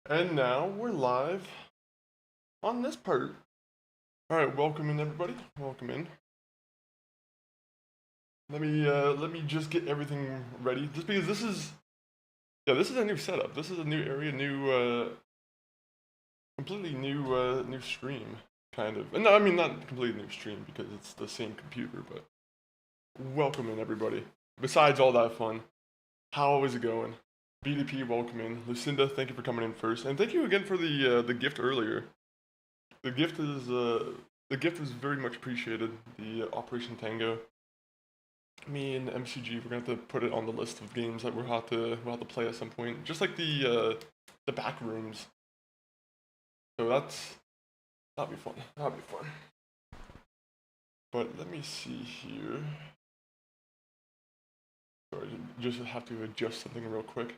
And now we're live on this part. All right, welcome in everybody. Welcome in. Let me just get everything ready. Just because this is a new setup. This is a new area, completely new stream kind of. And no, I mean not completely new stream because it's the same computer, but welcome in everybody. Besides all that fun, how is it going? BDP, welcome in. Lucinda, thank you for coming in first, and thank you again for the gift earlier. The gift is very much appreciated. The Operation Tango. Me and MCG, we're gonna have to put it on the list of games that we'll have to play at some point. Just like the back rooms. So that'll be fun. That'll be fun. But let me see here. Sorry, just have to adjust something real quick.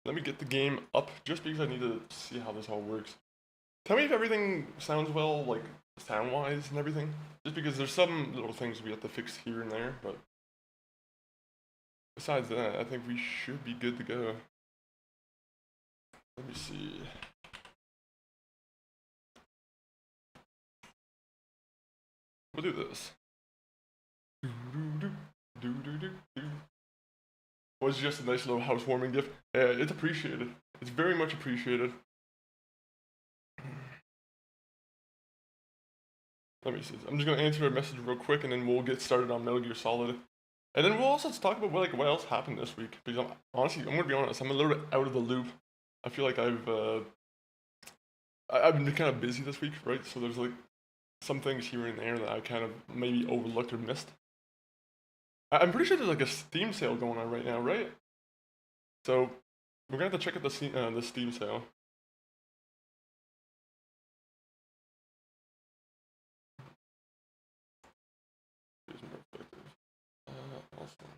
Let me get the game up just because I need to see how this all works. Tell me if everything sounds well, like sound-wise and everything. Just because there's some little things we have to fix here and there, but besides that, I think we should be good to go. Let me see. We'll do this. Was just a nice little housewarming gift. Yeah, it's appreciated. It's very much appreciated. Let me see. I'm just gonna answer a message real quick, and then we'll get started on Metal Gear Solid. And then we'll also talk about what else happened this week. Because I'm gonna be honest, I'm a little bit out of the loop. I feel like I've been kind of busy this week, right? So there's like some things here and there that I kind of maybe overlooked or missed. I'm pretty sure there's like a Steam sale going on right now, right? So we're gonna have to check out the Steam sale. Awesome.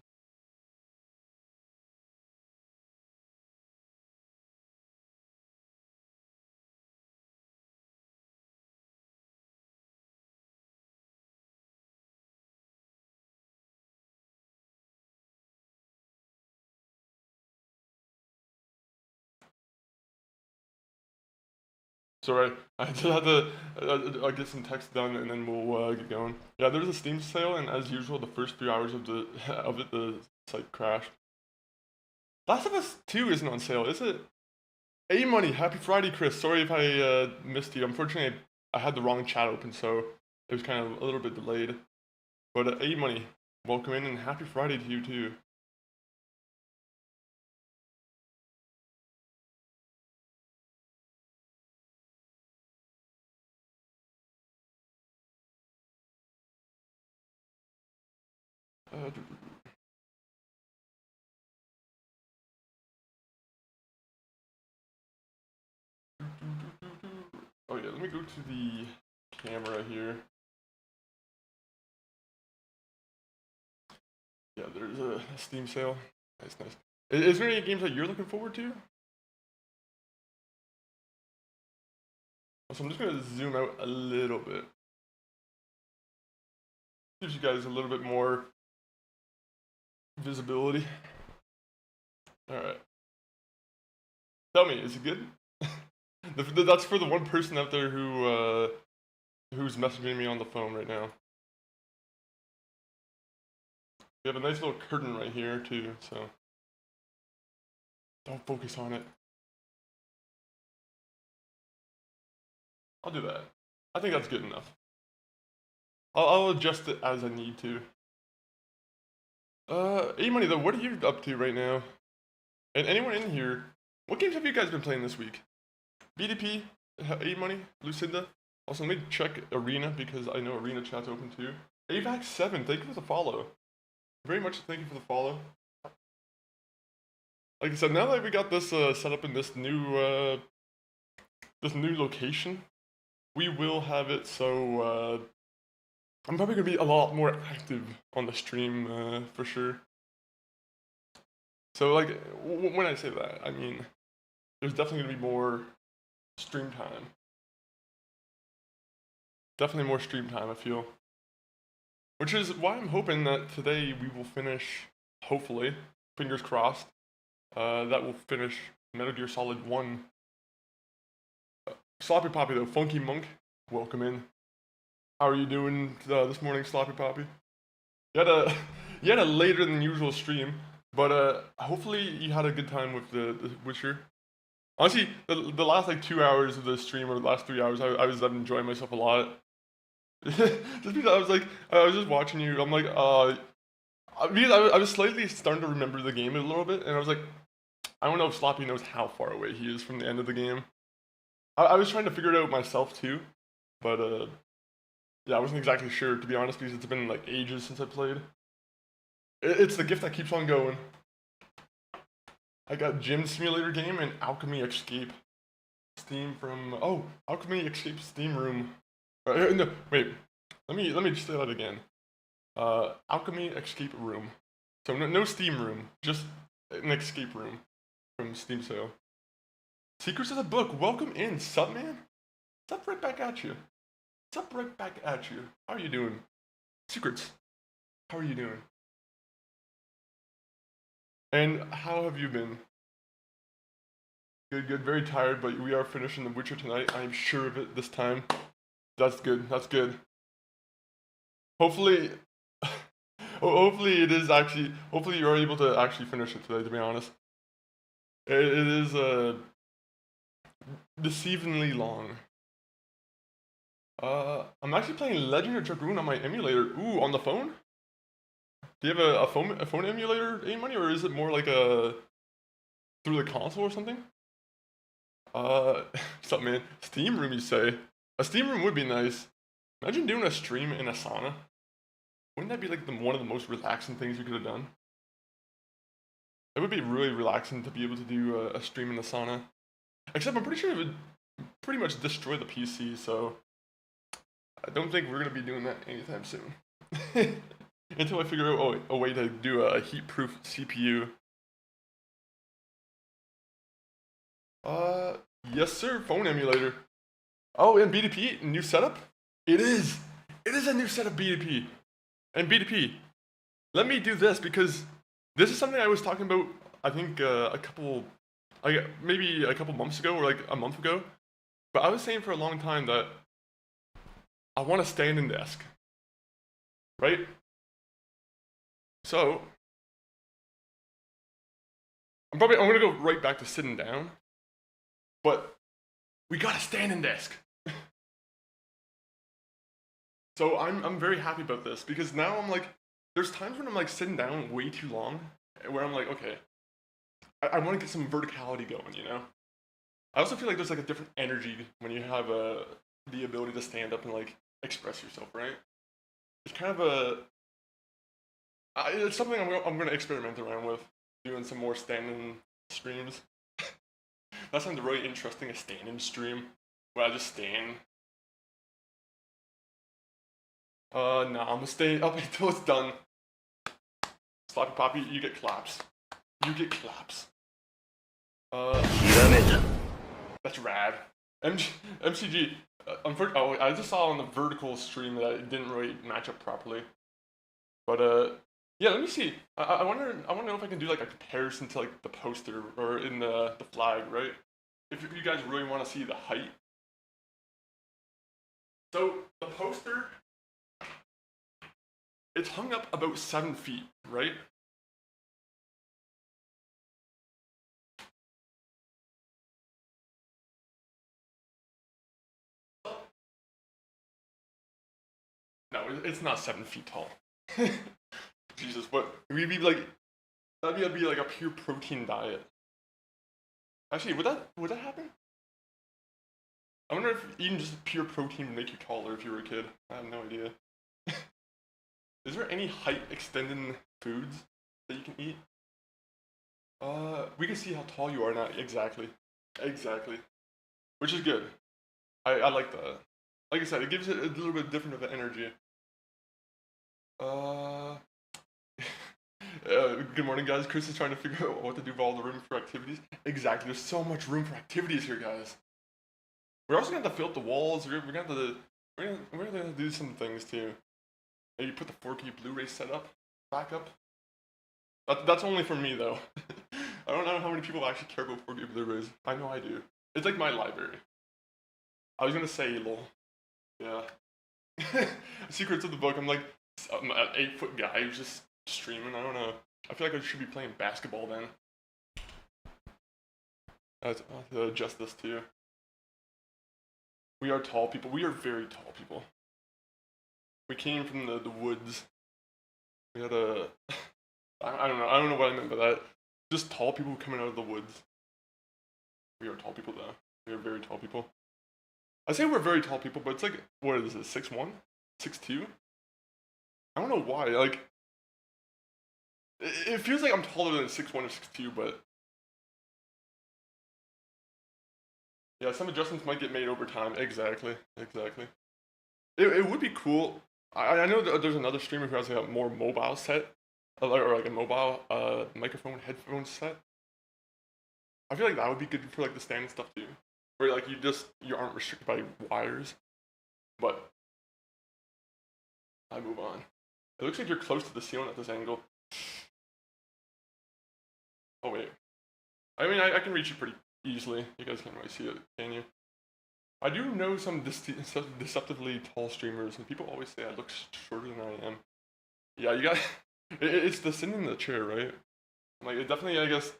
Sorry, I just had to I'll get some text done and then we'll get going. Yeah, there's a Steam sale, and as usual, the first 3 hours of the site crashed. Last of Us 2 isn't on sale, is it? A Money, happy Friday, Chris. Sorry if I missed you. Unfortunately, I had the wrong chat open, so it was kind of a little bit delayed. But A Money, welcome in and happy Friday to you too. Uh, oh yeah, let me go to the camera here. Yeah, there's a Steam sale. Nice, nice. Is there any games that you're looking forward to? So I'm just gonna zoom out a little bit. Gives you guys a little bit more visibility. Alright. Tell me, is it good? That's for the one person out there who's messaging me on the phone right now. We have a nice little curtain right here too, so don't focus on it. I'll do that. I think that's good enough. I'll adjust it as I need to. A-Money though, what are you up to right now? And anyone in here, what games have you guys been playing this week? BDP, A-Money, Lucinda. Also, let me check Arena because I know Arena chat's open too. AVAX7, thank you for the follow. Very much thank you for the follow. Like I said, now that we got this set up in this new location, we will have it so I'm probably gonna be a lot more active on the stream for sure. So like when I say that, I mean there's definitely gonna be more stream time. Definitely more stream time, I feel. Which is why I'm hoping that today we will finish hopefully, fingers crossed, that will finish Metal Gear Solid 1. Sloppy Poppy though, Funky Monk, welcome in. How are you doing this morning, Sloppy Poppy? You had a you had a later than usual stream, but hopefully you had a good time with the Witcher. Honestly, the last like 2 hours of the stream or the last 3 hours, I was enjoying myself a lot. Just because I was like, I was just watching you. I'm like, because I was slightly starting to remember the game a little bit, and I was like, I don't know if Sloppy knows how far away he is from the end of the game. I was trying to figure it out myself too, but yeah, I wasn't exactly sure to be honest because it's been like ages since I played. It's the gift that keeps on going. I got Gym Simulator game and Alchemy Escape. Steam from Alchemy Escape Steam Room. No, wait. Let me just say that again. Alchemy Escape Room. So no Steam Room, just an escape room from Steam Sale. Secrets of the Book. Welcome in, sup man. Sup right back at you. Sup right back at you. How are you doing? Secrets. How are you doing? And how have you been? Good, good. Very tired, but we are finishing The Witcher tonight. I'm sure of it this time. That's good. That's good. Hopefully, hopefully it is actually. Hopefully you are able to actually finish it today. To be honest, it is deceivingly long. I'm actually playing Legend of Dragoon on my emulator. Ooh, on the phone? Do you have a phone emulator, A-Money, or is it more like a through the console or something? What's up, man? Steam room, you say? A Steam room would be nice. Imagine doing a stream in a sauna. Wouldn't that be like one of the most relaxing things you could have done? It would be really relaxing to be able to do a stream in the sauna. Except I'm pretty sure it would pretty much destroy the PC, so I don't think we're gonna be doing that anytime soon. Until I figure out a way to do a heat-proof CPU. Yes sir, phone emulator. Oh, and BDP, new setup? It is! It is a new setup, BDP! And BDP, let me do this because this is something I was talking about, I think, maybe a couple months ago or like a month ago. But I was saying for a long time that I want a standing desk. Right? So, I'm gonna go right back to sitting down. But we got a standing desk. So I'm very happy about this because now I'm like, there's times when I'm like sitting down way too long, where I'm like, okay, I want to get some verticality going, you know. I also feel like there's like a different energy when you have the ability to stand up and like express yourself, right? It's kind of it's something I'm gonna experiment around with, doing some more standing streams. That sounds really interesting, a standing stream where I just stand. No, I'm gonna stay up until it's done. Sloppy Poppy, you get claps. You get claps. That's rad. MCG. I just saw on the vertical stream that it didn't really match up properly. But yeah. Let me see. I wonder. I want to know if I can do like a comparison to like the poster or in the flag, right? If you guys really want to see the height. So the poster, it's hung up about 7 feet, right? No, it's not 7 feet tall. Jesus, what? We'd be like, that'd be like a pure protein diet. Actually, would that happen? I wonder if eating just pure protein would make you taller if you were a kid. I have no idea. Is there any height extending foods that you can eat? We can see how tall you are now. Exactly. Exactly. Which is good. I like that. Like I said, it gives it a little bit different of an energy. Uh, good morning, guys. Chris is trying to figure out what to do with all the room for activities. Exactly. There's so much room for activities here, guys. We're also gonna have to fill up the walls. We're gonna do some things too. Maybe put the 4K Blu-ray setup back up. That's only for me though. I don't know how many people actually care about 4 GB blu-rays. I know I do. It's like my library. I was gonna say lol. Yeah. Secrets of the book. I'm an 8 foot guy who's just streaming. I don't know. I feel like I should be playing basketball then. I'll have to adjust this too. We are tall people. We are very tall people. We came from the woods. We had a. I don't know. I don't know what I meant by that. Just tall people coming out of the woods. We are tall people though. We are very tall people. I say we're very tall people, but it's like, what is it, 6'1", 6'2"? I don't know why. Like, it feels like I'm taller than 6'1" or 6'2", but yeah, some adjustments might get made over time. Exactly, exactly. It would be cool. I know that there's another streamer who has like a more mobile set, or like a mobile microphone headphone set. I feel like that would be good for like the stand and stuff too, where like you aren't restricted by wires. But I move on. It looks like you're close to the ceiling at this angle. Oh wait, I mean I can reach you pretty easily. You guys can't really see it, can you? I do know some deceptively tall streamers, and people always say I look shorter than I am. Yeah, you got. It's the sitting in the chair, right? Like it definitely, I guess,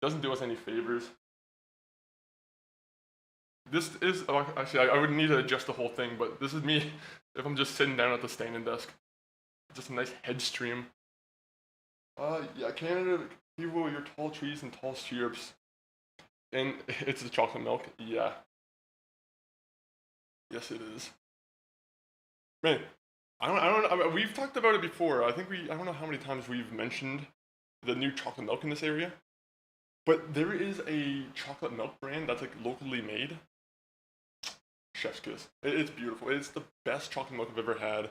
doesn't do us any favors. This is actually I would need to adjust the whole thing, but this is me if I'm just sitting down at the standing desk. Just a nice head stream. Yeah, Canada, people, your tall trees and tall stirrups, and it's the chocolate milk. Yeah, yes it is. Man, we've talked about it before. I don't know how many times we've mentioned the new chocolate milk in this area, but there is a chocolate milk brand that's like locally made. Chef's kiss. It's beautiful. It's the best chocolate milk I've ever had,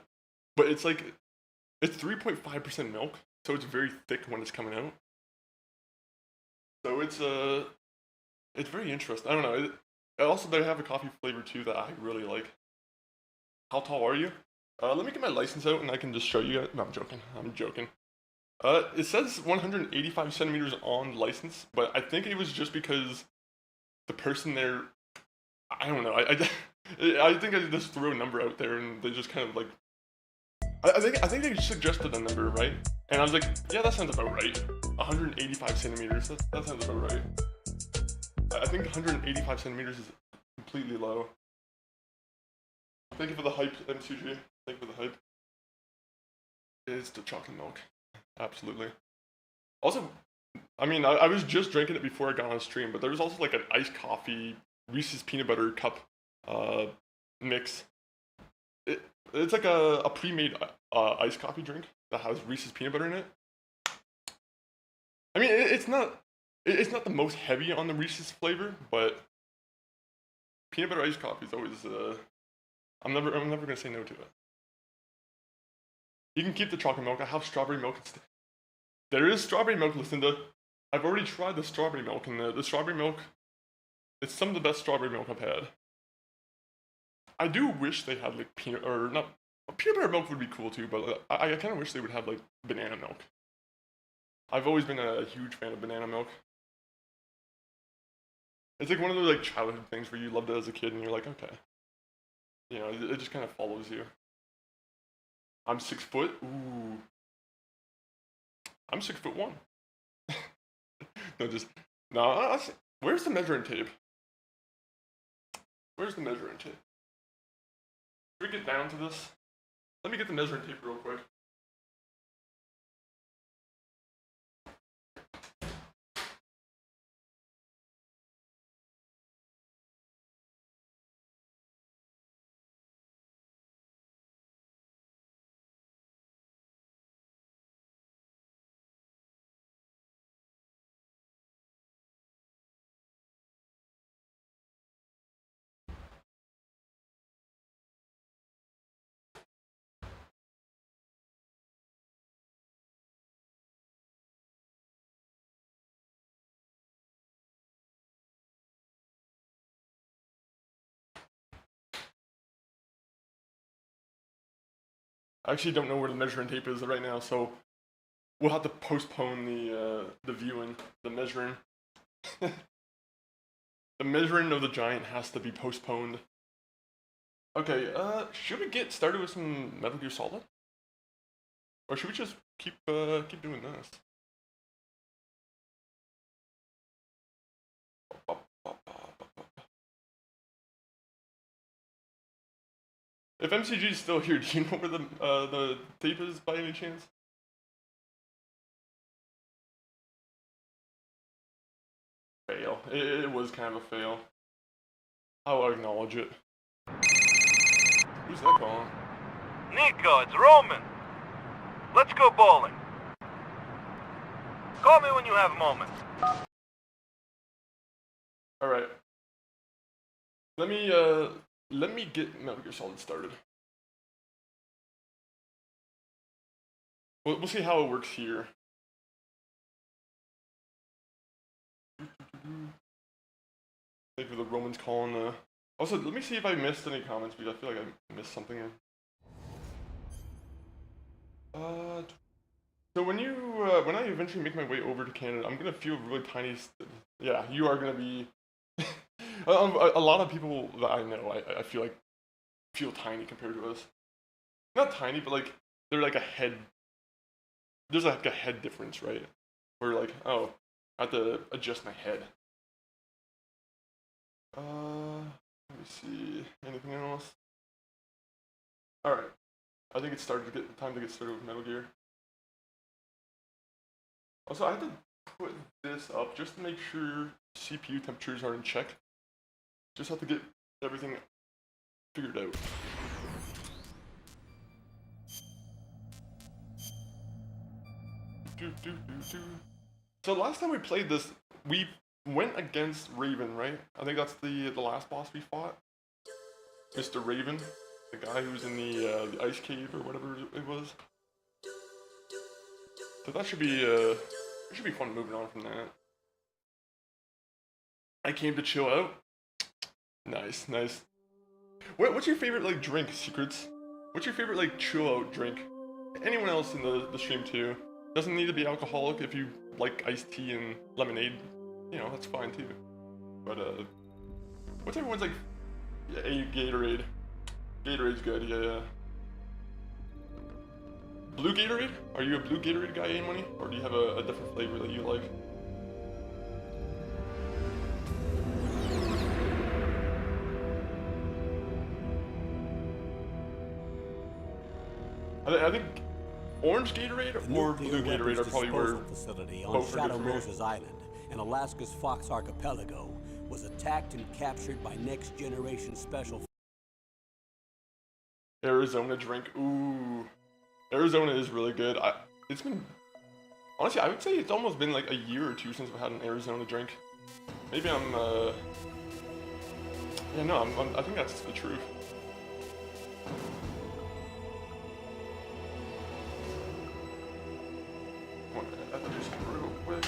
but it's 3.5% milk, so it's very thick when it's coming out. So it's very interesting. I don't know. Also, they have a coffee flavor too that I really like. How tall are you? Let me get my license out and I can just show you guys. No, I'm joking. I'm joking. It says 185 centimeters on license, but I think it was just because the person there. I don't know. I think I just threw a number out there and they just kind of like. I think they suggested a number, right? And I was like, yeah, that sounds about right. 185 centimeters. That sounds about right. I think 185 centimeters is completely low. Thank you for the hype, MCG. Thank you for the hype. It's the chocolate milk. Absolutely. Also, I mean, I was just drinking it before I got on stream, but there was also like an iced coffee Reese's peanut butter cup uh, mix. It, it's like a pre-made iced coffee drink that has Reese's peanut butter in it. I mean, it's not the most heavy on the Reese's flavor, but peanut butter iced coffee is always I'm never gonna say no to it. You can keep the chocolate milk. I have strawberry milk. There is strawberry milk, Lucinda. I've already tried the strawberry milk, and the strawberry milk, it's some of the best strawberry milk I've had. I do wish they had like peanut or not. Peanut butter milk would be cool too, but I kind of wish they would have like banana milk. I've always been a huge fan of banana milk. It's like one of those like childhood things where you loved it as a kid, and you're like, okay, it just kind of follows you. I'm 6 foot. Ooh, I'm 6'1". No, just no. Where's the measuring tape? Where's the measuring tape? Can we get down to this? Let me get the measuring tape real quick. I actually don't know where the measuring tape is right now, so we'll have to postpone the viewing, the measuring. The measuring of the giant has to be postponed. Okay, should we get started with some Metal Gear Solid? Or should we just keep doing this? If MCG is still here, do you know where the tape is by any chance? Fail. It was kind of a fail. I'll acknowledge it. Who's that calling? Nico, it's Roman. Let's go bowling. Call me when you have a moment. Alright. Let me get Metal Gear Solid started. We'll see how it works here. Thank you for the Romans calling. Also, let me see if I missed any comments because I feel like I missed something. So when I eventually make my way over to Canada, I'm gonna feel really tiny. Yeah, you are gonna be. A lot of people that I know, I feel like feel tiny compared to us. Not tiny, but like they're like a head. There's like a head difference, right? Where like, oh, I have to adjust my head. Let me see. Anything else? All right. I think it's time to get started with Metal Gear. Also, I had to put this up just to make sure CPU temperatures are in check. Just have to get everything figured out. So last time we played this, we went against Raven, right? I think that's the last boss we fought. Mr. Raven, the guy who was in the ice cave or whatever it was. So that should be fun moving on from that. I came to chill out. Nice, nice. What's your favorite like drink, Secrets? What's your favorite like chill out drink? Anyone else in the stream too? Doesn't need to be alcoholic. If you like iced tea and lemonade, you know, that's fine too. But what's everyone's like? Yeah, Gatorade. Gatorade's good. Yeah. Blue Gatorade? Are you a blue Gatorade guy, A-Money? Or do you have a different flavor that you like? I think orange Gatorade or blue Gatorade are probably where facility on Shadow Moses Island in Alaska's Fox Archipelago was attacked and captured by Next Generation Special. Arizona drink. Ooh. Arizona is really good. It's been, honestly, I would say it's almost been like a year or two since I've had an Arizona drink. Maybe I'm, yeah, no, I think that's the truth. I have to do something real quick.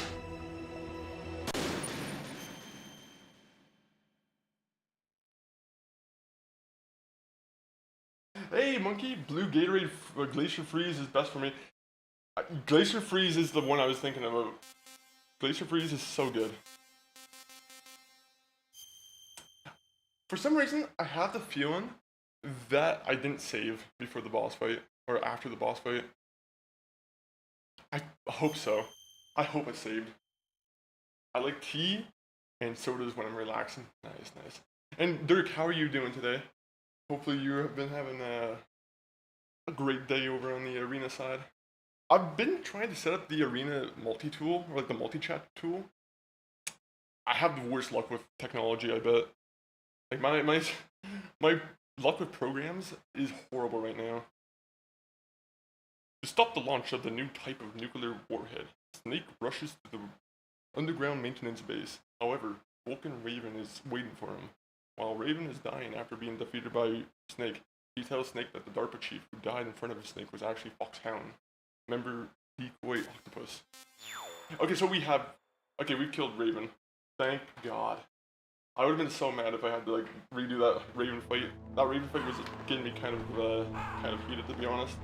Hey, Monkey, blue Gatorade Glacier Freeze is best for me. Glacier Freeze is the one I was thinking about. Glacier Freeze is so good. For some reason, I have the feeling that I didn't save before the boss fight, or after the boss fight. I hope so. I hope I saved. I like tea and sodas when I'm relaxing. Nice, nice. And Dirk, how are you doing today? Hopefully you have been having a great day over on the arena side. I've been trying to set up the arena multi-tool, or like the multi-chat tool. I have the worst luck with technology, I bet. Like my luck with programs is horrible right now. To stop the launch of the new type of nuclear warhead, Snake rushes to the underground maintenance base. However, Vulcan Raven is waiting for him. While Raven is dying after being defeated by Snake, he tells Snake that the DARPA chief who died in front of Snake was actually Foxhound. Member Decoy Octopus. Okay, so we've killed Raven. Thank God. I would have been so mad if I had to like redo that Raven fight. That Raven fight was getting me kind of heated, to be honest.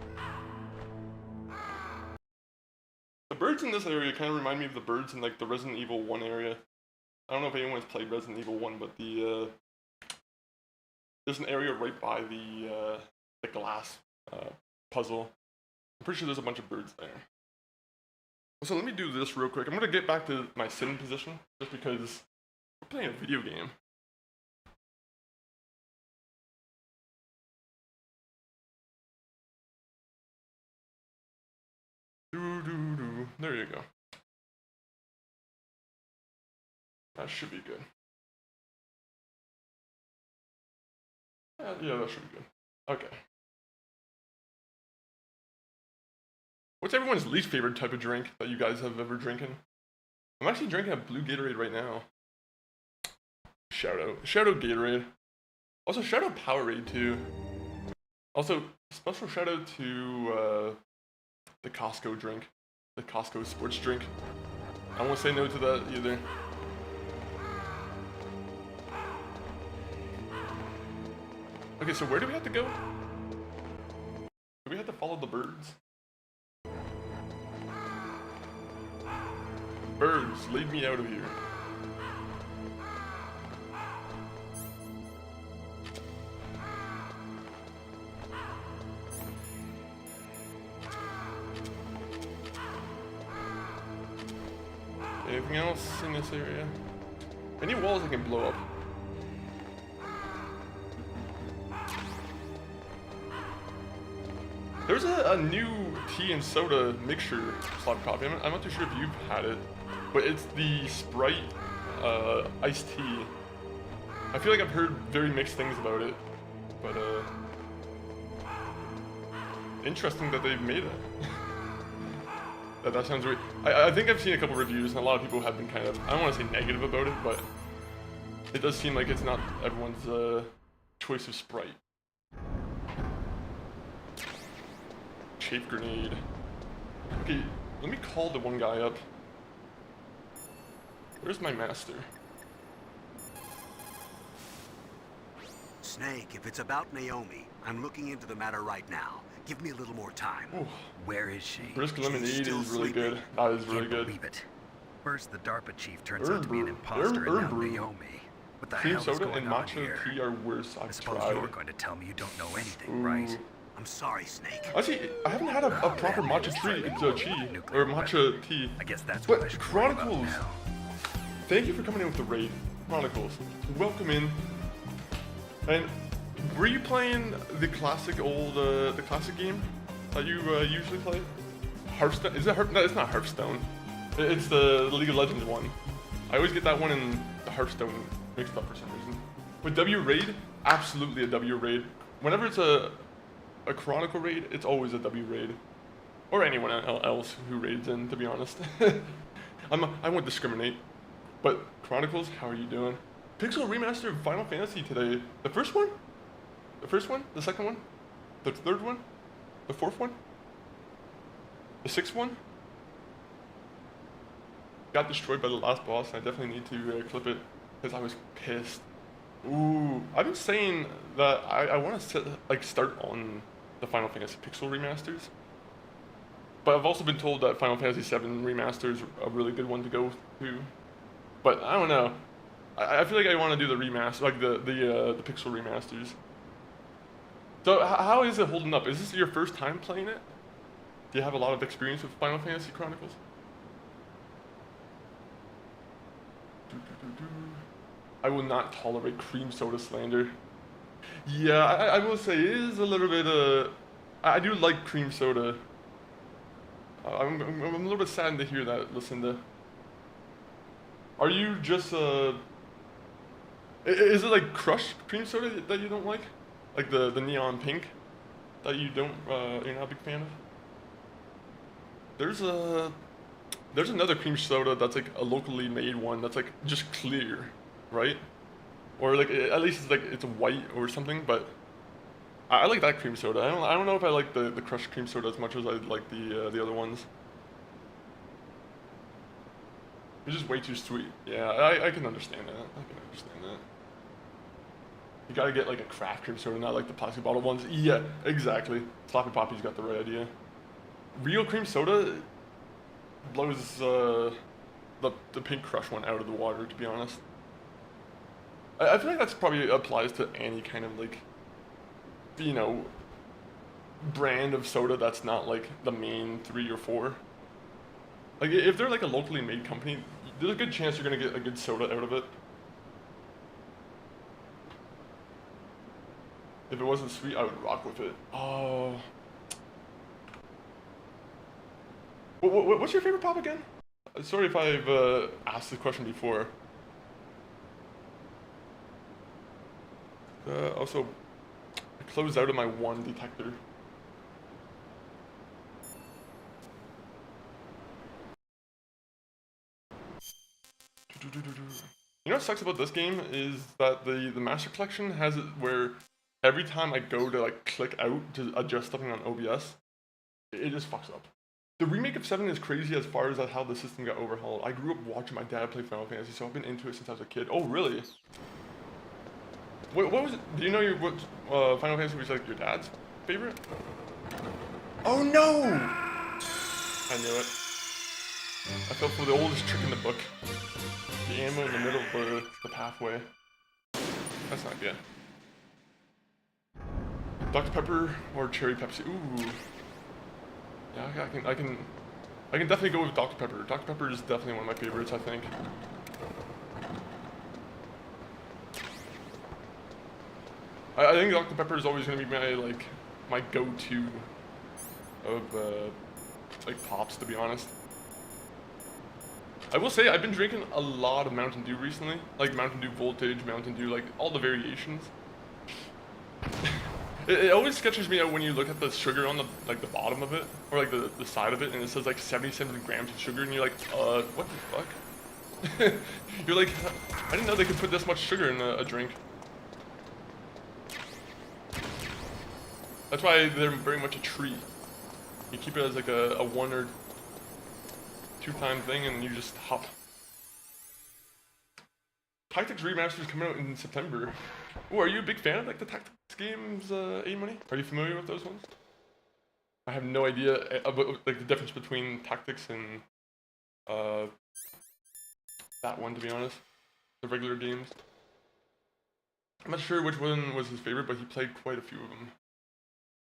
The birds in this area kind of remind me of the birds in like the Resident Evil 1 area. I don't know if anyone has played Resident Evil 1, but there's an area right by the glass puzzle. I'm pretty sure there's a bunch of birds there. So let me do this real quick. I'm gonna get back to my sitting position just because we're playing a video game. There you go. That should be good. Yeah, that should be good. Okay. What's everyone's least favorite type of drink that you guys have ever drinking? I'm actually drinking a blue Gatorade right now. Shout out Gatorade. Also shout out Powerade too. Also special shout out to the Costco drink, the Costco sports drink. I won't say no to that either. Okay, so where do we have to go? Do we have to follow the birds? Birds, lead me out of here. Anything else in this area? Any walls I can blow up? There's a new tea and soda mixture Sloppy Poppy. I'm not too sure if you've had it, but it's the Sprite iced tea. I feel like I've heard very mixed things about it, but interesting that they've made it. that sounds weird. I think I've seen a couple reviews, and a lot of people have been kind of, I don't want to say negative about it, but it does seem like it's not everyone's choice of Sprite. Chafe grenade. Okay, let me call the one guy up. Where's my master? Snake, if it's about Naomi, I'm looking into the matter right now. Give me a little more time. Ooh. Where is she? Brisk lemonade is really sleeping. good. That is really Can't good. believe it. First, the DARPA chief turns Herb out to be an brew. imposter, Herb and now brew. Naomi. What the Cream hell is soda going and on matcha here? tea are worse. I I've suppose tried. you're going to tell me you don't know anything, Ooh. right? I'm sorry, Snake. Actually, I haven't had a proper matcha tea, or matcha tea. I guess that's what I But should worry about Chronicles, now. thank you for coming in with the raid. Chronicles, welcome in. And were you playing the classic the classic game that you usually play? Hearthstone? Is it No, it's not Hearthstone. It's the League of Legends one. I always get that one and the Hearthstone mixed up for some reason. But W raid, absolutely a W raid. Whenever it's a Chronicle raid, it's always a W raid. Or anyone else who raids in, to be honest. I won't discriminate. But Chronicles, how are you doing? Pixel remaster of Final Fantasy today. The first one? The first one? The second one? The third one? The fourth one? The sixth one? Got destroyed by the last boss, and I definitely need to clip it because I was pissed. Ooh, I've been saying that I want to start on the Final Fantasy Pixel remasters, but I've also been told that Final Fantasy VII remaster is a really good one to go to. But I don't know. I feel like I want to do the remaster, like the Pixel remasters. So how is it holding up? Is this your first time playing it? Do you have a lot of experience with Final Fantasy Chronicles? I will not tolerate cream soda slander. Yeah, I will say it is a little bit, I do like cream soda. I'm a little bit saddened to hear that, Lucinda. Are you just, is it like Crush cream soda that you don't like? Like the neon pink that you don't, you're not a big fan of? There's another cream soda that's like a locally made one that's like just clear, right? Or like at least it's like it's white or something. But I like that cream soda. I don't know if I like the Crush cream soda as much as I like the other ones. It's just way too sweet. Yeah, I can understand that. I can understand that. You gotta get like a craft cream soda, not like the plastic bottle ones. Yeah, exactly. Sloppy Poppy's got the right idea. Real cream soda, blows the Pink Crush one out of the water, to be honest. I feel like that's probably applies to any kind of like, you know, brand of soda that's not like the main 3 or 4. Like if they're like a locally made company, there's a good chance you're gonna get a good soda out of it. If it wasn't sweet, I would rock with it. Oh. What's your favorite pop again? Sorry if I've asked this question before. Also, I closed out of my 1 detector. You know what sucks about this game is that the Master Collection has it where every time I go to like click out to adjust something on OBS, it just fucks up. The remake of 7 is crazy as far as how the system got overhauled. I grew up watching my dad play Final Fantasy, so I've been into it since I was a kid. Oh, really? What was it? Do you know what Final Fantasy was like your dad's favorite? Oh no! I knew it. I fell for the oldest trick in the book. The ammo in the middle of the pathway. That's not good. Dr. Pepper or Cherry Pepsi? Ooh. Yeah, I can definitely go with Dr. Pepper. Dr. Pepper is definitely one of my favorites, I think. I think Dr. Pepper is always gonna be my go-to of like pops, to be honest. I will say I've been drinking a lot of Mountain Dew recently, like Mountain Dew Voltage, Mountain Dew, like all the variations. It always sketches me out when you look at the sugar on the bottom of it, or like the side of it, and it says like 77 grams of sugar, and you're like, what the fuck? You're like, I didn't know they could put this much sugar in a drink. That's why they're very much a treat. You keep it as like a 1 or 2 time thing, and you just hop. Tactics Remastered is coming out in September. Oh, are you a big fan of like the Tactics games, A-Money? Are you familiar with those ones? I have no idea about like the difference between Tactics and that one, to be honest. The regular games. I'm not sure which one was his favorite, but he played quite a few of them.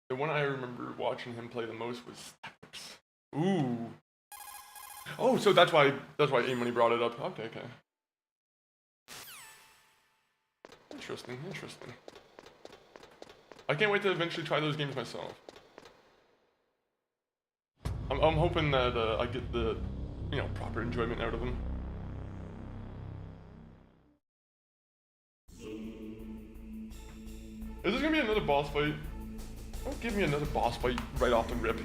The one I remember watching him play the most was Tactics. Ooh. Oh, so that's why A-Money brought it up. Okay. Interesting. I can't wait to eventually try those games myself. I'm hoping that I get the, you know, proper enjoyment out of them. Is this gonna be another boss fight? Don't give me another boss fight right off the rip.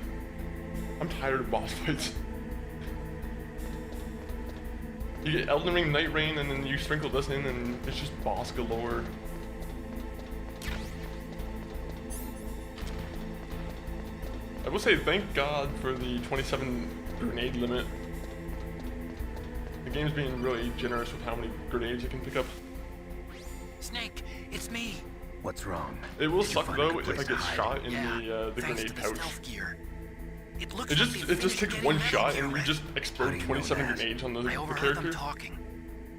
I'm tired of boss fights. You get Elden Ring, Night Rain, and then you sprinkle this in, and it's just boss galore. I will say thank God for the 27 grenade limit. The game's being really generous with how many grenades you can pick up. Snake, it's me. What's wrong? It will suck though if I get shot in the grenade pouch. It just takes one shot and you just explode 27 grenades on the character.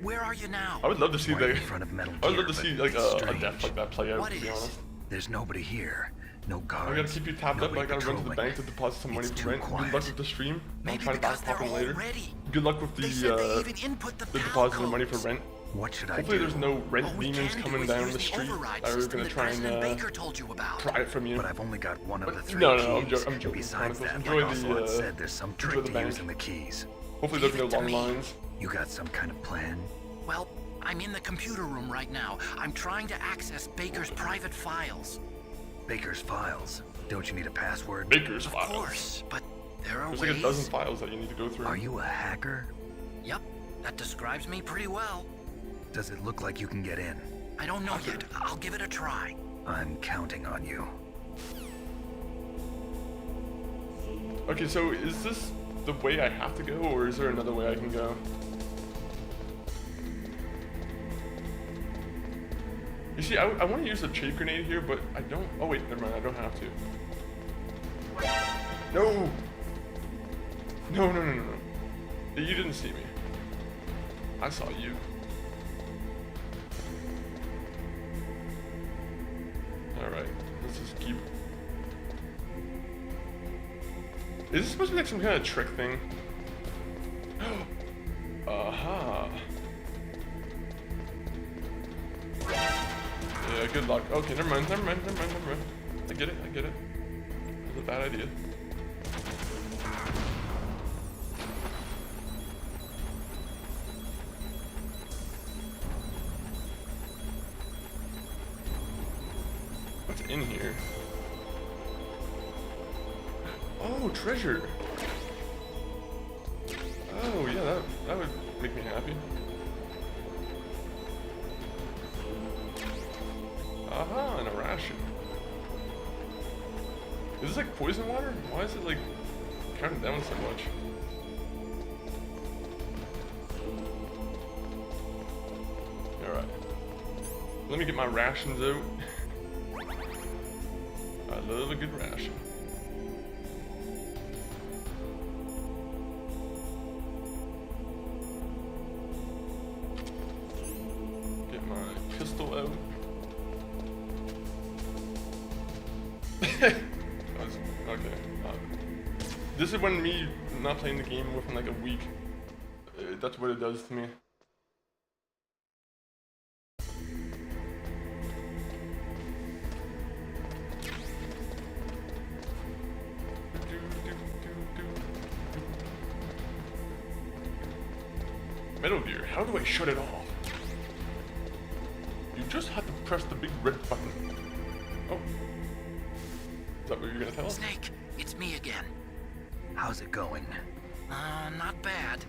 Where are you now? I would love to see like a death like that play out, to be honest. There's nobody here. No guards. I gotta keep you tapped up. I gotta run to the bank to deposit some money for rent. Good luck with the stream. I'll try to back pop in later. Good luck with the deposit of money for rent. What should I Hopefully do? there's no rent demons coming down the street that are gonna try and pry it from you. But I've only got one of the 3 No, keys. I'm joking. Besides that, Enjoy like the Ocelot said, there's some trick to bank. using the keys. Hopefully there's no long lines. You got some kind of plan? Well, I'm in the computer room right now. I'm trying to access Baker's private files. Baker's files. Don't you need a password? Baker's Of files. course, but there are There's ways. like a dozen files that you need to go through. Are you a hacker? Yep, that describes me pretty well. Does it look like you can get in? I don't know yet. I'll give it a try. I'm counting on you. Okay, so is this the way I have to go, or is there another way I can go? You see, I want to use a chafe grenade here, but I don't. Oh wait, never mind. I don't have to. No. No. You didn't see me. I saw you. Alright, let's just keep... Is this supposed to be like some kind of trick thing? Aha. Yeah, good luck. Okay, never mind. I get it. It's a bad idea. What's in here? Oh, treasure. Oh, yeah, that would make me happy. Aha, and a ration. Is this like poison water? Why is it like counting down so much? Alright. Let me get my rations out. I love a good ration. Get my pistol out. Okay. This is when me not playing the game within like a week. That's what it does to me. Metal Gear, how do I shut it off? You just have to press the big red button. Oh. Is that what you're gonna tell us? Snake, it's me again. How's it going? Not bad.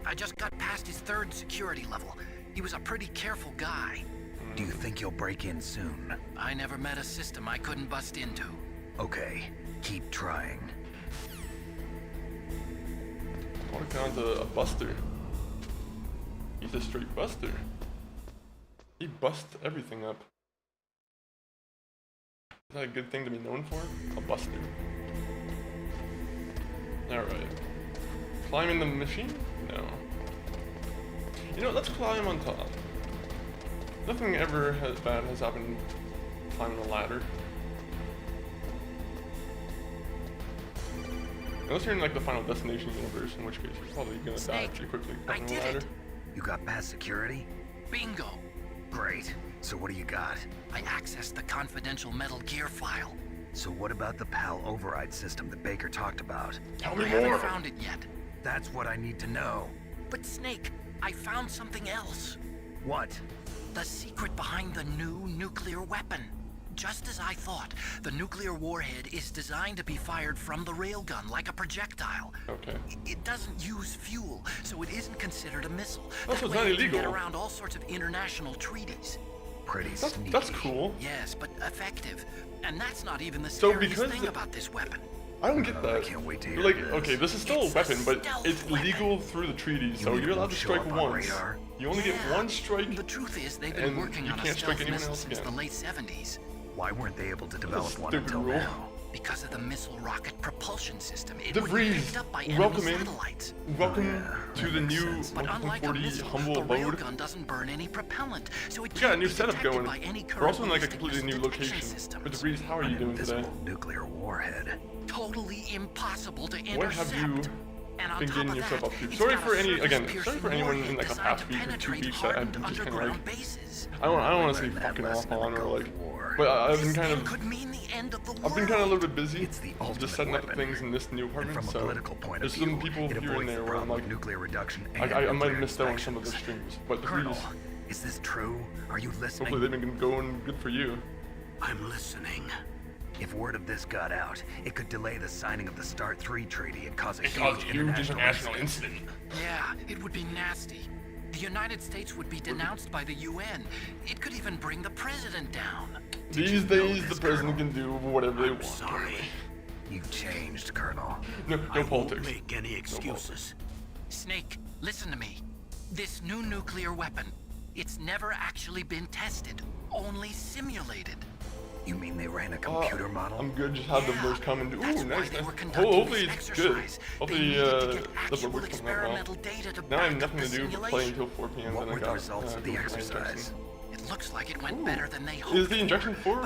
I just got past his 3rd security level. He was a pretty careful guy. Do you think you'll break in soon? I never met a system I couldn't bust into. Okay, keep trying. I want to count a buster. He's a straight buster. He busts everything up. Is that a good thing to be known for? A buster. Alright. Climbing the machine? No. You know, let's climb on top. Nothing ever bad has happened climbing a ladder. Unless you're in like the Final Destination universe, in which case you're probably gonna die pretty quickly I climbing a did ladder. it. You got past security? Bingo. Great. So what do you got? I accessed the confidential Metal Gear file. So what about the PAL override system that Baker talked about? Tell I me haven't more! found it yet. That's what I need to know. But Snake, I found something else. What? The secret behind the new nuclear weapon. Just as I thought, the nuclear warhead is designed to be fired from the railgun like a projectile. Okay. It doesn't use fuel, so it isn't considered a missile. Oh, That so it's way not it can get illegal. around all sorts of international treaties. Pretty sneaky. That's cool. Yes, but effective. And that's not even the So scariest because thing the- about this weapon. I don't get that. I can't wait to hear Like, this. okay, this is still It's a a weapon, but stealth it's weapon. legal through the treaties, so mean it you're allowed won't to show strike up on once. radar? You only get Yeah. one strike. The truth is, they've been and working you on a can't strike stealth anyone missile else since the again. late 70s. Why weren't they able to develop one stupid until rule. now? Because of the missile rocket propulsion system, it De would be Vries, picked up by enemy welcome in. satellites. Welcome Yeah, to that the makes new sense. But unlike a 140 missile, humble the abode. railgun doesn't burn any propellant, so it We got a can't new be setup detected going. by any We're also in like a current completely new ballistic detection location. systems. But DeVries, how are you An doing today? invisible nuclear warhead. Totally impossible to What intercept. have you And on been top getting of yourself that, up to? it's Sorry got for a any, again, surface-piercing sorry for anyone in warhead like the designed past to week or 2 penetrate weeks that I've hardened been just kind of underground like, bases. I don't want to say Learned that fucking lesson off in on the or Gulf like, War. but I've been This kind thing of, could mean the end of the I've been kind of a little bit busy, It's the just ultimate setting up weapon. things in this new And apartment. from a So political point of there's view, some people it here and avoids there the where I'm problem like, of nuclear reduction and I might have nuclear missed out on some of their inspections. streams, but Colonel, DeVries, is this true? Are you listening? hopefully they've been going good for you. I'm listening. If word of this got out, it could delay the signing of the START 3 treaty and cause a It caused huge huge international international incident. incident. Yeah, it would be nasty. The United States would be denounced by the UN. It could even bring the president down. These days, the president can do whatever they I'm want. sorry. You've changed, Colonel. No, I no won't politics. make any excuses. Snake, listen to me. This new nuclear weapon, it's never actually been tested, only simulated. You mean they ran a computer model? I'm good. Just have the verse come and do. That's Ooh, why nice, they nice. were conducting Hopefully this it's good. exercise. They Hopefully needed to get the actual work's coming out well. experimental data to Now I have back up nothing to the do but play simulation. until 4 p.m. What Then I were the got results of the my exercise? injection. It looks like it went better than they hoped. Is the injection for?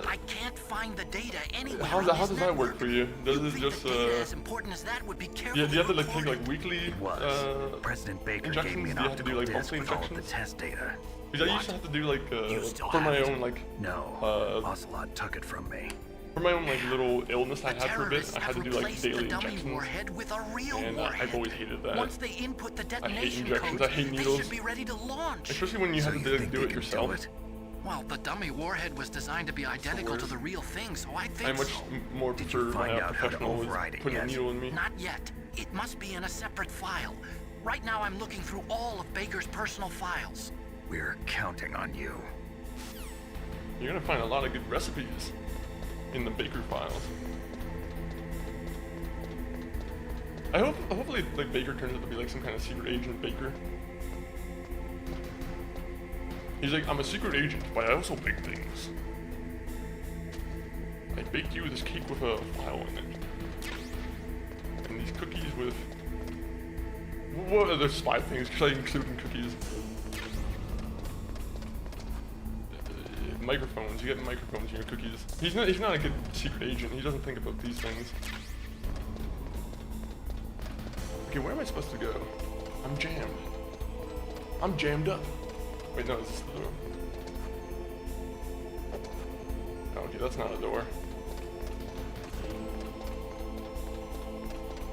I can't find the data anywhere. How on does this that work network. for you? Does You'd it think just the data as important as that would be carefully yeah? Do you have to like take recorded. like weekly It was. President Baker gave injections? me an Do you have to do optical like disc monthly with all of the injections? test data. Because I used to have to do like You still for my have it? own like No, Ocelot took it from me. for my own like little illness I The had for a bit. terrorists I had have to do like replaced daily the dummy injections. warhead with a real And warhead. I've always hated that. Once they input the detonation injections, codes, I hate they needles. should be ready to launch. Especially when you So have you to think do they it can yourself. do it? Well, the dummy warhead was designed to be identical to the real thing, so I I think much so. more Did prefer you find my out how to professional was override it putting a yet? needle in me. Not yet. It must be in a separate file. Right now I'm looking through all of Baker's personal files. We're counting on you. You're gonna find a lot of good recipes in the Baker files. Hopefully like Baker turns out to be like some kind of secret agent Baker. He's like, I'm a secret agent, but I also bake things. I baked you this cake with a file in it. And these cookies with... What other spy things should I include in cookies? Microphones, you get microphones in your cookies. He's not a good secret agent, he doesn't think about these things. Okay, where am I supposed to go? I'm jammed. I'm jammed up. Wait, no, this is the door. Oh, okay, that's not a door.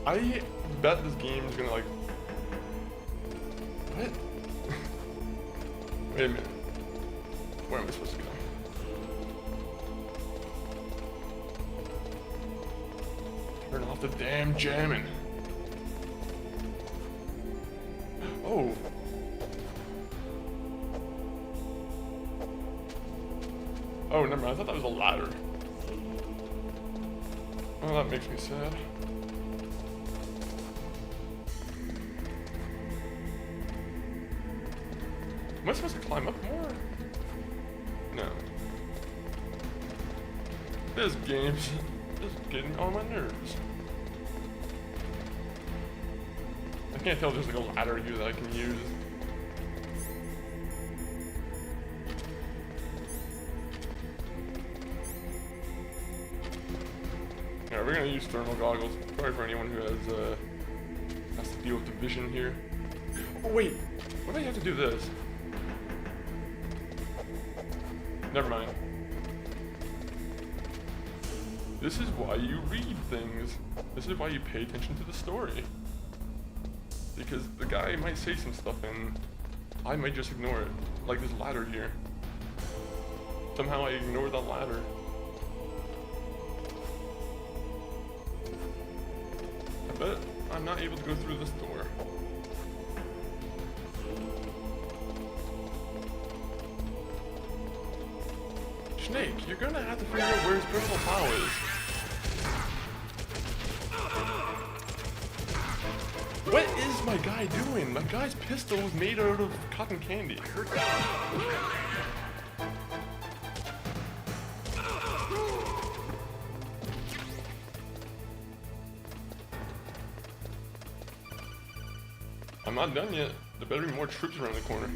I bet this game is gonna like... What? Wait a minute. Where am I supposed to go? Turn off the damn jamming. Oh. Oh, never mind. I thought that was a ladder. Oh, that makes me sad. Am I supposed to climb up more? No. This game's just getting on my nerves. I can't tell if there's like a ladder here that I can use. Yeah, we're gonna use thermal goggles. Sorry for anyone who has to deal with the vision here. Oh wait, what do I have to do this? Never mind. This is why you read things. This is why you pay attention to the story. Because the guy might say some stuff and I might just ignore it. Like this ladder here. Somehow I ignored that ladder. I bet I'm not able to go through this door. Snake, you're gonna have to figure out where his personal power is. What is my guy doing? My guy's pistol is made out of cotton candy. I'm not done yet. There better be more troops around the corner.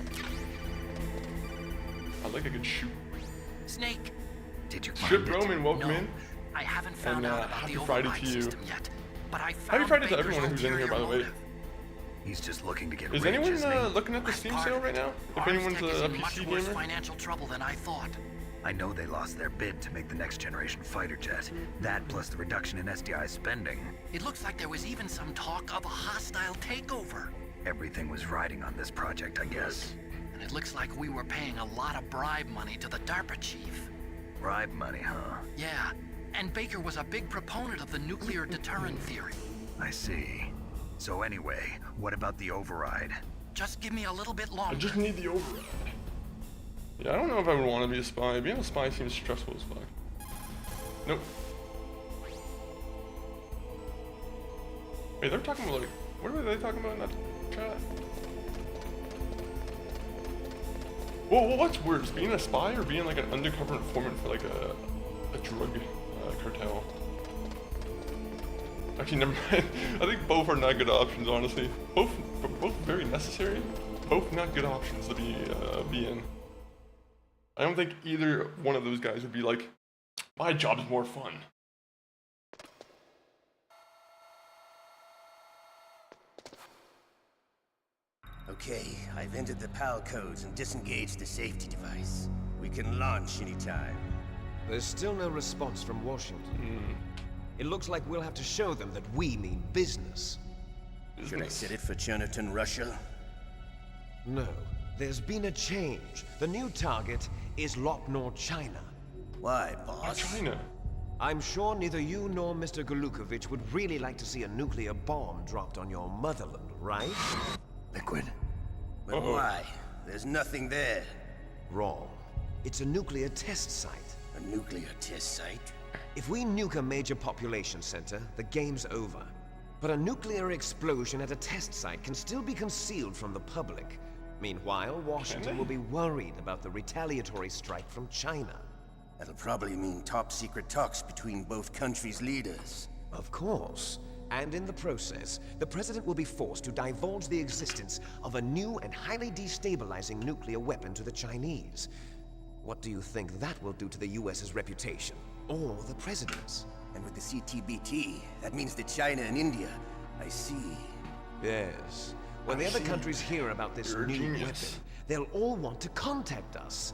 I like a good shoot. Snake, Did you Strip find it? Roman, welcome no, in. I haven't found And, out about happy the Friday override to you. system yet. But I found Happy Friday to Baker's everyone who's in here, by the way. ulterior motive. He's just looking to get Is rich, anyone isn't he? looking at the That's Steam part sale of right it. now? If Ars anyone's Tech is a in much PC worse gamer? financial trouble than I thought. I know they lost their bid to make the next generation fighter jet. That plus the reduction in SDI spending. It looks like there was even some talk of a hostile takeover. Everything was riding on this project, I guess. And it looks like we were paying a lot of bribe money to the DARPA chief. Bribe money, huh? Yeah, and Baker was a big proponent of the nuclear deterrent theory. I see. So anyway, what about the override? Just give me a little bit I longer. just need the override. Yeah, I don't know if I would want to be a spy. Being a spy seems stressful as fuck. Nope. Wait, they're talking about like, what were they talking about in that chat? Well, what's worse, being a spy or being like an undercover informant for like a drug cartel? Actually, never mind. I think both are not good options, honestly. Both very necessary. Both not good options to be in. I don't think either one of those guys would be like, my job's more fun. Okay, I've entered the PAL codes and disengaged the safety device. We can launch anytime. There's still no response from Washington. It looks like we'll have to show them that we mean business. Should I set it for Cherniton, Russia? No, there's been a change. The new target is Lopnor, China. Why, Oh, boss? China. I'm sure neither you nor Mr. Golukovich would really like to see a nuclear bomb dropped on your motherland, right? Liquid. But why? There's nothing there. Wrong. It's a nuclear test site. A nuclear test site? If we nuke a major population center, the game's over. But a nuclear explosion at a test site can still be concealed from the public. Meanwhile, Washington will be worried about the retaliatory strike from China. That'll probably mean top-secret talks between both countries' leaders. Of course. And in the process, the president will be forced to divulge the existence of a new and highly destabilizing nuclear weapon to the Chinese. What do you think that will do to the US's reputation? Or the president's? And with the CTBT, that means that China and India. I see. Yes. When the other countries hear about this You're a new genius. weapon, they'll all want to contact us.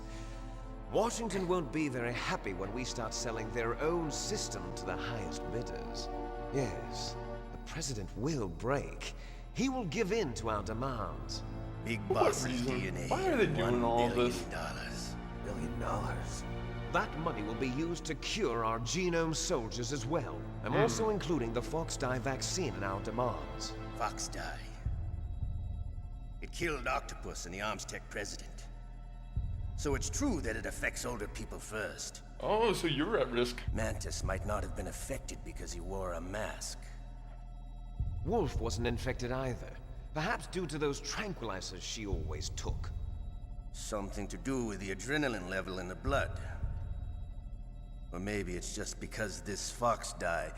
Washington won't be very happy when we start selling their own system to the highest bidders. Yes, the president will break. He will give in to our demands. Big what boss's reason? DNA. Why are they doing all $1 this? billion. $1 billion. That money will be used to cure our genome soldiers as well. I'm also including the Fox-Die vaccine in our demands. Fox-Die. It killed Octopus and the Armstech president. So it's true that it affects older people first. Oh, so you're at risk. Mantis might not have been affected because he wore a mask. Wolf wasn't infected either. Perhaps due to those tranquilizers she always took. Something to do with the adrenaline level in the blood. Or maybe it's just because this Fox-Die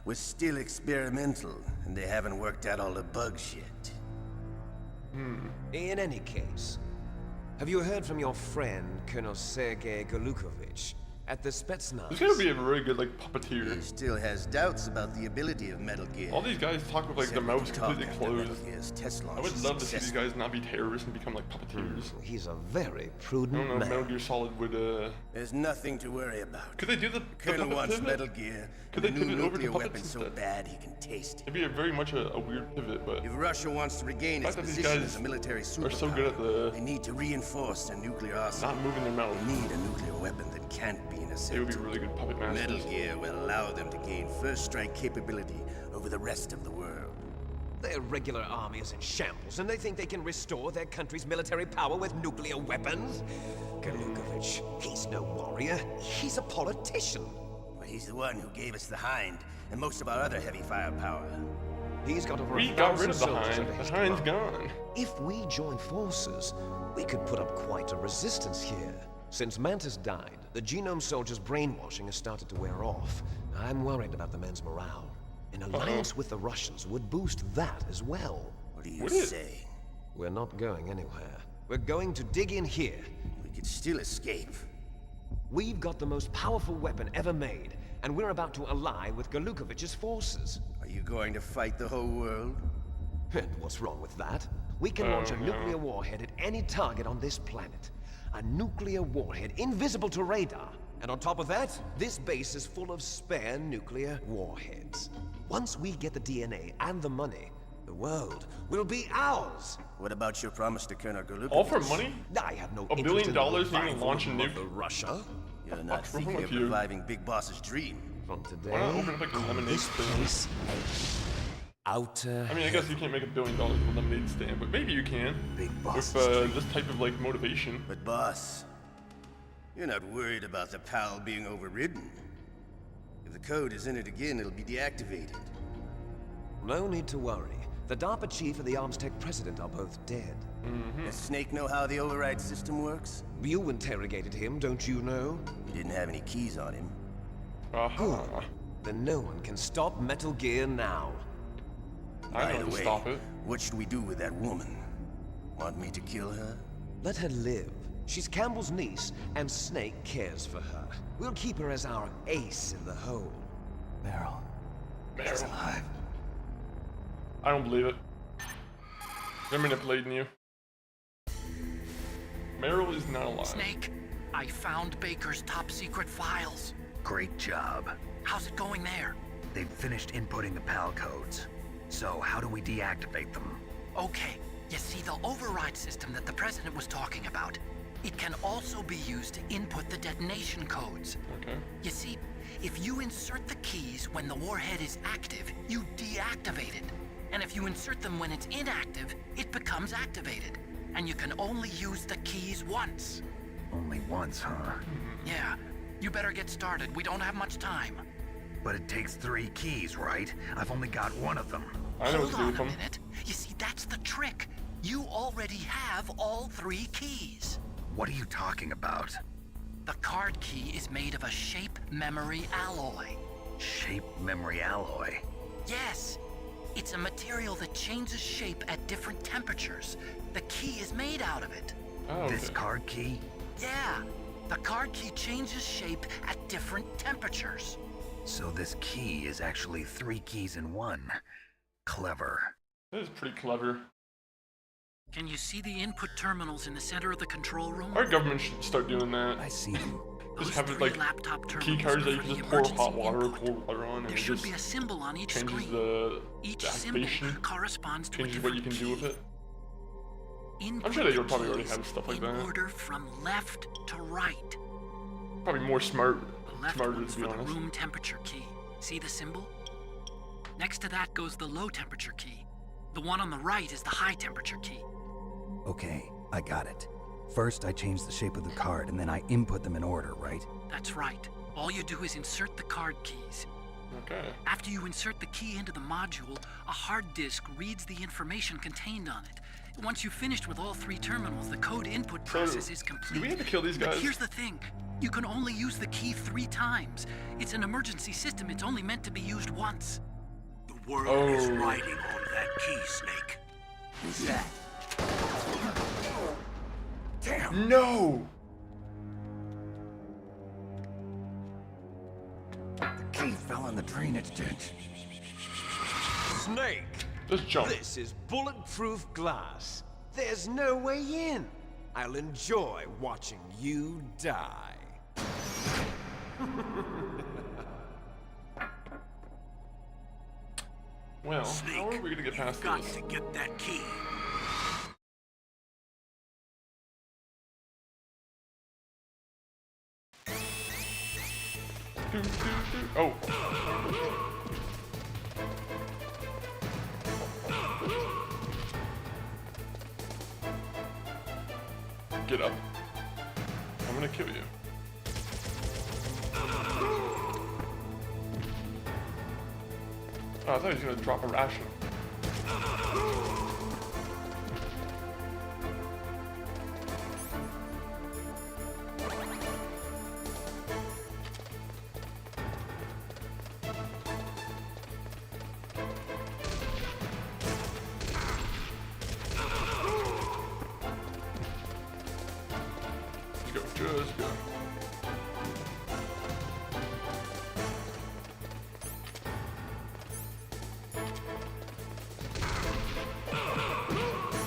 was still experimental and they haven't worked out all the bugs yet. In any case, have you heard from your friend, Colonel Sergei Golukovich, at the Spetsnaz? He's gonna be a very good, like, He puppeteer. still has doubts about the ability of Metal Gear. All these guys talk with, like, Said the we mouths could talk completely after Metal closed. Gear's test I launch would is love to see these successful. guys not be terrorists and become, like, puppeteers. He's a very I prudent don't know if man. Metal Gear Solid would, There's nothing to worry about. Could they do the Colonel puppet wants pivot? Metal Gear Could and they a new pivot over to nuclear puppets weapon so instead? bad he can taste it. It'd be very much a weird pivot, but If Russia wants to regain The its fact that these position guys as a military are superpower, so good at the- they need to reinforce their nuclear arsenal. not moving their mouth. They need a nuclear weapon that can't be They would be intercepted. really good puppet Metal masters. Gear will allow them to gain first strike capability over the rest of the world. Their regular army is in shambles, and they think they can restore their country's military power with nuclear weapons? Golukovich, he's no warrior. He's a politician. Well, he's the one who gave us the Hind and most of our other heavy firepower. He's got over We 1,000 got rid of the soldiers Hind. under his The Hind's command. gone. If we join forces, we could put up quite a resistance here. Since Mantis died, the genome soldiers' brainwashing has started to wear off. I'm worried about the men's morale. An alliance with the Russians would boost that as well. What do you Would it? say? We're not going anywhere. We're going to dig in here. We could still escape. We've got the most powerful weapon ever made, and we're about to ally with Golukovich's forces. Are you going to fight the whole world? And what's wrong with that? We can launch a nuclear warhead at any target on this planet. A nuclear warhead invisible to radar. And on top of that, this base is full of spare nuclear warheads. Once we get the DNA and the money, the world will be ours. What about your promise to Colonel Golukovich? All for money? I have no $1 interest billion in the and you can revival launch a of nuke? Mother Russia. You're not fuck's wrong thinking with of you? reviving Big Boss's dream. From today, Why not open up like a lemonade this stand? place outer. I mean, I guess you can't make $1 billion with a lemonade stand, but maybe you can. Big With Boss's this type of, like, motivation. But boss, you're not worried about the PAL being overridden. If the code is entered again, it'll be deactivated. No need to worry. The DARPA chief and the Armstech president are both dead. Does Snake know how the override system works? You interrogated him, don't you know? He didn't have any keys on him. Aha. Then no one can stop Metal Gear now. I By know the to way, stop it. what should we do with that woman? Want me to kill her? Let her live. She's Campbell's niece, and Snake cares for her. We'll keep her as our ace in the hole. Meryl. She's alive. I don't believe it. They're manipulating you. Meryl is not alive. Snake, I found Baker's top secret files. Great job. How's it going there? They've finished inputting the PAL codes. So how do we deactivate them? Okay, you see the override system that the President was talking about? It can also be used to input the detonation codes. Okay. You see, if you insert the keys when the warhead is active, you deactivate it. And if you insert them when it's inactive, it becomes activated. And you can only use the keys once. Only once, huh? Yeah, you better get started. We don't have much time. But it takes 3 keys, right? I've only got 1 of them. I know what Hold to do on with a them. minute. You see, that's the trick. You already have all 3 keys. What are you talking about? The card key is made of a shape memory alloy. Shape memory alloy. Yes, it's a material that changes shape at different temperatures. The key is made out of it. Oh, okay. This card key? Yeah, the card key changes shape at different temperatures. So this key is actually 3 keys in 1. Clever. That is pretty clever. Can you see the input terminals in the center of the control room? Our government should start doing that. I see them. Just Those have it 3 like laptop key terminals cards that are you for can the just pour emergency hot water or input. cold water on, and There it should just be a symbol on each changes screen. the Each symbol activation, corresponds to a changes what you different can do with key. it. Input I'm sure they the probably already keys have stuff like in that. order from left to right. Probably more smarter The left to one's be for the honest. room temperature key. See the symbol? Next to that goes the low temperature key. The one on the right is the high temperature key. Okay, I got it. First, I change the shape of the card, and then I input them in order, right? That's right. All you do is insert the card keys. Okay. After you insert the key into the module, a hard disk reads the information contained on it. Once you've finished with all 3 terminals, the code input process is complete. Do we have to kill these But guys? here's the thing. You can only use the key 3 times. It's an emergency system. It's only meant to be used once. The world is Oh. riding on that key, Snake. Who's that? Damn! No! The key fell in the drainage ditch. Snake! Just jump. This is bulletproof glass. There's no way in. I'll enjoy watching you die. Well, how are we gonna get past Got this? to get that key. Oh. Get up. I'm gonna kill you. Oh, I thought he was gonna drop a ration. Just go, just go.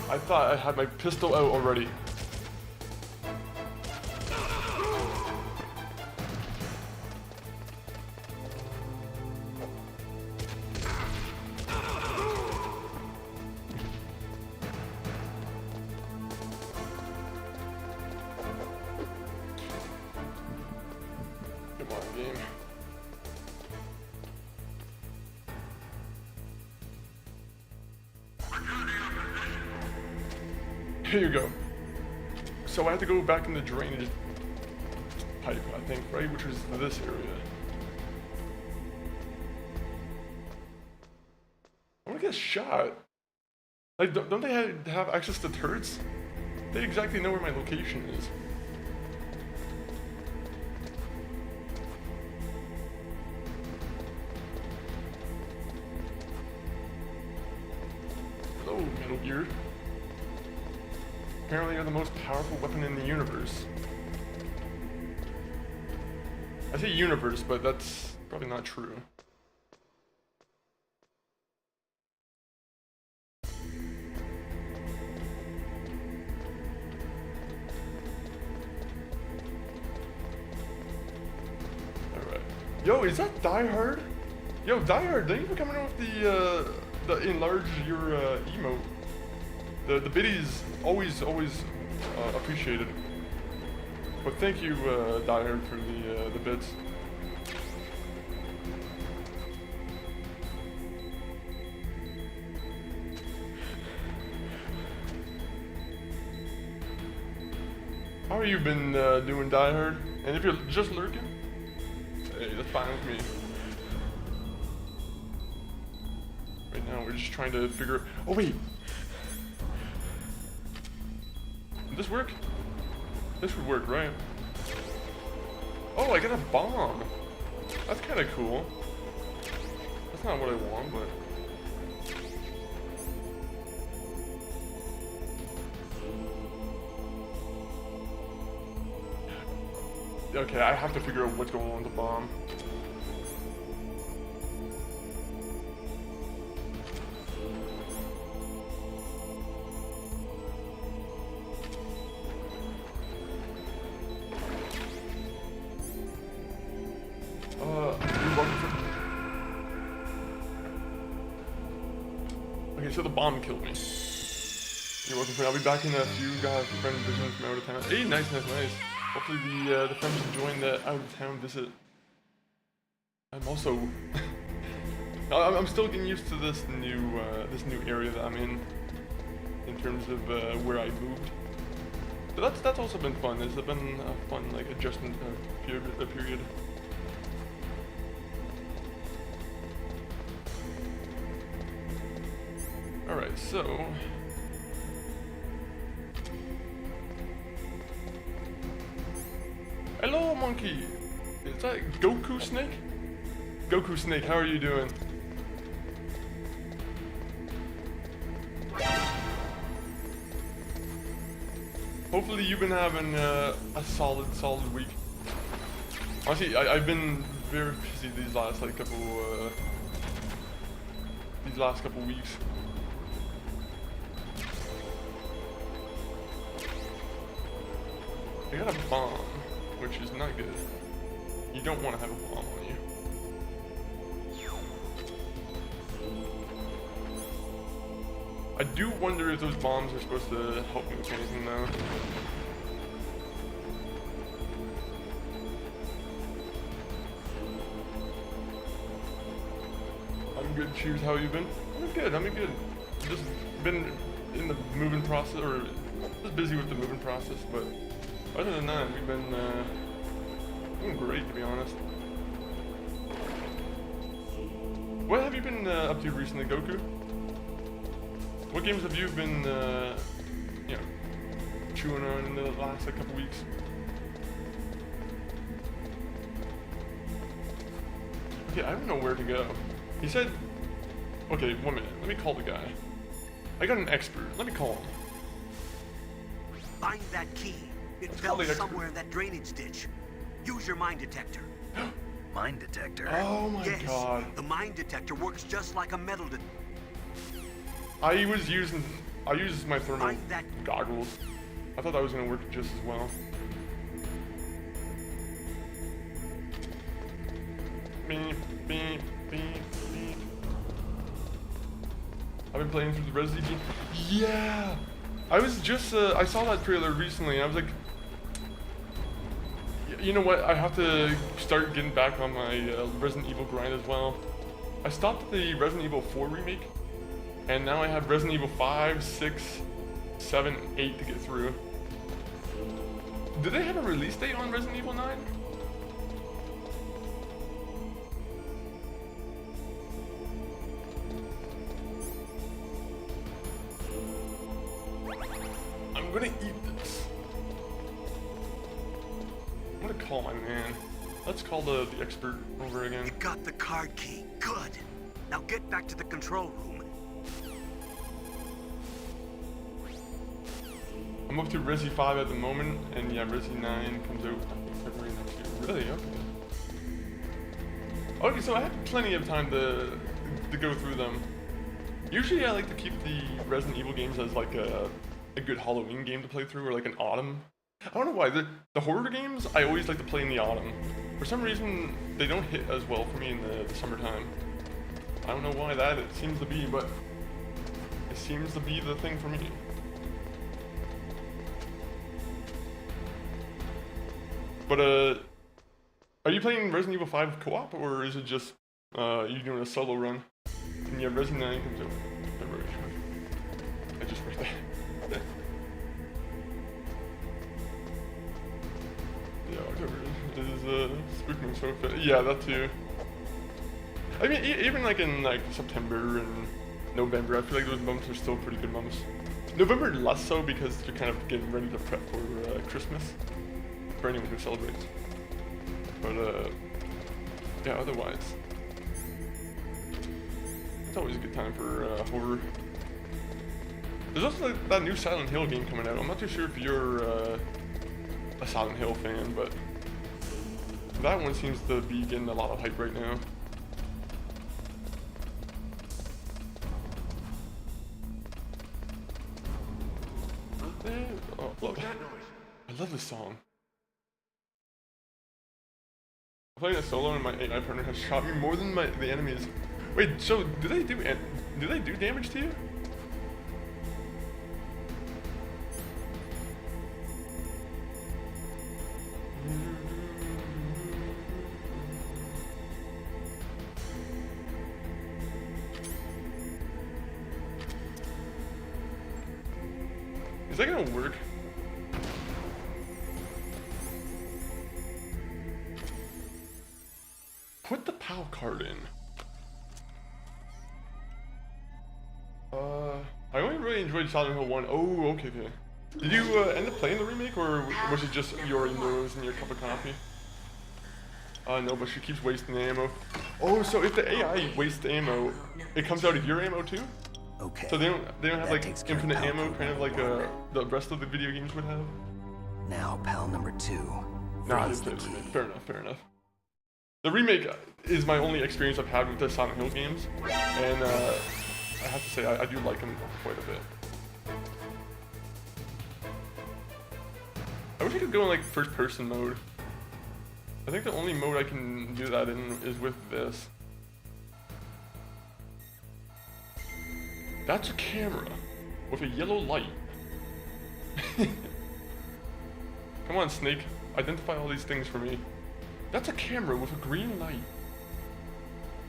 I thought I had my pistol out already. Come on, game. Here you go. So I had to go back in the drainage pipe, I think, right? Which was this area. I'm gonna get shot. Like, don't they have access to turrets? They exactly know where my location is. Hello, Metal Gear. Apparently you're the most powerful weapon in the universe. I say universe, but that's probably not true. Alright. Yo, is that Die Hard? Yo, Die Hard, thank you for coming out with the enlarge your emote. The biddies always appreciated. But thank you, Die Hard, for the bits. How have you been doing, Die Hard? And if you're just lurking, hey, that's fine with me. Right now, we're just trying to figure. Oh wait. Did this work? This would work, right? Oh, I got a bomb. That's kind of cool. That's not what I want, but... Okay, I have to figure out what's going on with the bomb. Okay, so the bomb killed me. You're welcome. I'll be back in a few. Got a friend visiting from out of town. Hey, nice. Hopefully the friends enjoying the out of town visit. I'm also I'm still getting used to this new area that I'm in terms of where I moved. But that's also been fun. It's been a fun like adjustment period. Alright, so... Hello, monkey! Is that Goku Snake? Goku Snake, how are you doing? Hopefully you've been having a solid week. Honestly, I've been very busy these last couple weeks. I got a bomb, which is not good. You don't want to have a bomb on you. I do wonder if those bombs are supposed to help me with anything though. I'm good, Cheers, how you been? I'm good. Just been in the moving process, or just busy with the moving process, but other than that, we've been doing great, to be honest. What have you been up to recently, Goku? What games have you been, chewing on in the last couple weeks? Okay, I don't know where to go. He said, okay, 1 minute, let me call the guy. I got an expert, let me call him. Find that key. It fell somewhere in that drainage ditch. Use your mine detector. Mine detector? Oh my god. The mine detector works just like a metal detector. I used my thermal goggles. I thought that was gonna work just as well. Beep, beep, beep, beep. I've been playing through the Resident Evil. Yeah! I was just, I saw that trailer recently and I was like, you know what, I have to start getting back on my Resident Evil grind as well. I stopped the Resident Evil 4 remake, and now I have Resident Evil 5, 6, 7, 8 to get through. Do they have a release date on Resident Evil 9? gonna eat this. I'm gonna call my man. Let's call the expert over again. You got the card key. Good. Now get back to the control room. I'm up to Resi 5 at the moment, and yeah, Resi 9 comes out, I think, February next year. Really? Okay. Okay, so I have plenty of time to go through them. Usually I like to keep the Resident Evil games as like a good Halloween game to play through, or like an autumn. I don't know why, the horror games I always like to play in the autumn. For some reason, they don't hit as well for me in the summertime. I don't know why that it seems to be, but it seems to be the thing for me. But are you playing Resident Evil 5 co-op, or is it just you doing a solo run? And yeah, Resident 9 comes out February. I just read that. Yeah, October is Spookman so yeah, that too. I mean, even like in like September and November, I feel like those months are still pretty good months. November less so because you're kind of getting ready to prep for Christmas. For anyone who celebrates. But yeah, otherwise, it's always a good time for horror. There's also like, that new Silent Hill game coming out. I'm not too sure if you're a Silent Hill fan, but that one seems to be getting a lot of hype right now. Oh, I love this song. I'm playing a solo and my AI partner has shot me more than the enemies. Wait, so do they do damage to you? Is that gonna work? Put the PAL card in. I only really enjoyed Silent Hill 1. Oh, okay. Did you end up playing the remake, or was it just your nose and your cup of coffee? No, but she keeps wasting the ammo. Oh, so if the AI wastes ammo, it comes out of your ammo too? Okay. So they don't have that like takes care of infinite PAL ammo, code kind of like the rest of the video games would have? Now, PAL number 2. Nah, I Freeze didn't the play the key. remake. Fair enough. The remake is my only experience I've had with the Silent Hill games, and I have to say I do like them quite a bit. I wish I could go in like first-person mode. I think the only mode I can do that in is with this. That's a camera with a yellow light. Come on, Snake. Identify all these things for me. That's a camera with a green light.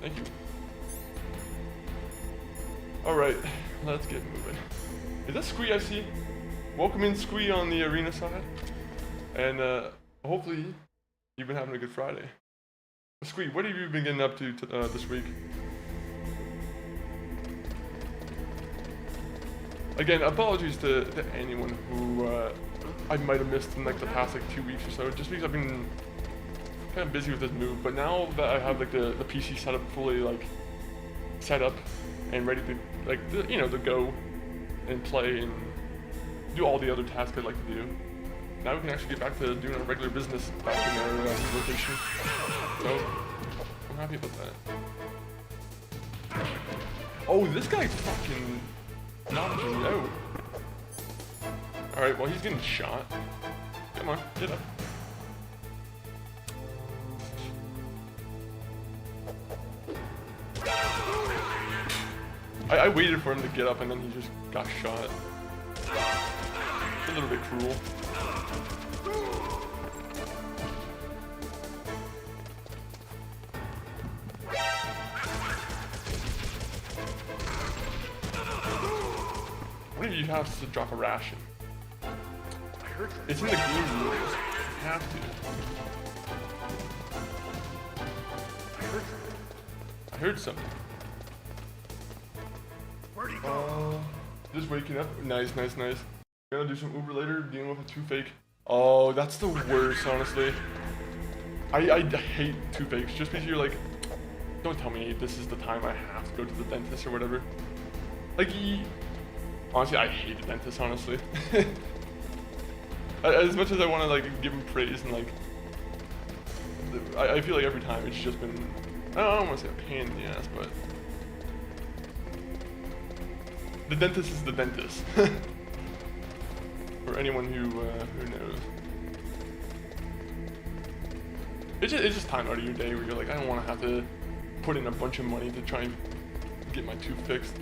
Thank you. Alright, let's get moving. Is that Squee I see? Welcome in, Squee, on the arena side. And hopefully you've been having a good Friday. Squee, what have you been getting up to this week? Again, apologies to anyone who I might have missed in like the past like 2 weeks or so, just because I've been kind of busy with this move. But now that I have like the PC setup fully like set up and ready to like to go and play and do all the other tasks I'd like to do, now we can actually get back to doing our regular business back in our location. So I'm happy about that. Oh, this guy fucking knocked me out. Alright, well, he's getting shot. Come on, get up. I waited for him to get up and then he just got shot. It's a little bit cruel. What if you have to drop a ration? It's in the game rules. You have to. I heard something. Just waking up. Nice. Gonna do some Uber later, dealing with a toothache. Oh, that's the worst, honestly. I hate toothaches just because you're like, don't tell me this is the time I have to go to the dentist or whatever. Like, honestly, I hate the dentist, honestly. As much as I want to like give him praise and like, I feel like every time it's just been, I don't want to say a pain in the ass, but the dentist is the dentist. For anyone who knows. It's just time out of your day where you're like, I don't want to have to put in a bunch of money to try and get my tooth fixed.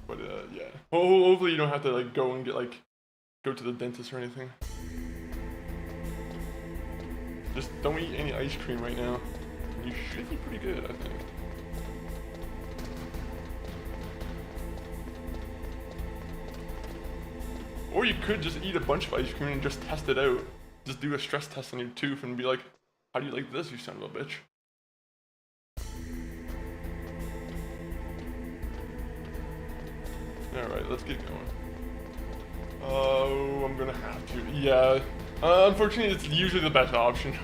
But yeah. Hopefully you don't have to like go to the dentist or anything. Just don't eat any ice cream right now. You should be pretty good, I think. Or you could just eat a bunch of ice cream and just test it out. Just do a stress test on your tooth and be like, how do you like this, you son of a bitch? Alright, let's get going. Oh, I'm gonna have to. Yeah. Unfortunately, it's usually the best option.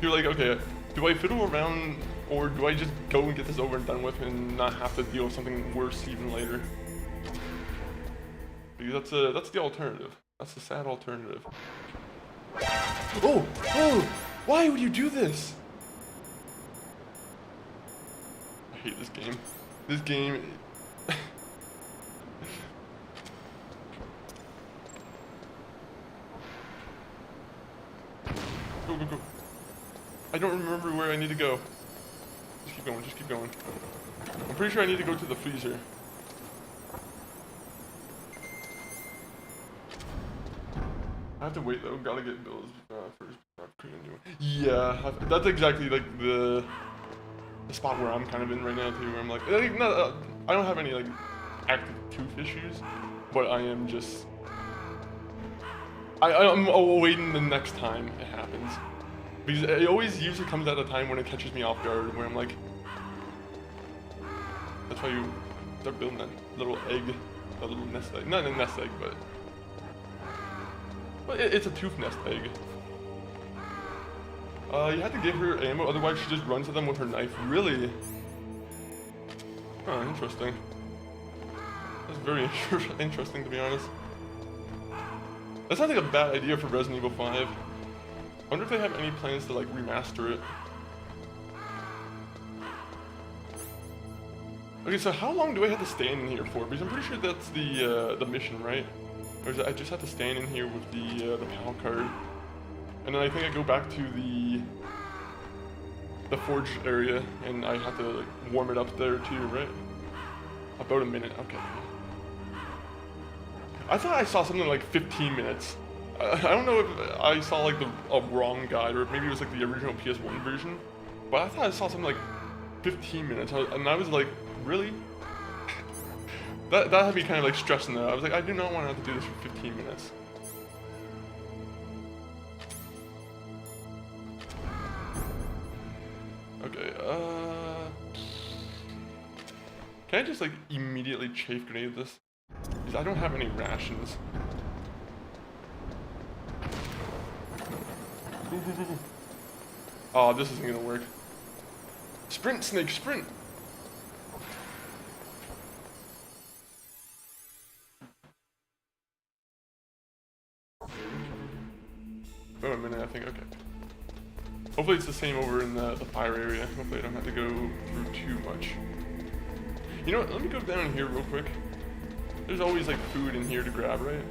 You're like, okay, do I fiddle around or do I just go and get this over and done with and not have to deal with something worse even later? Because that's the alternative. That's the sad alternative. Oh! Why would you do this? I hate this game. This game... Go. I don't remember where I need to go. Just keep going. I'm pretty sure I need to go to the freezer. I have to wait though, gotta get bills first. Yeah, that's exactly like the spot where I'm kind of in right now too, where I'm like I don't have any like active tooth issues, but I am just, I'm awaiting the next time it happens. Because it always usually comes at a time when it catches me off guard, where I'm like, that's why you start building that little egg, that little nest egg, not a nest egg, but it's a tooth nest egg. You have to give her ammo, otherwise she just runs at them with her knife. Really? Oh, interesting. That's very interesting, to be honest. That sounds like a bad idea for Resident Evil 5. I wonder if they have any plans to like remaster it. Okay, so how long do I have to stand in here for? Because I'm pretty sure that's the mission, right? Or is it, I just have to stand in here with the PAL card, and then I think I go back to the forge area, and I have to like warm it up there too, right? About a minute. Okay. I thought I saw something like 15 minutes. I don't know if I saw like a wrong guide, or maybe it was like the original PS1 version, but I thought I saw something like 15 minutes, and I was like, really? That had me kind of like stressing out. I was like, I do not want to have to do this for 15 minutes. Okay, can I just like immediately chafe grenade this? Because I don't have any rations. Go. Oh, this isn't gonna work. Sprint, Snake, sprint! Oh, a minute, I think, okay. Hopefully it's the same over in the fire area. Hopefully I don't have to go through too much. You know what, let me go down here real quick. There's always like food in here to grab, right?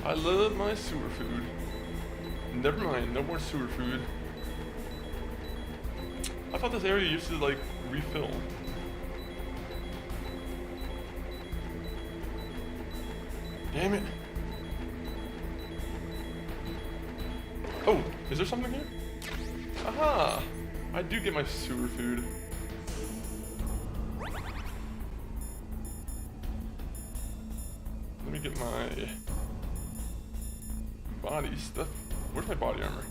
I love my sewer food. Never mind, no more sewer food. I thought this area used to like refill. Damn it. Oh, is there something here? Aha! I do get my sewer food. Let me get my body stuff. Where's my body armor?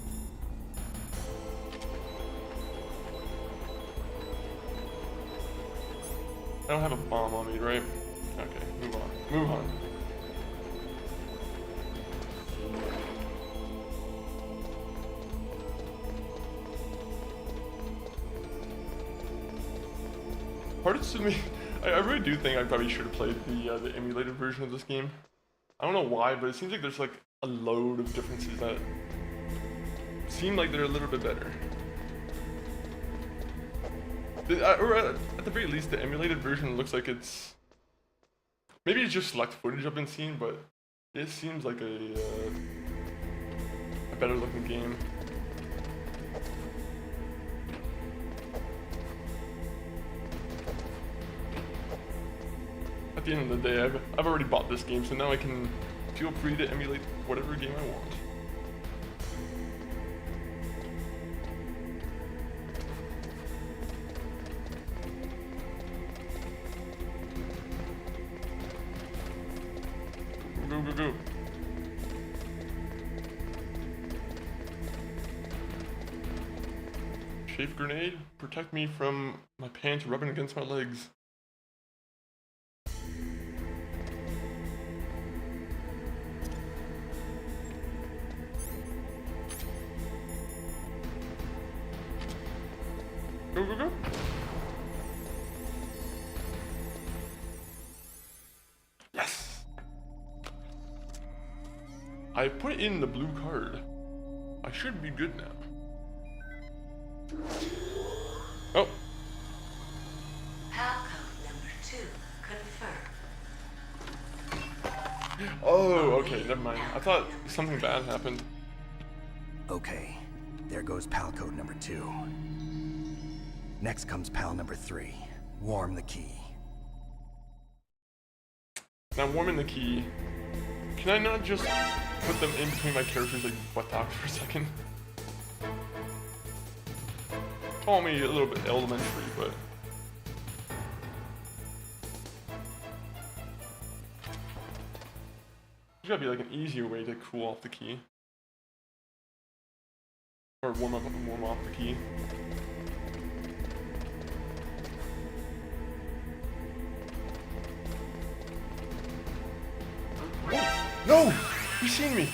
I don't have a bomb on me, right? Okay, move on. Move on. Parts of me, I really do think I probably should have played the emulated version of this game. I don't know why, but it seems like there's like a load of differences that seem like they're a little bit better. Or at the very least, the emulated version looks like it's... Maybe it's just select footage I've been seeing, but it seems like a better looking game. At the end of the day, I've already bought this game, so now I can feel free to emulate whatever game I want. Go, go, go. Shape grenade, protect me from my pants rubbing against my legs. Go, go, go. Yes! I put in the blue card. I should be good now. Oh. PAL code number 2 confirmed. Oh, okay, never mind. I thought something bad happened. Okay, there goes PAL code number 2. Next comes PAL number 3. Warm the key. Now warming the key. Can I not just put them in between my characters like buttocks for a second? Call me a little bit elementary, but... There's gotta be like an easier way to cool off the key. Or warm off the key. No! He's seen me!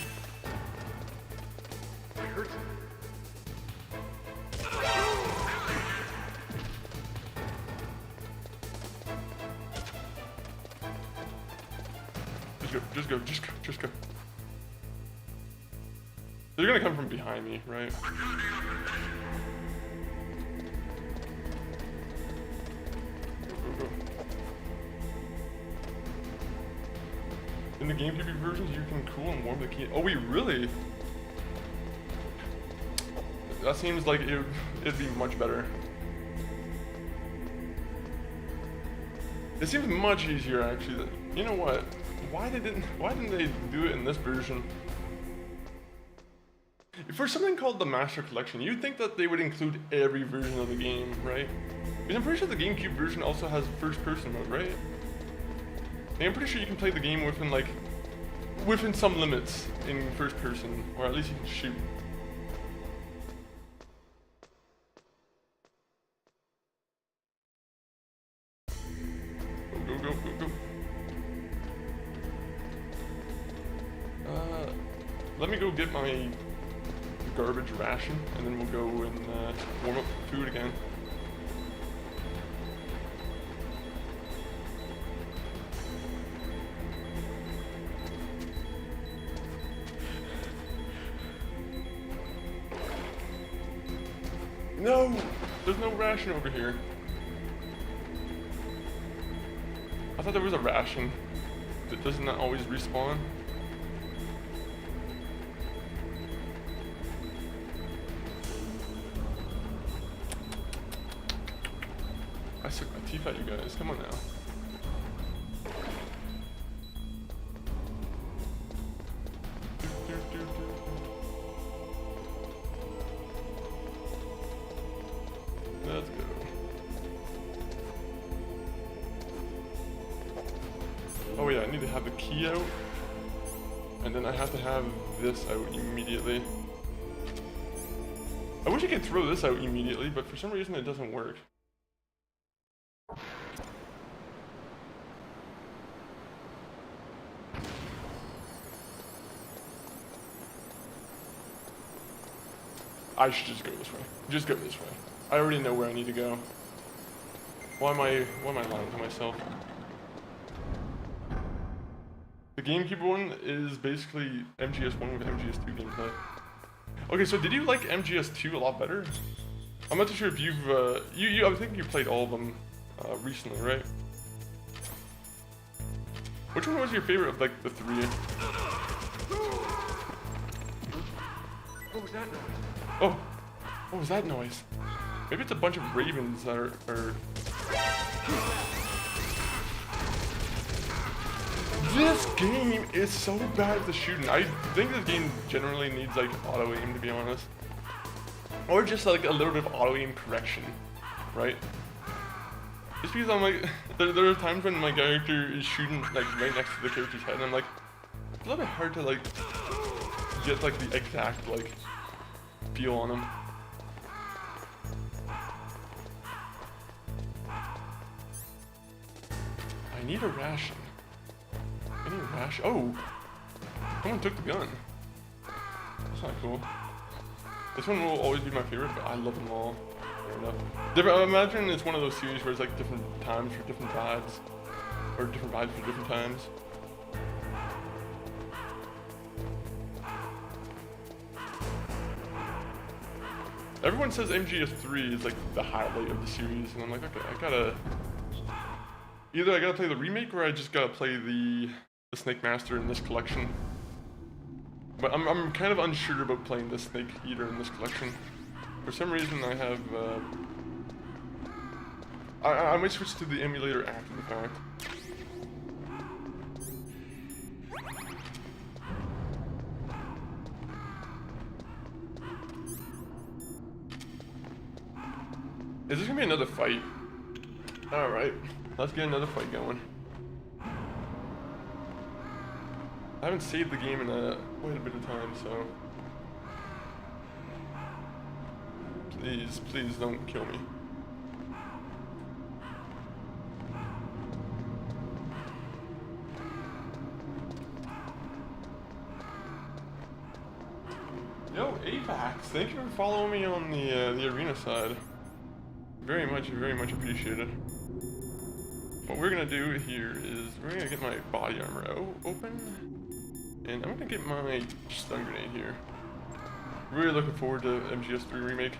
I hurt him. Just go, just go, just go. They're gonna come from behind me, right? Go, go, go. In the GameCube versions, you can cool and warm the key. Oh, wait, really? That seems like it'd be much better. It seems much easier, actually. You know what? Why didn't they do it in this version? For something called the Master Collection, you'd think that they would include every version of the game, right? Because I'm pretty sure the GameCube version also has first-person mode, right? And I'm pretty sure you can play the game within some limits in first person, or at least you can shoot. Go, go, go, go, go. Let me go get my garbage ration, and then we'll go and warm up food again. No! There's no ration over here. I thought there was a ration. Doesn't that always respawn? I suck my teeth at you guys. Come on now. Let's go. Oh yeah, I need to have the key out. And then I have to have this out immediately. I wish I could throw this out immediately, but for some reason it doesn't work. I should just go this way. Just go this way. I already know where I need to go. Why am I lying to myself? The GameCube one is basically MGS1 with MGS2 gameplay. Okay, so did you like MGS2 a lot better? I'm not too sure if you've, I think you played all of them recently, right? Which one was your favorite of, like, the three? What was that noise? Oh, what was that noise? Maybe it's a bunch of ravens that are... This game is so bad at the shooting. I think this game generally needs like auto aim, to be honest, or just like a little bit of auto aim correction, right? Just because I'm like, there are times when my character is shooting like right next to the character's head, and I'm like, it's a little bit hard to like get like the exact like feel on him. I need a ration. Any rash? Oh! Someone took the gun. That's not cool. This one will always be my favorite, but I love them all. Fair enough. I imagine it's one of those series where it's like different times for different vibes. Or different vibes for different times. Everyone says MGS3 is like the highlight of the series, and I'm like, okay, I gotta... Either I gotta play the remake, or I just gotta play the Snake Master in this collection. But I'm kind of unsure about playing the Snake Eater in this collection. For some reason I have, I might switch to the emulator after the fact. Is this gonna be another fight? Alright, let's get another fight going. I haven't saved the game in quite a bit of time, so... Please don't kill me. Yo, Apex, thank you for following me on the arena side. Very much appreciated. What we're gonna do here is we're gonna get my body armor open. And I'm gonna get my stun grenade here. Really looking forward to MGS3 remake.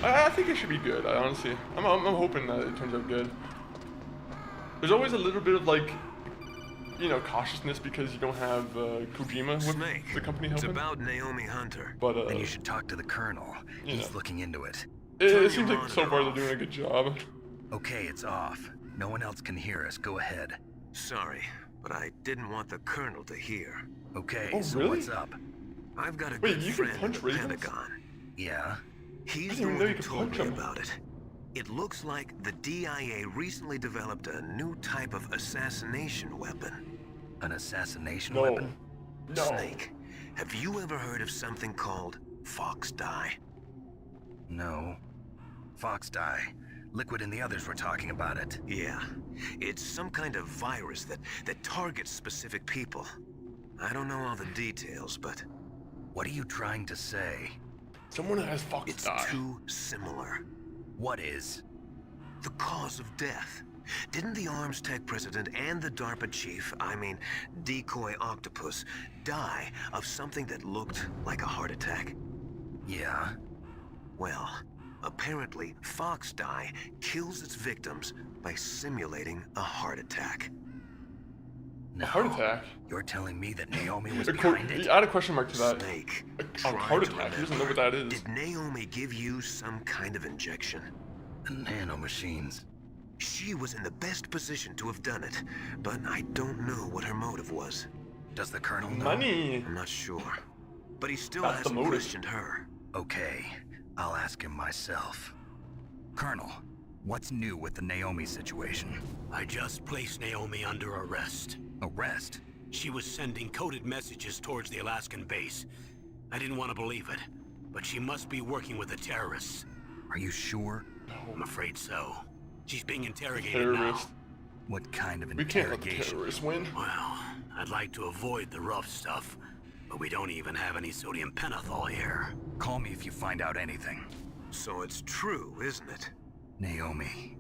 I think it should be good. Honestly, I'm hoping that it turns out good. There's always a little bit of like, you know, cautiousness because you don't have Kojima with Snake. the company helping. It's about Naomi Hunter. But then you should talk to the Colonel. He's looking into it. It seems like so far they're doing a good job. Okay, it's off. No one else can hear us. Go ahead. Sorry, but I didn't want the Colonel to hear. Okay, so really? what's up? I've got a Wait, good you can friend punch at the ravens? Pentagon. Yeah? He's the one who told me about it. It looks like the DIA recently developed a new type of assassination weapon. An assassination weapon? No. Snake, have you ever heard of something called Fox Dye? No. Fox Dye. Liquid and the others were talking about it. Yeah. It's some kind of virus that targets specific people. I don't know all the details, but... What are you trying to say? Someone has Fox Dye. It's too similar. What is? The cause of death. Didn't the Arms Tech president and the DARPA chief, I mean, Decoy Octopus, die of something that looked like a heart attack? Yeah? Well, apparently Fox Dye kills its victims by simulating a heart attack. No. A heart attack? You're telling me that Naomi was behind it? Add a question mark to that. Snake, A heart attack? He doesn't know what that is. Did Naomi give you some kind of injection? The nanomachines. She was in the best position to have done it, but I don't know what her motive was. Does the Colonel know? Money! I'm not sure. But he still That's the hasn't motive. questioned her. Okay, I'll ask him myself. Colonel, what's new with the Naomi situation? I just placed Naomi under arrest. Arrest? She was sending coded messages towards the Alaskan base. I didn't want to believe it. but she must be working with the terrorists. Are you sure? I'm afraid so. She's being interrogated Terrorist. now. What kind of We can't let the interrogation? terrorists win. Well, I'd like to avoid the rough stuff, but we don't even have any sodium pentothal here. Call me if you find out anything. So it's true, isn't it? Naomi,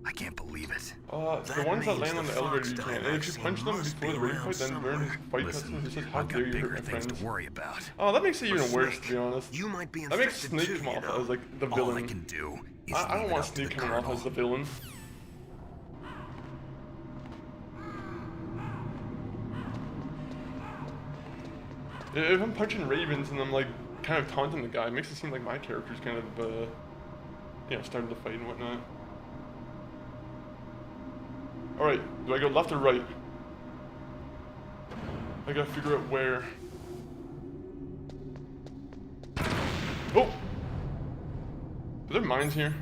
I can't believe it. The That ones that means land on the the elevator Fox you die can't. And if you vaccine punch them must before the be raid around fight, then during his fight cutscene, he says, how I've dare got you bigger hurt my things friends. to worry about. Oh, that makes it even But worse, Snake, to be honest. You might be That makes infected Snake too, come you off know? as like the All I villain. can do is I leave don't it want up to Snake the coming off Colonel. as the villain. If I'm punching Ravens and I'm like kind of taunting the guy, it makes it seem like my character's kind of, you know, starting to fight and whatnot. Alright, do I go left or right? I gotta figure out where. Oh! Are there mines here?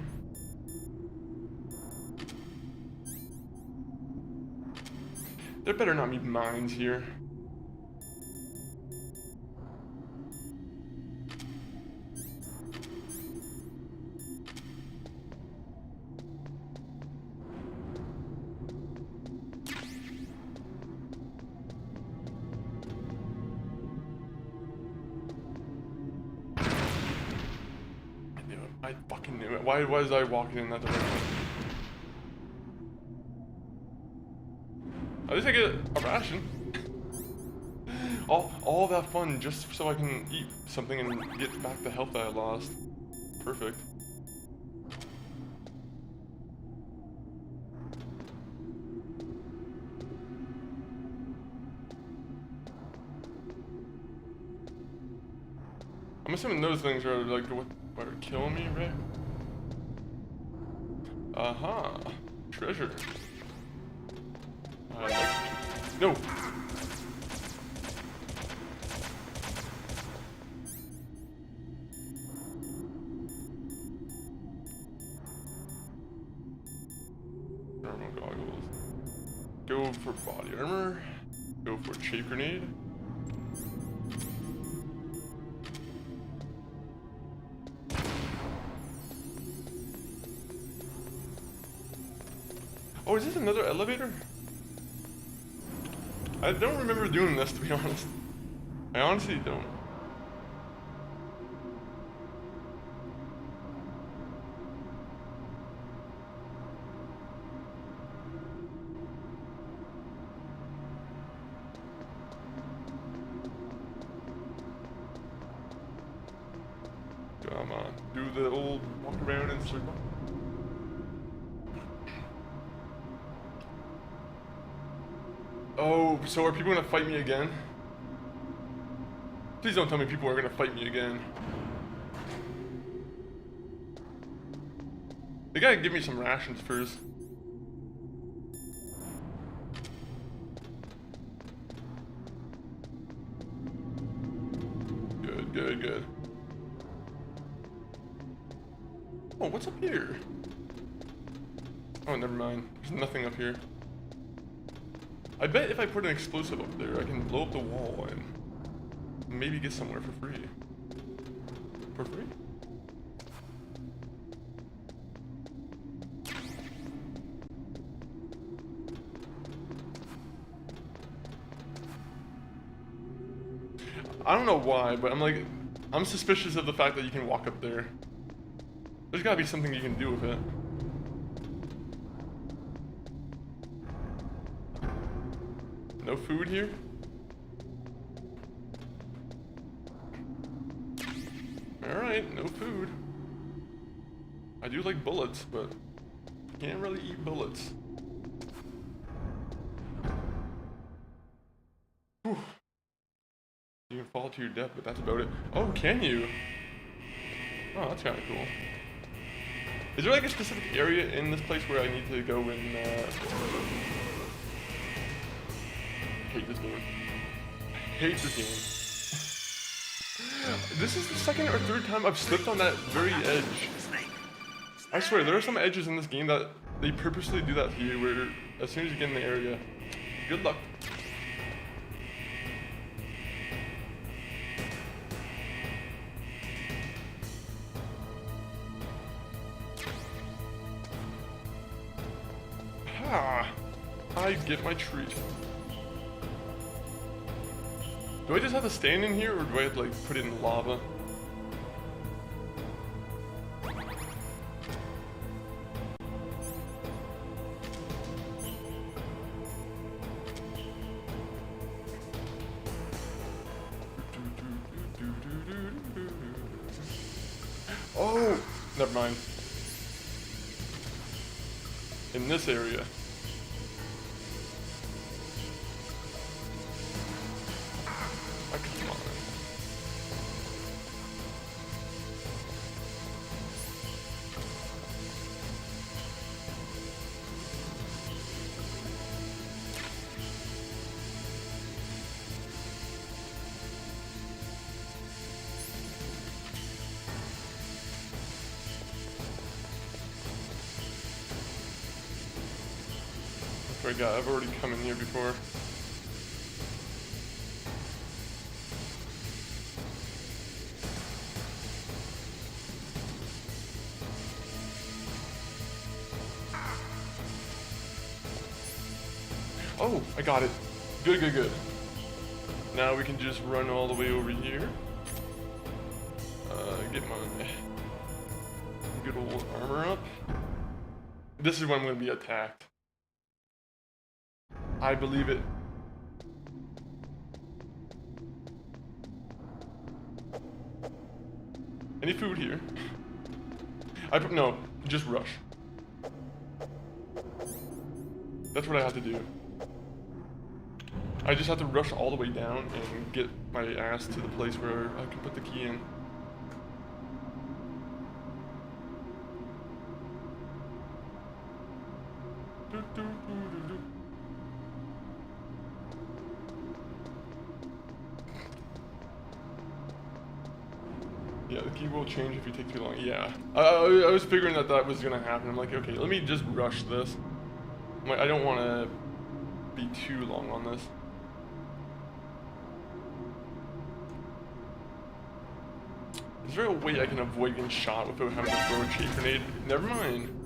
There better not be mines here. I fucking knew it. Why was I walking in that direction? At least I get a ration. all that fun just so I can eat something and get back the health that I lost. Perfect. I'm assuming those things are like what are killing me, right? Aha, treasure. No. Thermal goggles. Go for body armor. Go for shape grenade. Oh, is this another elevator? I don't remember doing this, to be honest. I honestly don't. Come on, do the old walk around in circle. Oh, so are people gonna fight me again? Please don't tell me people are gonna fight me again. They gotta give me some rations first. Good, good, good. Oh, what's up here? Oh, never mind. There's nothing up here. I bet if I put an explosive up there, I can blow up the wall and maybe get somewhere for free. For free? I don't know why, but I'm suspicious of the fact that you can walk up there. There's gotta be something you can do with it. No food here? Alright, no food. I do like bullets, but can't really eat bullets. Whew. You can fall to your death, but that's about it. Oh, can you? Oh, that's kind of cool. Is there like a specific area in this place where I need to go and hate this game. I hate this game. This is the second or third time I've slipped on that very edge. I swear, there are some edges in this game that they purposely do that to you where as soon as you get in the area, good luck. Ah, I get my treat. Do I just have to stand in here, or do I have to like put it in lava? Oh, never mind. In this area. Oh, come on. I forgot, I've already come in here before. Oh, I got it. Good, good, good. Now we can just run all the way over here. Get my good old armor up. This is when I'm going to be attacked. I believe it. Any food here? No, just rush. That's what I have to do. I just have to rush all the way down and get my ass to the place where I can put the key in. Yeah, the key will change if you take too long. Yeah, I was figuring that that was gonna happen. I'm like, okay, let me just rush this. I'm like, I don't want to be too long on this. Is there a way I can avoid getting shot without having to throw a chain grenade? Never mind.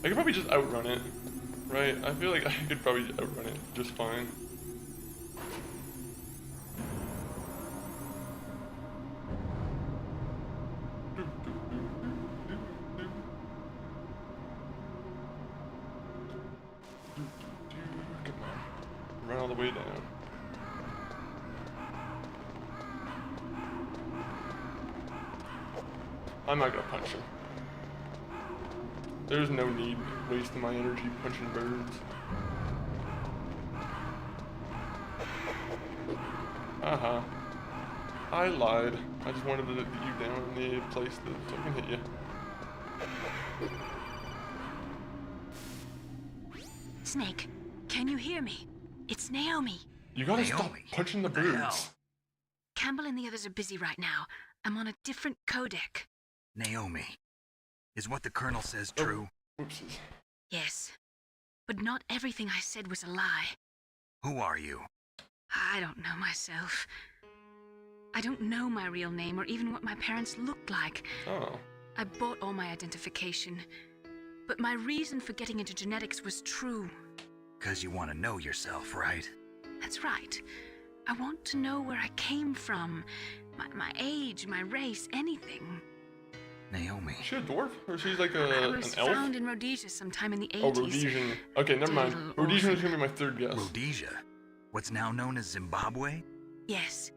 I could probably just outrun it, right? I feel like I could probably outrun it just fine. Come on. Run all the way down. I'm not gonna punch him. There's no need wasting my energy punching birds. Uh-huh. I lied. I just wanted to get you down in the place that I can hit you. Snake, can you hear me? It's Naomi. You gotta stop punching the birds. Campbell and the others are busy right now. I'm on a different codec. Naomi, is what the Colonel says true? Whoopsies. Yes, but not everything I said was a lie. Who are you? I don't know myself. I don't know my real name or even what my parents looked like. Oh. I bought all my identification, but my reason for getting into genetics was true. 'Cause you want to know yourself, right? That's right. I want to know where I came from, my age, my race, anything. Naomi. Is she a dwarf? Or she's like I an was elf? found in Rhodesia sometime in the 80s. Oh, Rhodesian. Okay, never mind. Little Rhodesian is orphan. gonna be my third guess. Rhodesia? What's now known as Zimbabwe? Yes.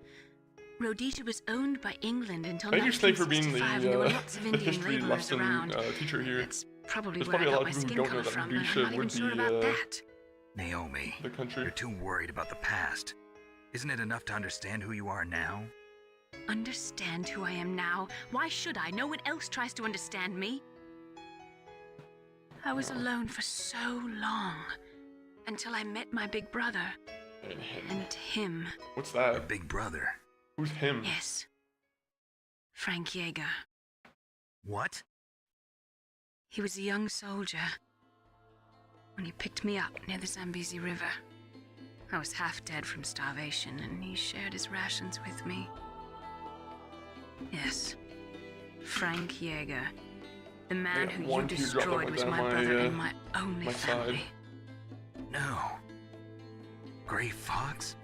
Rhodesia was owned by England until Thank you, Snake, for being 1965, and there were the, lots of the Indian history laborers lesson around. teacher here. That's probably There's where probably I a got lot my of people skin who don't color know that from, and I'm Rhodesia not even would sure be about that. Naomi, the country. you're too worried about the past. Isn't it enough to understand who you are now? Understand who I am now? Why should I? No one else tries to understand me. I was alone for so long, until I met my big brother. And him. What's that? Your big brother. Who's him? Yes. Frank Yeager. What? He was a young soldier when he picked me up near the Zambezi River. I was half dead from starvation, and he shared his rations with me. Yes, Frank Jaeger. The man who you one teardrop destroyed went was down my my, brother and my only my family. side. No. Gray Fox?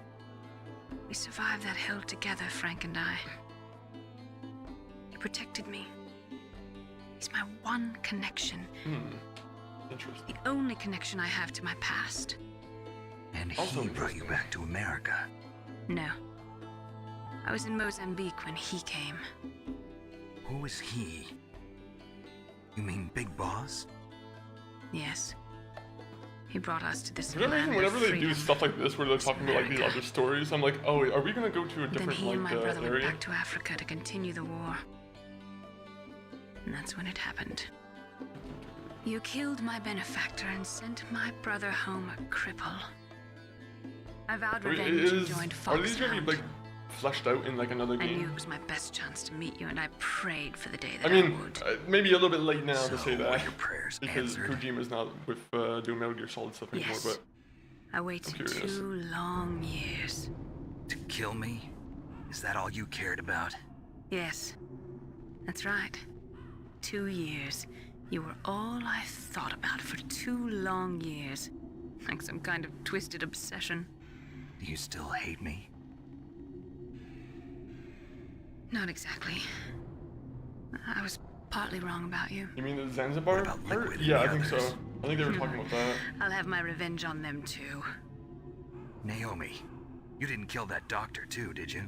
We survived that hell together, Frank and I. He protected me. He's my one connection. Interesting. The only connection I have to my past. And Also he brought you back to America. No. I was in Mozambique when he came. Who is he? You mean Big Boss? Yes. He brought us to this For some reason, land whenever of they do freedom. stuff like this, where they're talking about like these other stories, I'm like, oh, are we gonna go to a Then different he and my like brother went area? back to Africa to continue the war. And that's when it happened. You killed my benefactor and sent my brother home a cripple. I vowed I mean, revenge and joined are these gonna Foxhound. be like fleshed out in like another I knew game? it was my best chance to meet you, and I prayed for the day I that mean, would. maybe a little bit late now So, to say were that your prayers because answered? Kojima's not with doing Metal Gear Solid stuff anymore. Yes. But I waited curious. 2 long years. To kill me? Is that all you cared about? Yes, that's right. 2 years. You were all I thought about for 2 long years. Like some kind of twisted obsession. Do you still hate me? Not exactly. I was partly wrong about you. you mean the Zanzibar about part? Liquid and Yeah, the I think so. others? I think they were talking about that. I'll have my revenge on them too. Naomi, you didn't kill that doctor too, did you?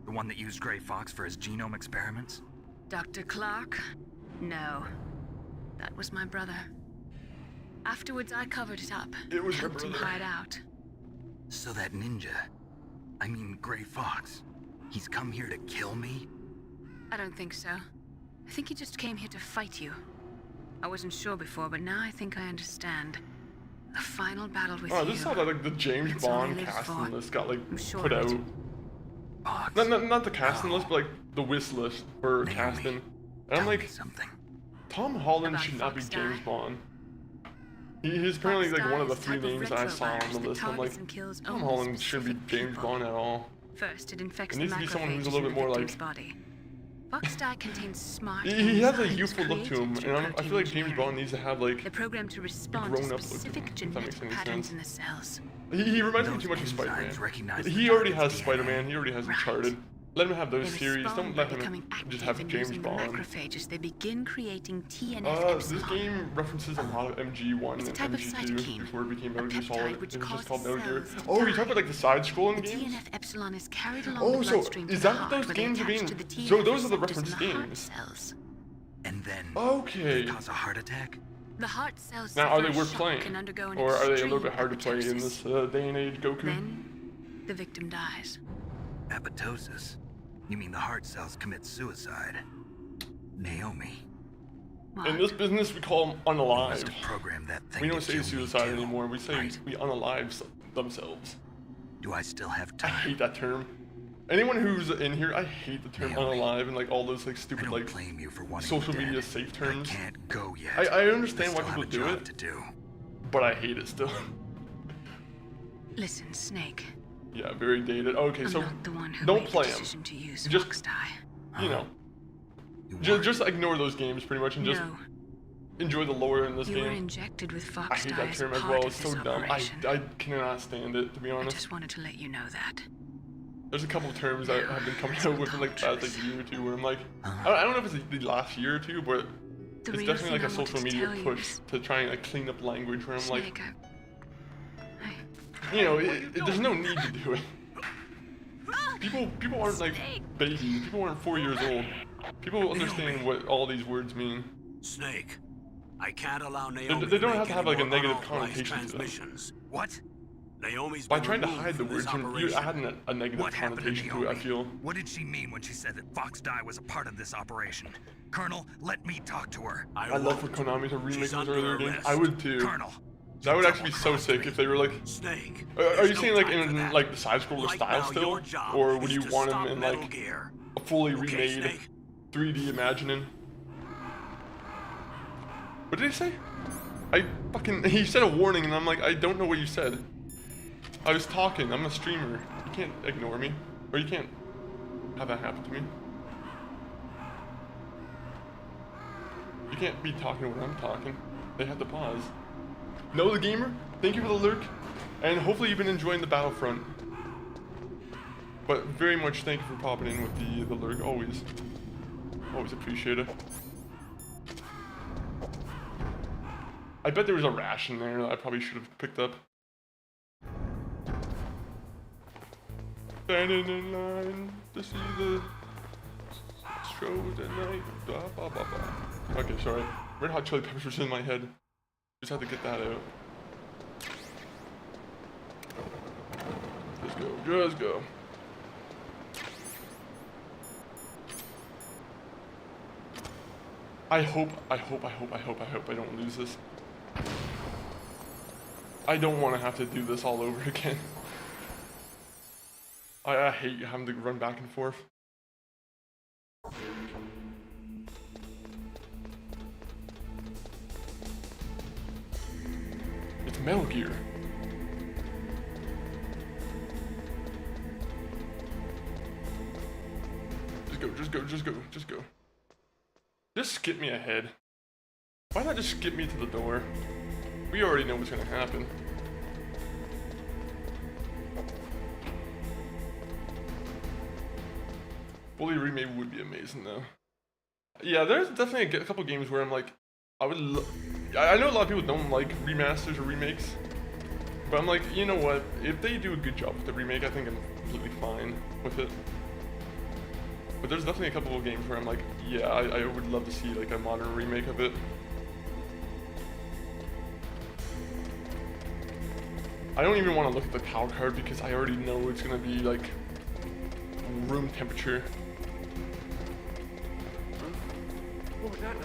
The one that used Gray Fox for his genome experiments? Dr. Clark? No. That was my brother. Afterwards, I covered it up. It was your helped him brother. hide out. So that ninja, I mean Gray Fox, he's come here to kill me? I don't think so. I think he just came here to fight you. I wasn't sure before, but now I think I understand. A final battle with Oh, you. this is how like the James That's all he Bond lives casting for. list got like I'm sure put of out. it. Fox, Not the casting No. list, but like the wish list for Naomi, casting. And I'm tell me like, something. Tom Holland About should not be Fox James Die? Bond. He's apparently Fox like one of the Die is 3 a type of names I saw on retrovirus the that list. I'm like, targets and kills Tom only Holland shouldn't be specific James people. Bond at all. First, it infects It the needs to be someone who's a macrophages little in bit more the victim's like- body. Fox dye contains smart He has a enzymes youthful look to created him, through and I protein feel like James engineering. Bond needs to have like They're programmed to respond to grown-up look to specific him, if that makes genetic any patterns sense. in the cells. He reminds me Those too much of enzymes Spider-Man. recognize He the already target's has DNA. Spider-Man. He already has Right. Uncharted. Let him have those They series. respond Don't by let him becoming just active have and James using the Bond. macrophages. They begin creating TNF This epsilon. game references a lot of MG1 It's a and type of MG2 cytokine, before it became a Metal Gear peptide Solid. which It was just causes called Metal Gear. cells to Oh, you die. talk about like the side-scrolling The games? TNF epsilon is carried along Oh, the so bloodstream to is the that what heart, those where they games are attach being? to the TNF So those are the receptors reference in the heart games. cells. And then Okay. they cause a heart attack? The heart cells Now, are suffer they a worth shock playing, and undergo an or are they a little extreme bit hard to play in apoptosis. this day and age, Goku? Then, the victim dies. Apoptosis? You mean the heart cells commit suicide? Naomi, In this business, we call them you unalive. must have programmed that thing We don't to say kill me suicide too, anymore. We say right? we unalive themselves. Do I still have I time? hate that term. Anyone who's in here, I hate the term Naomi, unalive and like all those like I stupid don't like blame you for wanting social me dead, media safe but terms. I can't go yet. I understand why still people have a do job it, to do. but I hate it still. Listen, Snake. Yeah, very dated. Okay, I'm so not the one who don't made play the 'em. decision to use Just- Fox dye. you know, You just ignore those games pretty much and just No, enjoy the lore in this you were game. injected with I Fox hate dye that as term as part well. of It's so this dumb. operation. I cannot stand it, to be I honest. just wanted to let you know that. There's a couple of terms I have been coming out with in like the past like year or two where I'm like, I don't know if it's the last year or two, but The it's real definitely like thing a I wanted social to media tell you push is- to try and like clean up language where I'm like, Snake, you know, there's no need to do it. People aren't like Snake. babies. People aren't 4 years old. People understand what all these words mean. Snake, I can't allow Naomi They don't make have to any have like a more negative unauthorized connotation to them. transmissions. What? Naomi's By been trying to removed hide the from this words, you're operation. adding a negative What happened to connotation to it, I Naomi? feel. What did she mean when she said that Fox Die was a part of this operation? Colonel, let me talk to her. I love for won't. Konami to remake She's those under earlier games. arrest. I would too. Colonel, That would actually be so sick if they were like. Snake. Are there's you no saying like time for in that. like the side scroller Right style now, still, your job or would is you to want stop them in Metal like Gear. a fully Okay, remade Snake? 3D imagining? What did he say? He said a warning, and I'm like, I don't know what you said. I was talking. I'm a streamer. You can't ignore me. Or you can't have that happen to me. You can't be talking when I'm talking. They have to pause. No, the gamer, thank you for the lurk. And hopefully you've been enjoying the Battlefront. But very much thank you for popping in with the lurk. Always. Always appreciate it. I bet there was a ration there that I probably should have picked up. Standing in line to see the show tonight. Blah, blah, blah, blah. Okay, sorry. Red Hot Chili Peppers was in my head. Just had to get that out. Just go, just go. I hope I don't lose this. I don't want to have to do this all over again. I hate having to run back and forth. It's Metal Gear. Just go. Just skip me ahead. Why not just skip me to the door? We already know what's gonna happen. Fully remade would be amazing though. Yeah, there's definitely a couple games where I'm like, I know a lot of people don't like remasters or remakes, but I'm like, you know what? If they do a good job with the remake, I think I'm completely fine with it. But there's definitely a couple of games where I'm like, yeah, I would love to see like a modern remake of it. I don't even want to look at the PAL card because I already know it's gonna be like room temperature. What was that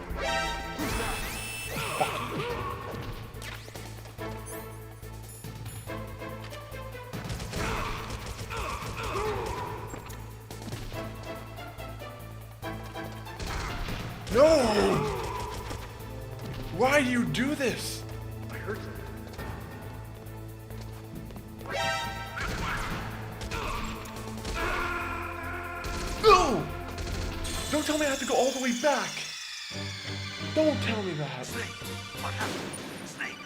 No! Why do you do this? I heard something. No! Don't tell me I have to go all the way back. Don't tell me that. Snake! What happened? Snake!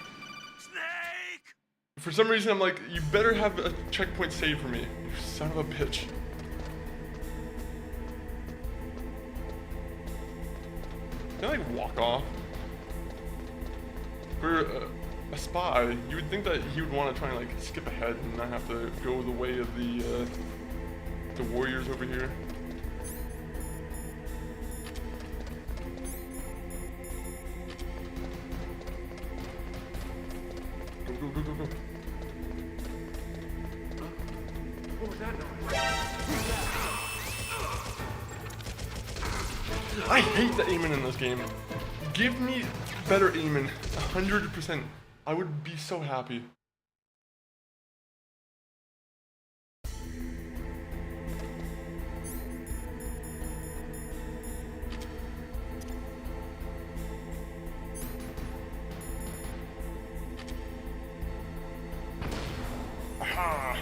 Snake! For some reason, I'm like, you better have a checkpoint saved for me. You son of a bitch. Can I like walk off? For a spy, you would think that he would want to try and like skip ahead and not have to go the way of the warriors over here. Go. What was that noise? I hate the aiming in this game. Give me better aiming, 100%. I would be so happy. Aha!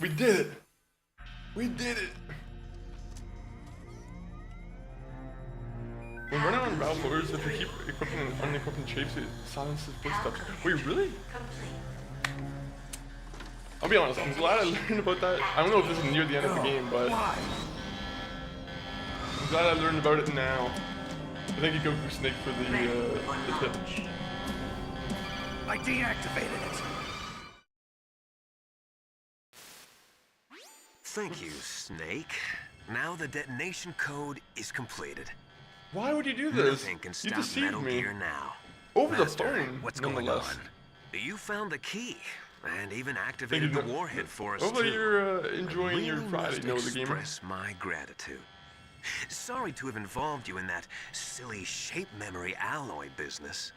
We did it! We did it! When running on battle floors, if you keep equipping and unequipping shapes, it silences footsteps. Wait, really? I'll be honest, I'm glad I learned about that. I don't know if this is near the end of the game, but I'm glad I learned about it now. Thank you, Goku Snake, for the tip. I deactivated it. Thank you, Snake. Now the detonation code is completed. Why would you do this? Nothing can You stop deceived Metal me. Gear now. Over the Master, phone, what's going nonetheless. on? You found the key, and even activated the warhead for us Hopefully too. you're enjoying your Really Friday, must know the gamer. express my gratitude. Sorry to have involved you in that silly shape memory alloy business.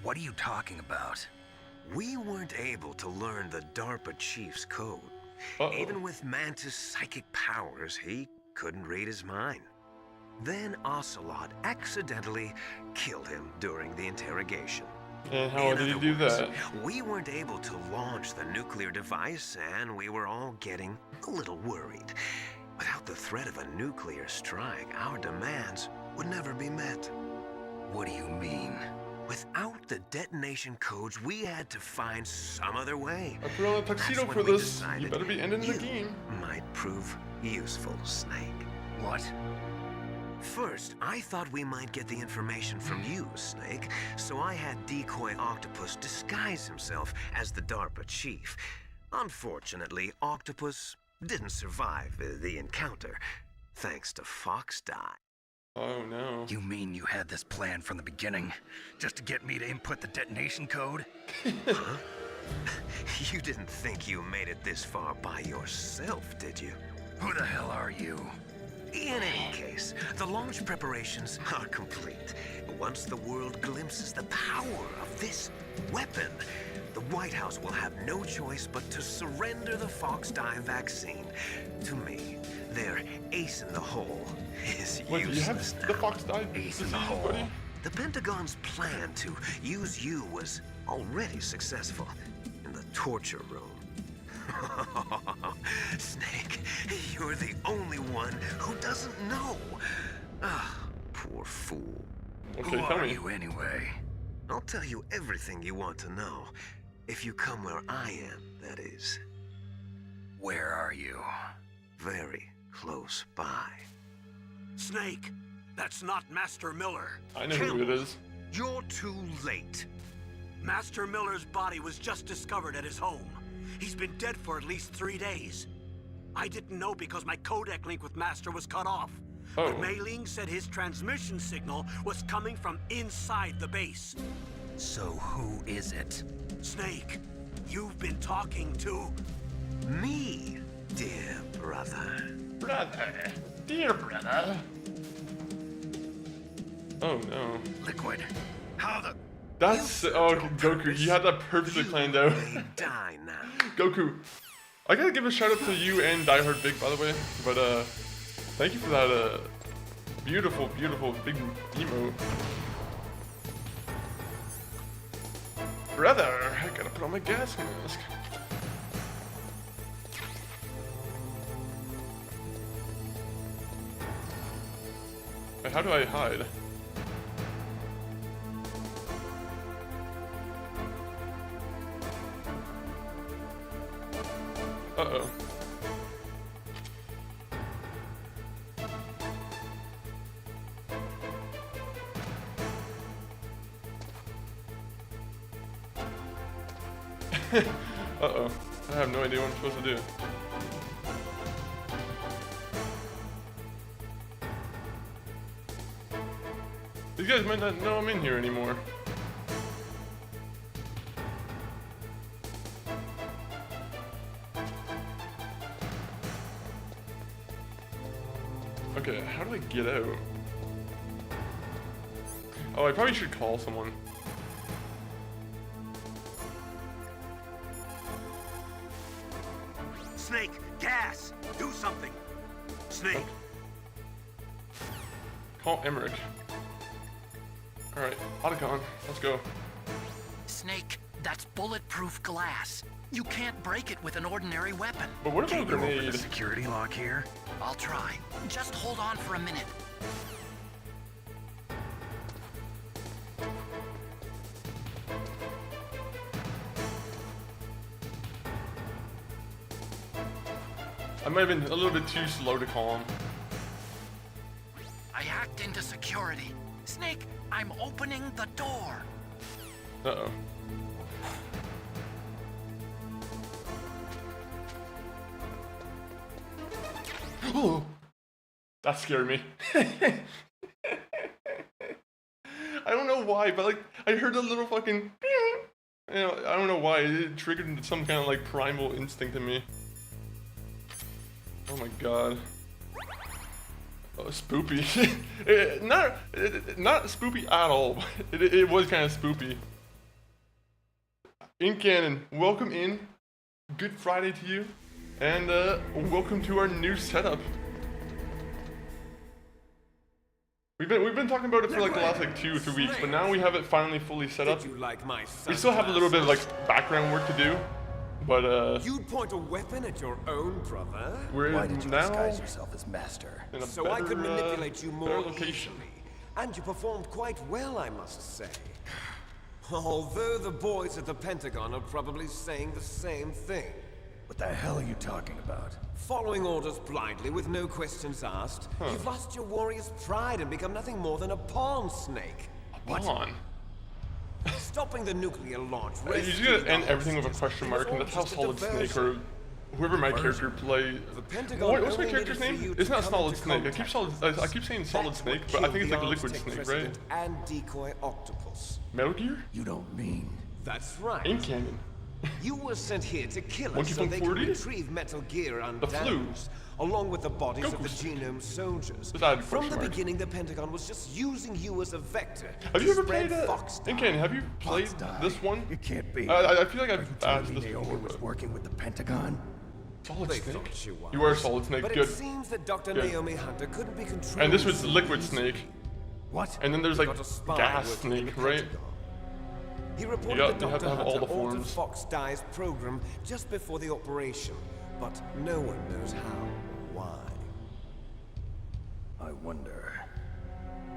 What are you talking about? We weren't able to learn the DARPA chief's code. Even with Mantis' psychic powers, he couldn't read his mind. Then Ocelot accidentally killed him during the interrogation. And how In did he other do words, that? we weren't able to launch the nuclear device, and we were all getting a little worried. Without the threat of a nuclear strike, our demands would never be met. What do you mean? Without the detonation codes, we had to find some other way. I put on a tuxedo That's for when we this. decided You better be ending the you game. might prove useful, Snake. What? First, I thought we might get the information from you, Snake, so I had Decoy Octopus disguise himself as the DARPA chief. Unfortunately, Octopus didn't survive the encounter, thanks to Fox Die. Oh no. You mean you had this plan from the beginning? Just to get me to input the detonation code? Huh? You didn't think you made it this far by yourself, did you? Who the hell are you? In any case, the launch preparations are complete. Once the world glimpses the power of this weapon, the White House will have no choice but to surrender the Fox Die vaccine to me. Their ace in the hole is Wait, do you useless have now. the Fox Die Ace in disease, the hole. buddy? The Pentagon's plan to use you was already successful in the torture room. Snake, you're the only one who doesn't know. Ah, poor fool. Okay, Who tell are me. you anyway? I'll tell you everything you want to know. If you come where I am, that is. Where are you? Very close by. Snake, that's not Master Miller. I know who it is. You're too late. Master Miller's body was just discovered at his home. He's been dead for at least 3 days. I didn't know because my codec link with Master was cut off. Oh. But Mei Ling said his transmission signal was coming from inside the base. So who is it? Snake, you've been talking to... Me, dear brother. Brother. Dear brother. Oh no. Liquid. How the... That's okay, Goku. You had that perfectly planned out. May die now. Goku, I gotta give a shout out to you and Die Hard Big, by the way. But thank you for that beautiful, beautiful big emote. Brother, I gotta put on my gas mask. Wait, how do I hide? Uh-oh. Uh-oh. I have no idea what I'm supposed to do. These guys might not know I'm in here anymore. Okay, how do I get out? Oh, I probably should call someone. Snake, gas! Do something! Snake! Call Emmerich. Alright, Otacon, let's go. Snake, that's bulletproof glass. You can't break it with an ordinary weapon. But what about a Can't you open grenade? the security lock here? I'll try. Just hold on for a minute. I might have been a little bit too slow to call him. I hacked into security. Snake, I'm opening the door. Uh-oh. Oh, that scared me. I don't know why, but like I heard a little fucking, you know, I don't know why it triggered some kind of like primal instinct in me. Oh my god. Oh, spoopy. Not spoopy at all. It was kind of spoopy. In canon, welcome in. Good Friday to you. And welcome to our new setup. We've been talking about it for like the last like 2 or 3 weeks, but now we have it finally fully set up. Did you like my We still have a little bit of like background work to do, but You'd point a weapon at your own brother? we're Why did you now disguise yourself as master? in a So better, I could manipulate you better more location. easily. And you performed quite well, I must say. Although the boys at the Pentagon are probably saying the same thing. What the hell are you talking about? Following orders blindly with no questions asked, you've lost your warrior's pride and become nothing more than a pawn snake. Pawn. Stopping the nuclear launch. You just gotta end everything with a question mark, and that's how Solid Snake or whoever my character play. What's my character's name? It's not Solid Snake. I keep saying Solid Snake, but I think it's like Liquid Snake, right? And decoy octopus. Metal Gear? You don't mean... That's right. Ink Cannon. You were sent here to kill us Monkey so Punch they 40? can retrieve Metal Gear The Flu. undamaged, along with the bodies of the Goku Snake. Genome soldiers. Besides From question the mark. beginning, the Pentagon was just using you as a vector. Have to you ever spread played Fox Ink Cannon? Have you played die. this one? It can't be. I feel like Are you I've telling asked me this Naomi before. was but- working with the Pentagon? Solid They Snake? thought she was. You are Solid Snake, But good. it seems that Dr. Good. Naomi Hunter couldn't be controlled. And this was so Liquid easily. Snake. What? And then there's We like got a spy Gas working in the Snake, right? Pentagon. He reported Yeah, that you have Dr. to have all Hunter the altered forms. Fox Dye's program just before the operation, but no one knows how or why. I wonder...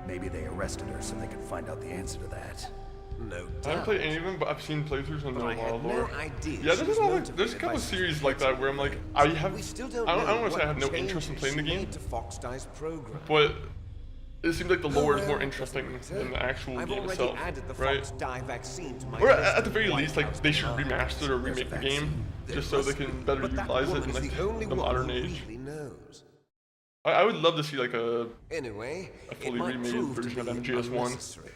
Maybe they arrested her so they could find out the answer to that. No I haven't doubt. played any of them, but I've seen playthroughs on But I the had no lore. idea Yeah, she there's was a lot of, motivated there's a by couple such series like that where I'm like, I have, We still I don't don't know want to say I what have no interest in changes playing the she game, made to Fox Dye's program. but it seems like the lore is Oh, more well, interesting doesn't matter. than the actual I've game already itself, added the right? Fox Dye vaccine to my Or list at the of very White least, like House they should demands. remaster or remake the game just so they can better But that utilize it woman in is like the only the one modern who age. really knows. I would love to see like a Anyway, fully it might remade prove to version of be MGS1. unnecessary.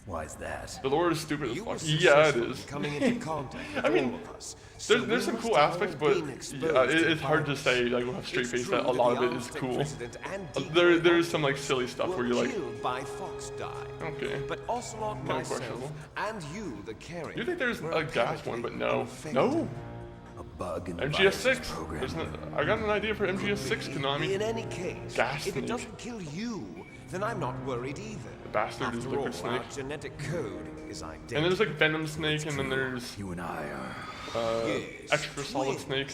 Why is that? The lore is stupid as You fuck. were Yeah, it successful is. in coming into contact with I mean, all of us, so there's we some must cool have aspects, all but been exposed yeah, to it's hard to violence. say like with a straight It's face true that a lot of the it is Aztec cool. president and decoy There is some like officers silly stuff were where you're like, killed by Fox Dye. okay. But Ocelot, Kinda myself, questionable. and you, the carrier. You think there's were a gas one, but no. unaffected. No. A bug in the MGS6. virus's program. There's no, I got an idea for MGS6, Konami. In any case, Gas if it Snake. doesn't kill you, then I'm not worried either. The bastard is After Liquid all, our Snake. genetic code is identical. And there's like Venom Snake, and then there's You and I are... Yes, extra solid twins. snake,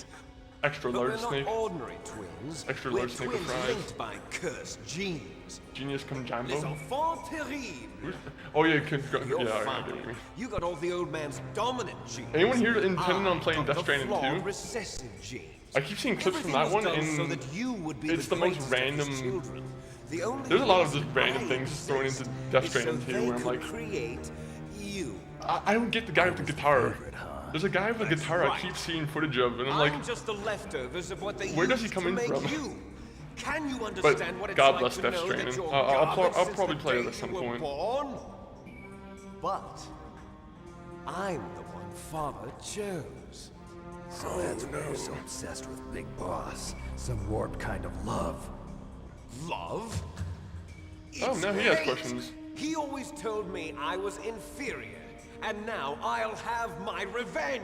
extra But large we're not snake, ordinary twins. Extra We're large snake with twins fries. linked by cursed genes. Genius Come Les Jambo. enfants terribles. Oh yeah, You're yeah, I fine. get what you mean. You got all the old man's dominant genes. Anyone here intending on playing got Death the Stranding flawed 2? recessive genes. I keep seeing clips from Everything that was one, done so and that you would be it's the most greatest of his random. children. The only There's a lot of reason just random I things thrown exist into Death is so Stranding 2 they where I'm could like, create you. I don't get the guy with the guitar. favorite, huh? There's a guy with a That's guitar I right. keep seeing footage of, and I'm like, just the leftovers of what they where does he used come to in make from? You. Can you but understand what it's God like bless to Death know that Stranding. you're I'll garbage I'll since probably the play it day at some you were point. born? But I'm the one Father chose. So that's why you're so obsessed with Big Boss. Some warped kind of love. Love? Oh, It's now he has hate. questions. He always told me I was inferior, and now I'll have my revenge.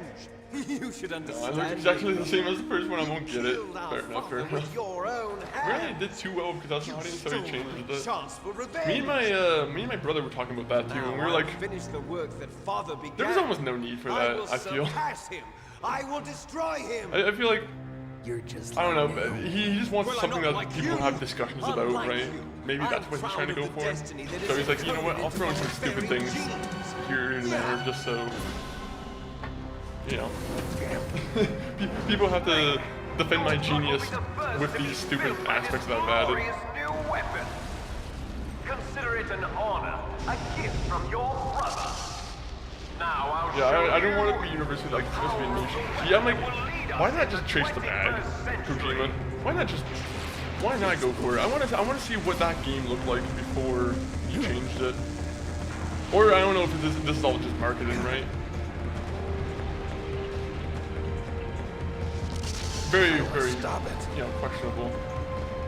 You should I understand. look exactly the me. same as the first one, I You won't get it. killed our Fair enough, fair father enough. with your own Really hand. did too well because that's You an audience, so stole he changed my it. chance for revenge. Me and my brother were talking about that too, and we were Now like, I'll finish the work that Father began. there was almost no need for I that, will I feel. surpass him. I will destroy him. I feel like, You're just I don't know, like but me. he just wants Well, I'm something not that like people you. have discussions about, Unlike right? you. Maybe I'm that's what he's trying to proud go of the for. destiny that So is he's like, you know what, encoded I'll throw in into some my stupid very things genes. here and there Yeah. just so, you know, people have to defend my genius with these stupid aspects that I've added. Glorious new weapon. Consider it an honor, a gift from your brother. Now I'll Yeah, show I don't want it to you be universally like supposed to be a niche. Yeah, I'm like, why not just chase the bag, Kojima? Why not just, why not go for it? I want to see what that game looked like before you changed it. Or I don't know if this is all just marketing, right? Very, very, Stop it. you know, questionable.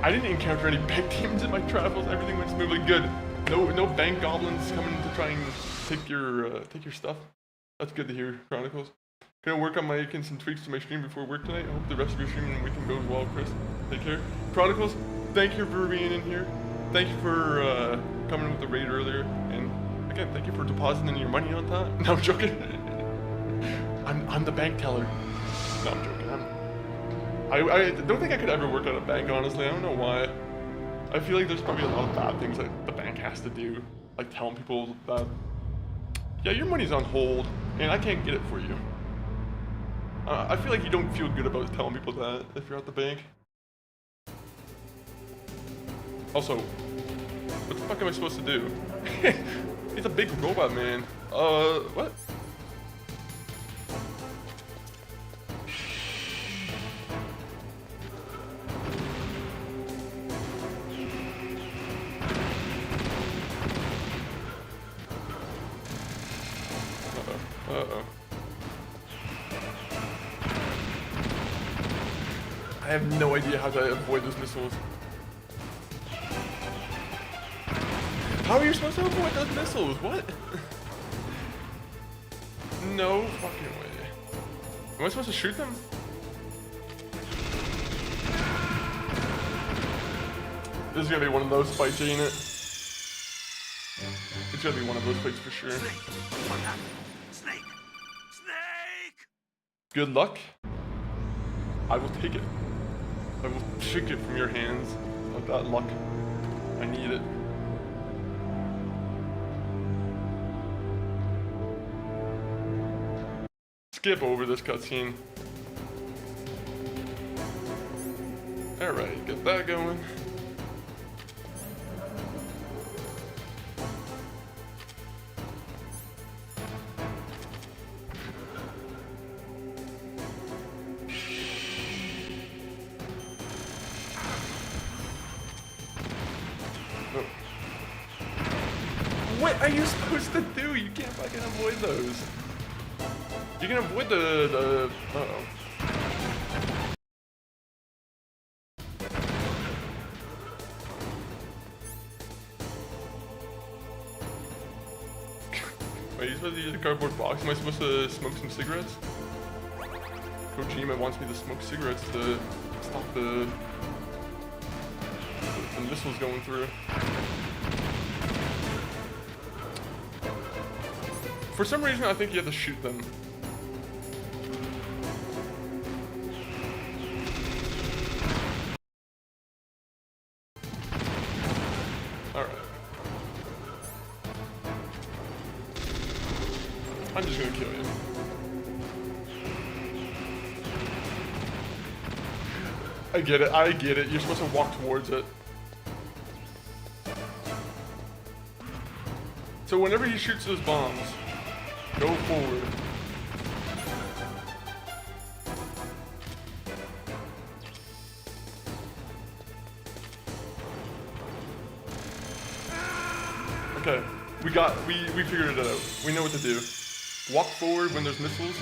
I didn't encounter any bank demons in my travels. Everything went smoothly good. No bank goblins coming to try and take your stuff. That's good to hear, Chronicles. Gonna work on making some tweaks to my stream before work tonight. I hope the rest of your stream and weekend goes well, Chris. Take care. Chronicles, thank you for being in here. thank you for coming with the raid earlier, and again, thank you for depositing your money on that. No, I'm joking. I'm the bank teller. No, I'm joking. I don't think I could ever work at a bank, honestly. I don't know why. I feel like there's probably a lot of bad things that the bank has to do, like telling people that, yeah, your money's on hold, and I can't get it for you. I feel like you don't feel good about telling people that if you're at the bank. Also, what the fuck am I supposed to do? He's a big robot man. What? Uh-oh. I have no idea how to avoid those missiles. How are you supposed to avoid those missiles? What? No fucking way. Am I supposed to shoot them? This is gonna be one of those fights, ain't it? It's gonna be one of those fights for sure. Snake! Good luck. I will take it. I will take it from your hands. Like that luck. I need it. Skip over this cutscene. Alright, get that going. What are you supposed to do? You can't fucking avoid those. You can avoid the uh-oh. Wait, you supposed to use a cardboard box? Am I supposed to smoke some cigarettes? Kojima wants me to smoke cigarettes to stop the missiles going through. For some reason, I think you have to shoot them. Alright. I'm just gonna kill you. I get it. You're supposed to walk towards it. So whenever he shoots those bombs, go forward. Okay, we figured it out. We know what to do. Walk forward when there's missiles.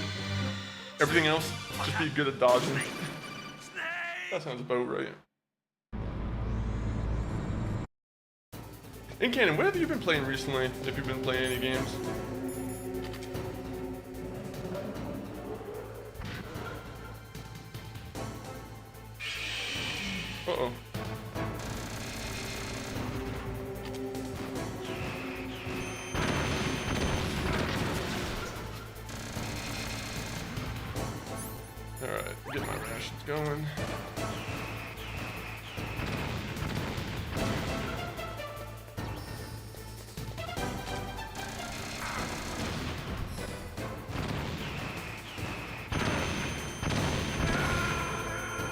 Everything else, just be good at dodging. That sounds about right. In canon, what have you been playing recently, if you've been playing any games? Uh-oh. Alright, get my rations going.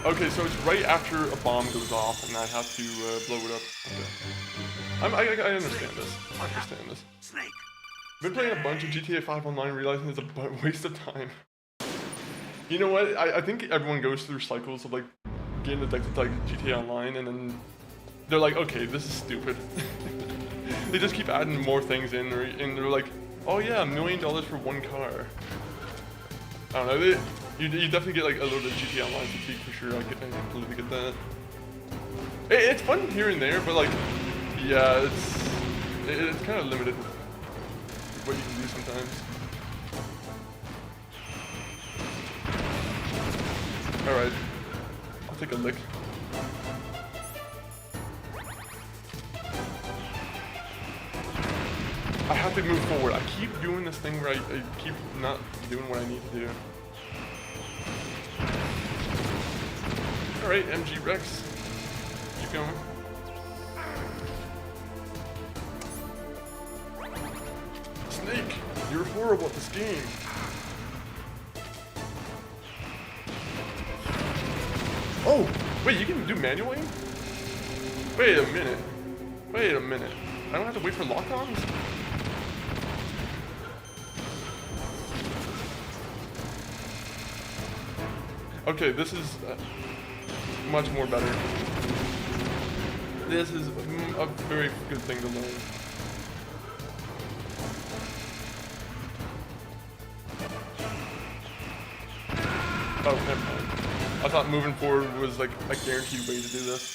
Okay, so it's right after a bomb goes off and I have to blow it up. Okay. I understand this. I understand this. I've been playing a bunch of GTA 5 Online, realizing it's a waste of time. You know what? I think everyone goes through cycles of like getting addicted to like GTA Online, and then they're like, okay, this is stupid. They just keep adding more things in, and they're like, oh yeah, $1 million for one car. I don't know. You definitely get like a little bit of GTA Online fatigue for sure. I completely get that. It's fun here and there, but like, yeah, it's kind of limited what you can do sometimes. Alright, I'll take a lick. I have to move forward. I keep doing this thing where I keep not doing what I need to do. Alright, MG Rex. Keep going. Snake, you're horrible at this game. Oh, wait, you can do manual aim? Wait a minute. Wait a minute. I don't have to wait for lock-ons? Okay, this is much more better. This is a very good thing to learn. Oh, never mind. I thought moving forward was like a guaranteed way to do this.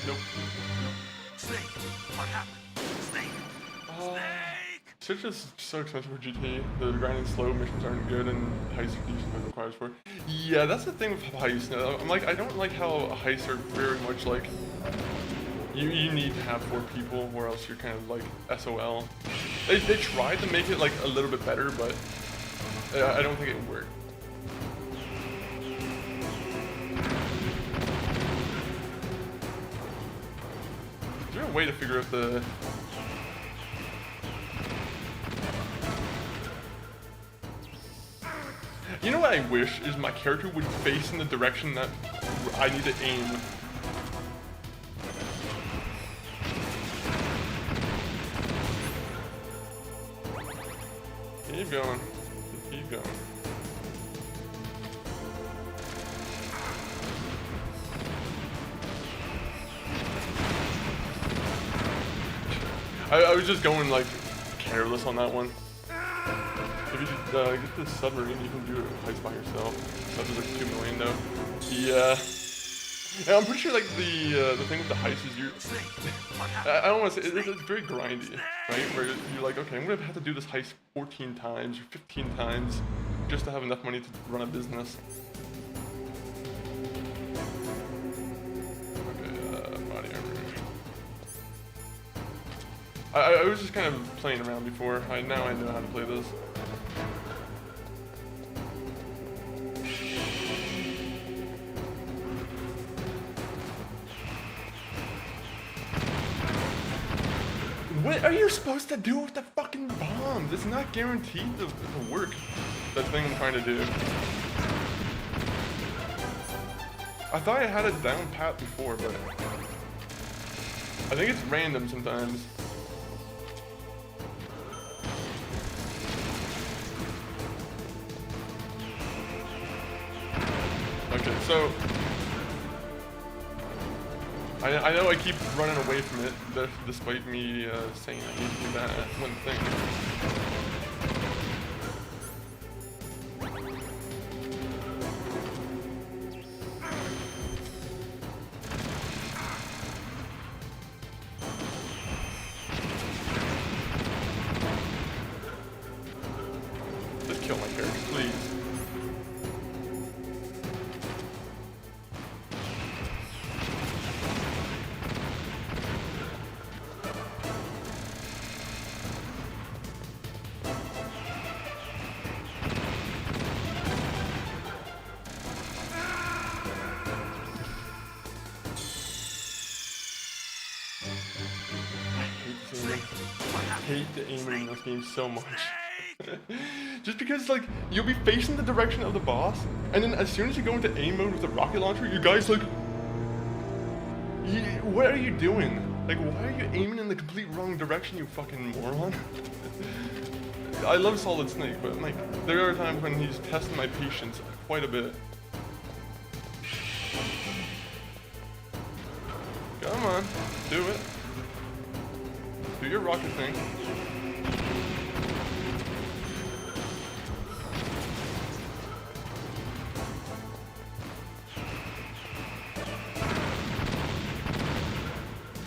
Nope. Snake, what happened? Snake. Switch is so expensive for GTA. The grinding slow missions aren't good, and heists are decent but requires for. Yeah, that's the thing with heists. I'm like, I don't like how heists are very much like you need to have 4 people, or else you're kind of like SOL. They tried to make it like a little bit better, but I don't think it worked. Is there a way to figure out the? You know what I wish is my character would face in the direction that I need to aim. Keep going. Keep going. I was just going like careless on that one. If you should get the submarine, you can do it heist by yourself. That was like 2 million though. Yeah. Yeah, I'm pretty sure like the thing with the heist is you. I don't want to say it's very grindy, right? Where you're like, okay, I'm gonna have to do this heist 14 times or 15 times just to have enough money to run a business. Okay, body armor. I was just kind of playing around before. Now I know how to play this. What are you supposed to do with the fucking bombs? It's not guaranteed to work. That thing I'm trying to do. I thought I had it down pat before, but I think it's random sometimes. Okay, so I know I keep running away from it, despite me saying I need to do that one thing. Just kill my character, please. I hate the aiming in this game so much. Just because, like, you'll be facing the direction of the boss, and then as soon as you go into aim mode with the rocket launcher, you guys like, what are you doing? Like, why are you aiming in the complete wrong direction, you fucking moron? I love Solid Snake, but like, there are times when he's testing my patience quite a bit. Come on, do it. Do your rocket thing.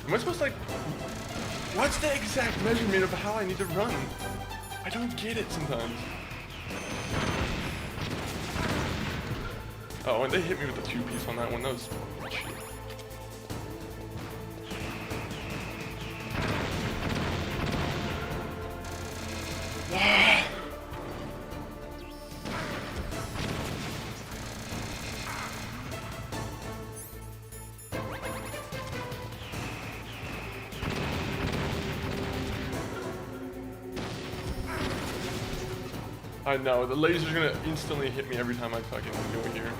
Am I supposed to like... What's the exact measurement of how I need to run? I don't get it sometimes. Oh, and they hit me with the 2-piece on that one. That was shit. I know, the laser's gonna instantly hit me every time I fucking go here.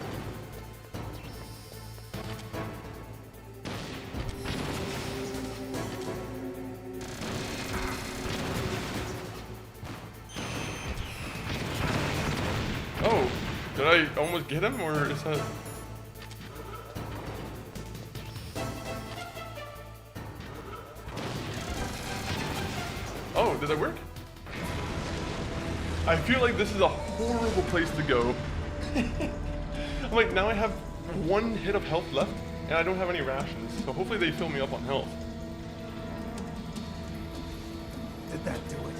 Oh, did I almost get him, or is that... Oh, did that work? I feel like this is a horrible place to go. I'm like, now I have 1 hit of health left, and I don't have any rations, so hopefully they fill me up on health. Did that do it?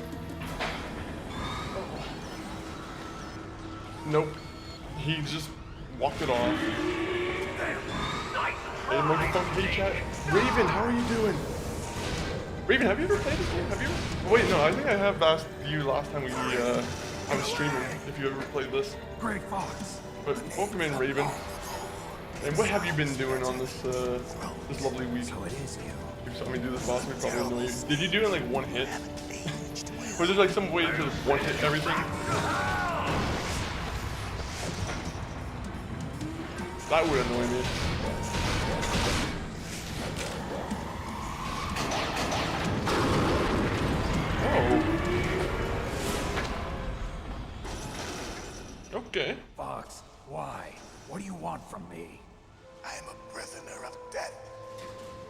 Nope. He just walked it off. Hey, motherfucker, hey chat. Raven, how are you doing? Raven, have you ever played this game? Have you? Oh, wait, no, I think I have asked you last time I was streaming if you ever played this. Great Fox. But welcome in, Raven. And what have you been doing on this this lovely week? So it is you. You saw me do this boss, we probably annoy you. Did you do it in like 1 hit? Was there like some way to just 1 hit everything? That would annoy me. Oh. Okay. Fox, why? What do you want from me? I am a prisoner of death.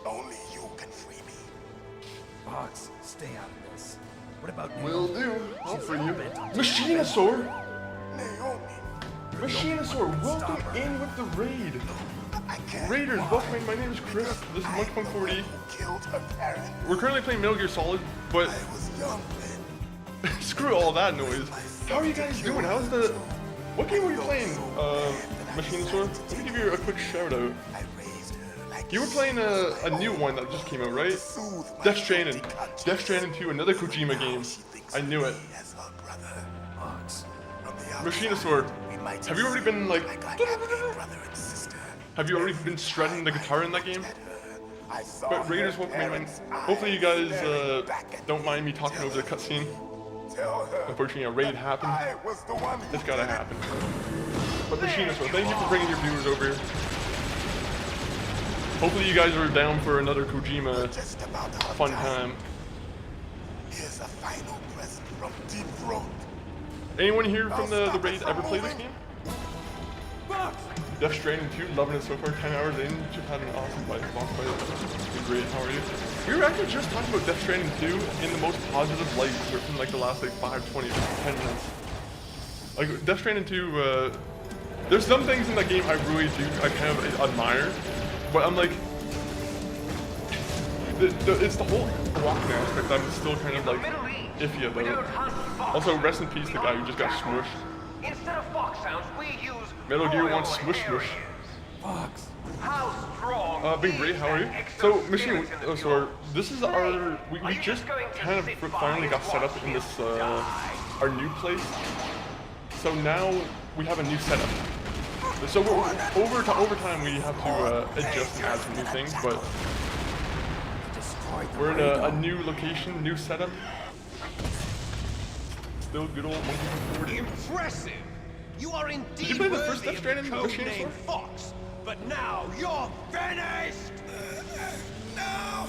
Only you can free me. Fox, stay out of this. What about Naomi? Will do. I'll She's free you. bent on Machinosaur! Naomi, Machinosaur, welcome in with the raid. Raiders, welcome in. My name is Chris. This is Monkey40. killed her parents. We're currently playing Metal Gear Solid, but I was young then. screw all that noise. How are you guys doing? How's the... What game were you playing, Machinosaur? Let me give you a quick shout out. I raised her like You were playing a new one that just came out, right? Death Stranding. Death Stranding 2, another Kojima game. I knew it. as her brother. Fox. From the outside, Machinosaur, we might have you already been like... like a happy brother and sister. Have you already been shredding the guitar in that game? I saw But Raiders, her welcome in. parents' Hopefully you guys eyes back at don't mind me talking over the cutscene. Tell her Unfortunately, a raid happened. I was the one who It's gotta happen. But Machinosaur, thank you for bringing your viewers over here. Hopefully you guys are down for another Kojima just about our fun time. Here's a final present from Deep Throat. Anyone here from the raid ever play this game? Death Stranding 2, loving it so far, 10 hours in, just had an awesome boss fight. It's been great, how are you? We were actually just talking about Death Stranding 2 in the most positive light from like the last like 5, 20, 10 minutes. Like, Death Stranding 2, there's some things in that game I really do, I kind of admire, but I'm like, it's the whole walking aspect I'm still kind of like iffy about. Also, rest in peace the guy who just got smushed. Instead of foxhounds, we use Metal Gear royal wants smush smush. Fox. How strong? Big Ray, how are you? So, Machine, so this is our, we just kind of finally got set up in this, our new place. So now we have a new setup. So over time we have to adjust and add some new things, but we're in a new location, new setup. Still good old Monkey40. Impressive! You are indeed Did you play the first worthy Death Stranding of the Machine codename Sword? Fox, but now you're finished! No!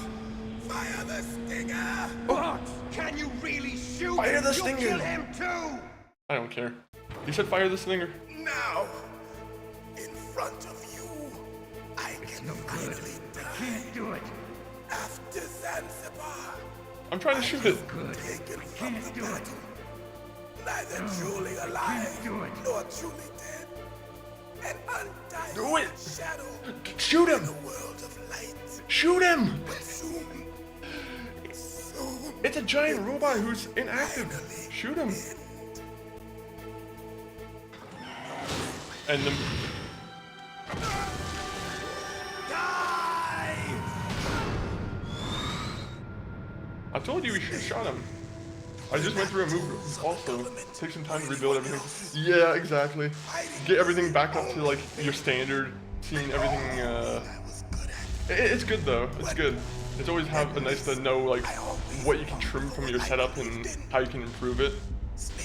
Fire the stinger! Fox, can you really shoot? Fire the You'll stinger! kill him too! I don't care. You said fire the stinger. Now! In front of you, I can finally die. Can't do it. After Zanzibar, I'm trying to shoot it. taken from the battle. Neither truly alive nor truly dead. An undying Do it. shadow Shoot in him! a world of light. Shoot him! Soon, soon, It's a giant robot who's inactive. Shoot him. End him. I told you we should have shot him. I just went through a move also. Take some time to rebuild everything. Yeah, exactly. Get everything back up to like your standard. Seeing everything, it's good though. It's good. It's always nice to know like what you can trim from your setup and how you can improve it.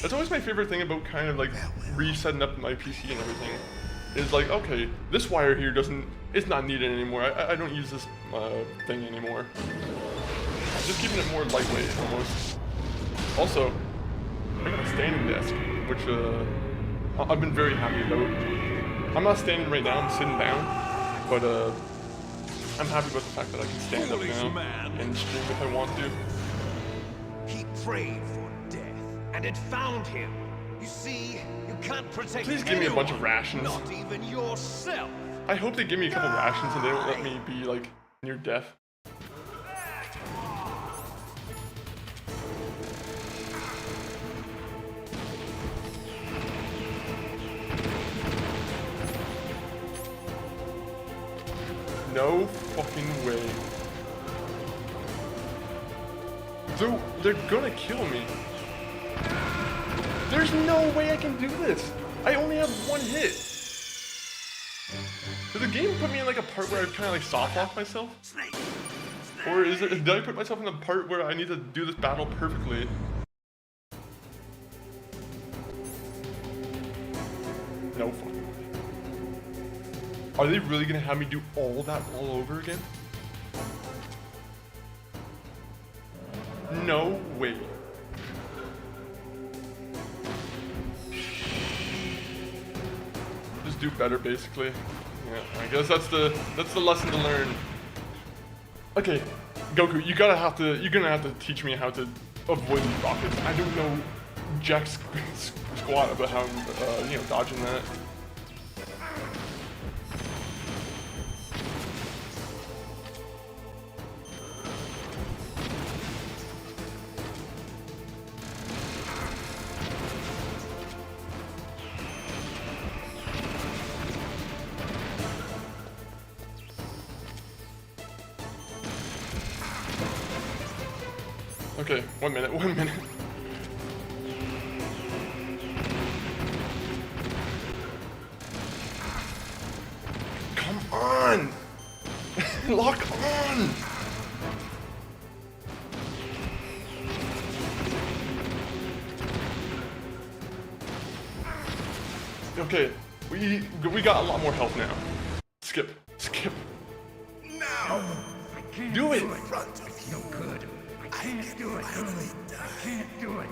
That's always my favorite thing about kind of like resetting up my PC and everything. Is like, okay, this wire here it's not needed anymore. I don't use this thing anymore. Just keeping it more lightweight almost. Also, I got a standing desk, which I've been very happy about. I'm not standing right now, I'm sitting down, but I'm happy about the fact that I can stand up now and stream if I want to. He prayed for death, and it found him. You see, you can't protect Please give me a bunch of rations. Not even yourself. I hope they give me a couple rations and they don't let me be like near death. No fucking way. They're gonna kill me. There's no way I can do this. I only have one hit. Did the game put me in like a part where I kind of like soft lock myself? Or did I put myself in the part where I need to do this battle perfectly? No fucking way. Are they really gonna have me do all that all over again? No way. Just do better, basically. Yeah, I guess that's the lesson to learn. Okay, Goku, you're gonna have to teach me how to avoid these rockets. I don't know jack squat about how I'm dodging that. Okay, 1 minute, 1 minute. Come on! Lock on! Okay, we got a lot more health now. Skip. Now, Do it! in front of you, I can't do it. I can't do it.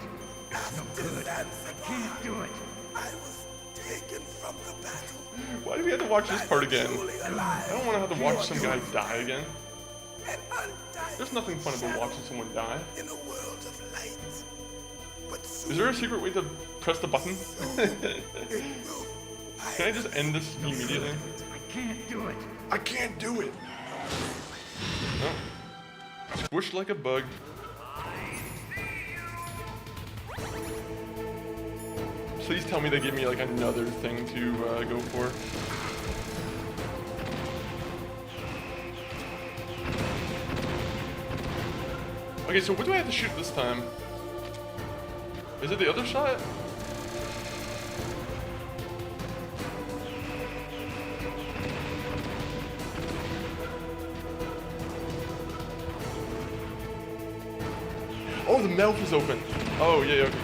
It's no good. I can't do it. I was taken from the battle. Why do we have to watch this part again? I don't want to have to watch some guy die again. There's nothing fun about watching someone die. In a world of light. But Is there a secret way to press the button? Can I just end this immediately? I can't do it. I can't do it! No. Squish like a bug. Please tell me they give me like another thing to go for. Okay, so what do I have to shoot this time? Is it the other shot? Oh, the mouth is open. Oh, yeah, okay.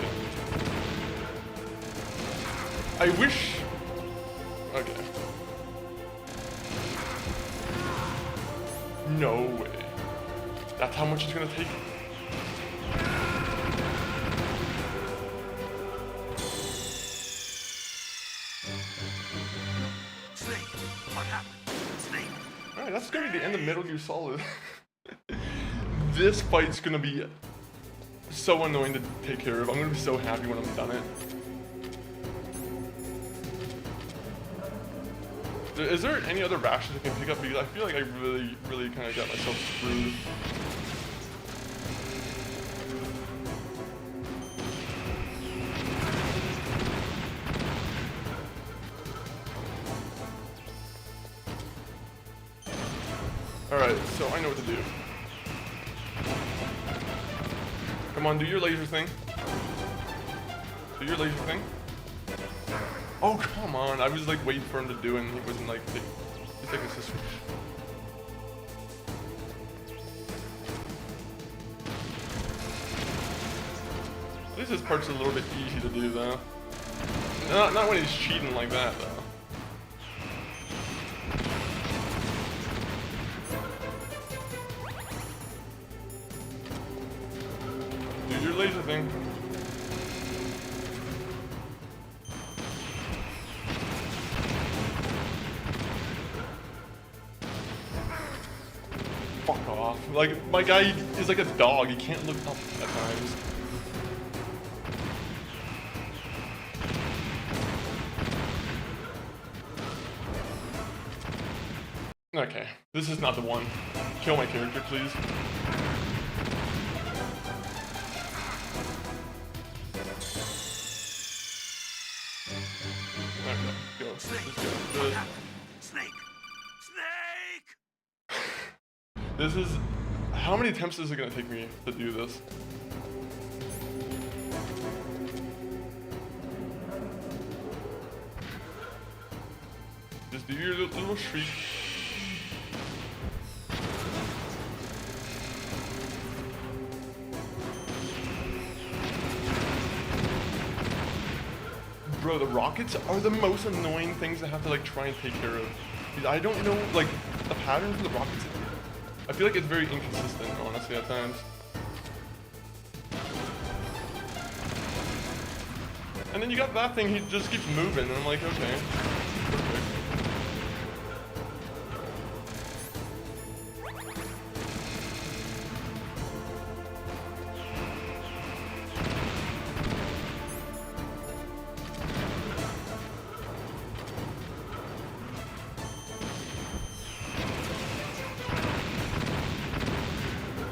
I wish... Okay. No way. That's how much it's gonna take? Snake, what happened? Snake. Alright, that's gonna be the end of Metal Gear Solid. This fight's gonna be so annoying to take care of. I'm gonna be so happy when I'm done it. Is there any other rations I can pick up? Because I feel like I really kind of got myself screwed. Alright, so I know what to do. Come on, do your laser thing. Do your laser thing. Oh, come on. I was like waiting for him to do it and he wasn't like, he's taking a switch. guess this part's a little bit easy to do though. Not when he's cheating like that though. Do your laser thing. Fuck off. Like, my guy is like a dog. He can't look up at times. Okay, this is not the one. Kill my character, please. Okay, go. Let's go. Snake! Snake! This is... How many attempts is it gonna take me to do this? Just do your little shriek. Bro, the rockets are the most annoying things to have to like try and take care of. Because I don't know, like, the pattern for the rockets. I feel like it's very inconsistent, honestly, at times. And then you got that thing, he just keeps moving, and I'm like, okay. Perfect.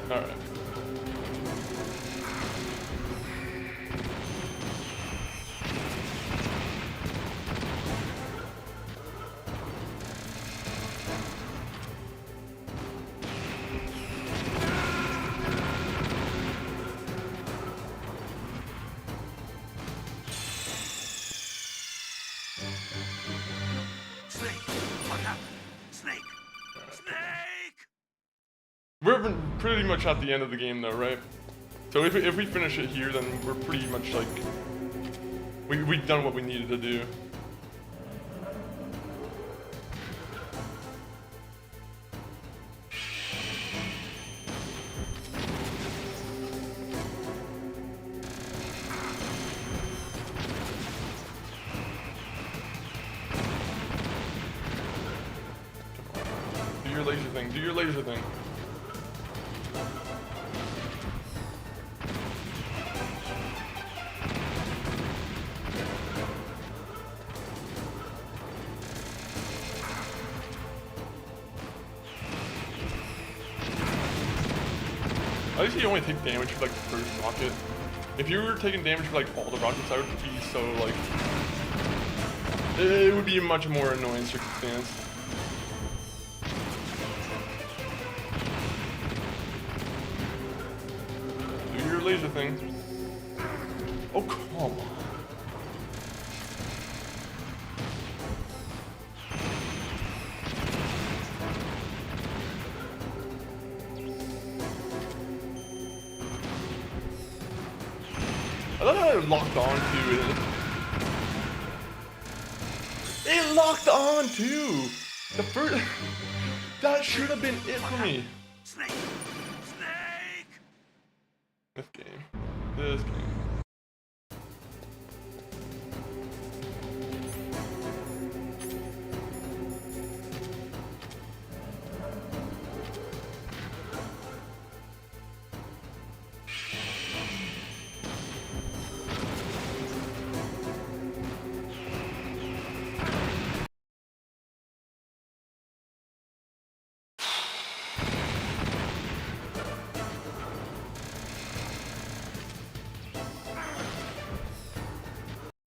Alright. Snake! What happened? Snake! Snake! We're pretty much at the end of the game though, right? So if we finish it here, then we're pretty much like... We've done what we needed to do. Do your laser thing, do your laser thing. At least you only take damage for like the first rocket. If you were taking damage for like all the rockets, I would be so like... It would be a much more annoying circumstance. Do your laser thing. Oh, come on. I thought I locked on to it. It locked on too! The first... That should have been it for me. Snake! Snake! This game. This game.